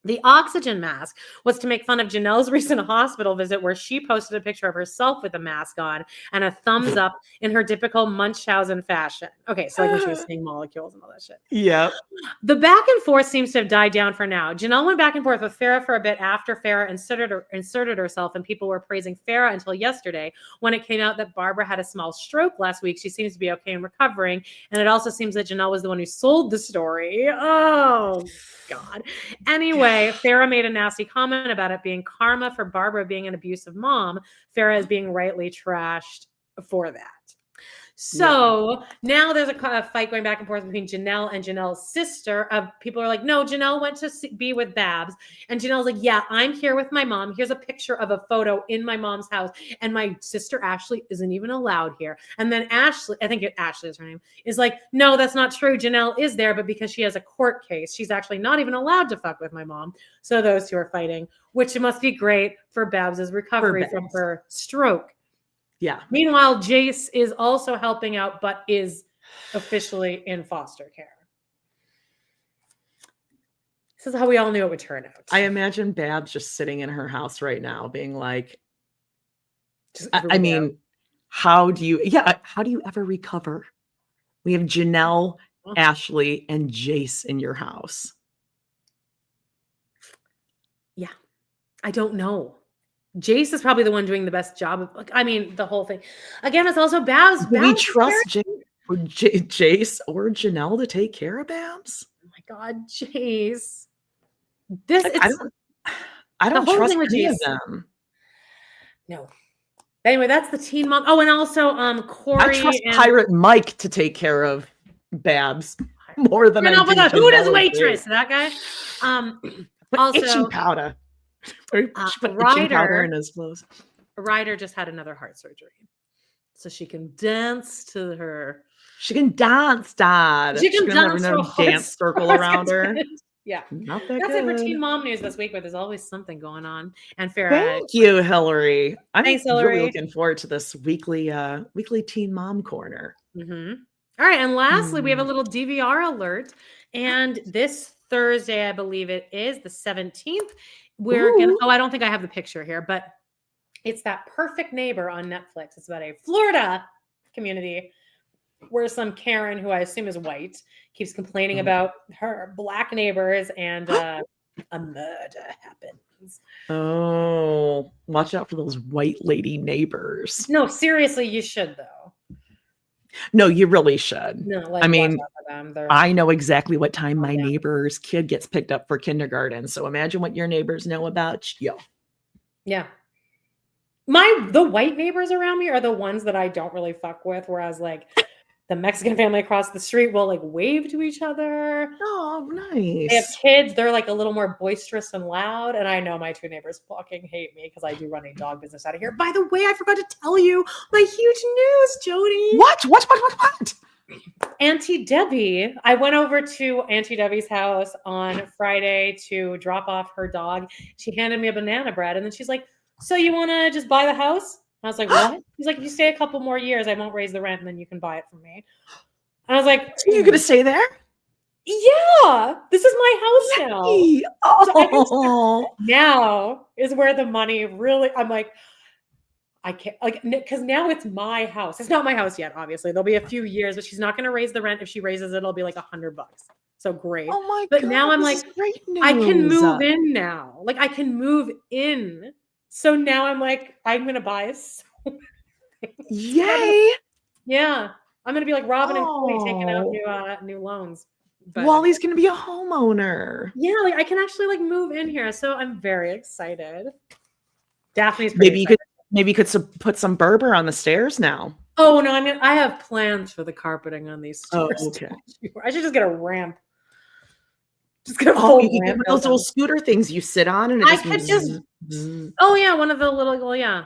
The oxygen mask was to make fun of Janelle's recent hospital visit where she posted a picture of herself with a mask on and a thumbs up in her typical Munchausen fashion. Okay, so like when she was saying molecules and all that shit. Yeah. The back and forth seems to have died down for now. Janelle went back and forth with Farrah for a bit after Farrah inserted herself, and people were praising Farrah until yesterday when it came out that Barbara had a small stroke last week. She seems to be okay and recovering, and it also seems that Jenelle was the one who sold the story. Oh, God. Anyway, Farrah made a nasty comment about it being karma for Barbara being an abusive mom. Farrah is being rightly trashed for that. So now there's a fight going back and forth between Jenelle and Janelle's sister. People are like, no, Jenelle went to be with Babs. And Janelle's like, yeah, I'm here with my mom. Here's a picture of a photo in my mom's house. And my sister Ashley isn't even allowed here. And then Ashley, I think Ashley is her name, is like, no, that's not true. Janelle is there, but because she has a court case, she's actually not even allowed to fuck with my mom. So those two are fighting, which must be great for Babs's recovery from her stroke. Yeah. Meanwhile, Jace is also helping out, but is officially in foster care. This is how we all knew it would turn out. I imagine Babs just sitting in her house right now being like, I mean, how do you ever recover? We have Jenelle, Ashley, and Jace in your house. Yeah. I don't know. Jace is probably the one doing the best job of, the whole thing. Again, it's also Babs. Do we trust Jace or Jenelle to take care of Babs? Oh my God, Jace. I don't trust any of them. No. Anyway, that's the teen mom. Oh, and also Corey. I trust Pirate Mike to take care of Babs more than I do. With a Hooters waitress, that guy. Also, itching powder. Ryder in his clothes. Ryder just had another heart surgery, so she can dance to her. She can dance, Dad. She can dance. No dance circle around her. Yeah, not that's good. it for Teen Mom News this week. But there's always something going on. And Farrah. Thank you, Hillary. Thanks, Hillary. Really looking forward to this weekly Teen Mom Corner. Mm-hmm. All right, and lastly, we have a little DVR alert. And this Thursday, I believe it is the 17th. We're gonna. Oh, I don't think I have the picture here, but It's That Perfect Neighbor on Netflix. It's about a Florida community where some Karen, who I assume is white, keeps complaining about her black neighbors, and a murder happens. Oh, watch out for those white lady neighbors. No, seriously, you should though. No, you really should. No, like, I mean, watch out for them. They're I know exactly what time my yeah. neighbor's kid gets picked up for kindergarten. So imagine what your neighbors know about you. Yeah. The white neighbors around me are the ones that I don't really fuck with, whereas like the Mexican family across the street will like wave to each other. Oh, They have nice. kids. They're like a little more boisterous and loud. And I know my two neighbors fucking hate me because I do run a dog business out of here. By the way, I forgot to tell you my huge news, Jody. What? Auntie Debbie. I went over to Auntie Debbie's house on Friday to drop off her dog. She handed me a banana bread and then she's like, so you want to just buy the house? I was like, what? She's like, if you stay a couple more years, I won't raise the rent and then you can buy it from me. And I was like, So you're going to stay there? yeah, this is my house now. Oh, Now is where the money really, I'm like, I can't, like, because now it's my house. It's not my house yet, obviously. There'll be a few years, but she's not going to raise the rent. If she raises it, it'll be like $100. So great. oh my But God, now I'm this like, is great news. I can move in now. Like, I can move in. So now I'm like, I'm going to buy Yay. Yeah. I'm going to be like Robin and Cody taking out new loans. But Wally's going to be a homeowner. yeah, like I can actually like move in here. So I'm very excited. Daphne's Maybe you could put some Berber on the stairs now. Oh no, I have plans for the carpeting on these stairs. Oh, okay. I should just get a ramp. Just get a Oh, full you can get ramp. one of those little scooter things you sit on and it I just could just oh yeah, one of the little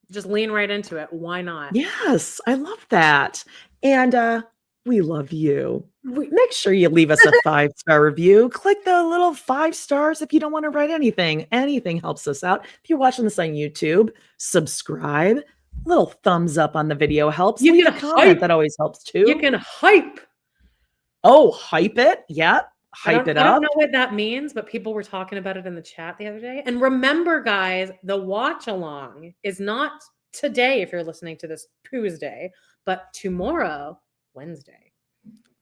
just lean right into it. Why not? Yes, I love that. And we love you. Make sure you leave us a 5-star review. Click the little 5 stars if you don't want to write anything. Anything helps us out. If you're watching this on YouTube, subscribe. Little thumbs up on the video helps. You Leave can a comment. That always helps too. You can hype. Oh, hype it. Yep. Hype it up. I don't know what that means, but people were talking about it in the chat the other day. And remember, guys, the watch along is not today if you're listening to this Tuesday, but tomorrow, Wednesday.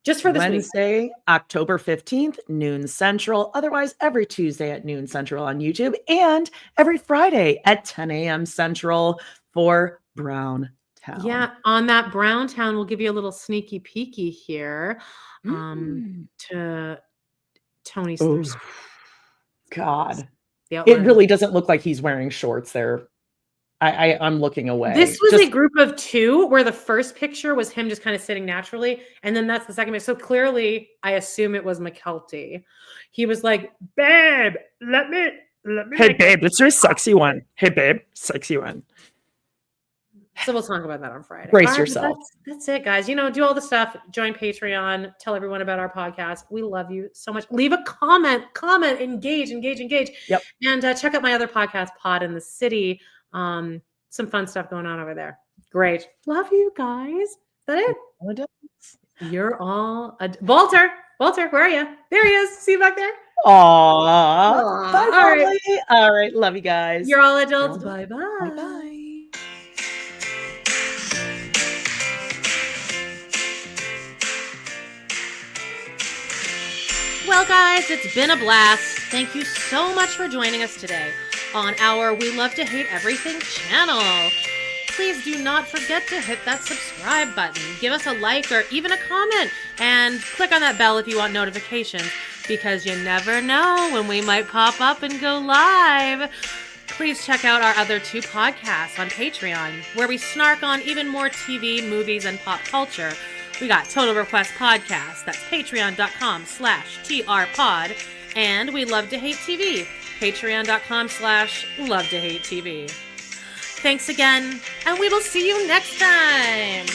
Just for this Wednesday, week. October 15th, noon Central. Otherwise, every Tuesday at noon Central on YouTube and every Friday at 10 a.m. Central for Brown Town. Yeah, on that Brown Town, we'll give you a little sneaky peeky here to Tony's. Oh, God. It really doesn't look like he's wearing shorts there. I'm looking away. This was a group of 2 where the first picture was him just kind of sitting naturally. And then that's the second picture. So clearly, I assume it was McKelty. He was like, babe, let me. Hey, babe, let's do a sexy one. Hey, babe, sexy one. So we'll talk about that on Friday. Brace yourself. That's it, guys. Do all the stuff. Join Patreon. Tell everyone about our podcast. We love you so much. Leave a comment, engage. Yep. And check out my other podcast, Pod in the City. Some fun stuff going on over there. Great. Love you guys. Is that it? You're all Walter, where are you? There he is. See you back there. Aww. Bye, all right. All right. Love you guys. You're all adults. Bye-bye. Bye-bye. Well, guys, it's been a blast. Thank you so much for joining us today on our We Love to Hate Everything channel. Please do not forget to hit that subscribe button. Give us a like or even a comment. And click on that bell if you want notifications, because you never know when we might pop up and go live. Please check out our other 2 podcasts on Patreon, where we snark on even more TV, movies, and pop culture. We got Total Request Podcast. That's patreon.com/trpod. And We Love to Hate TV. Patreon.com/Love to Hate TV. Thanks again, and we will see you next time.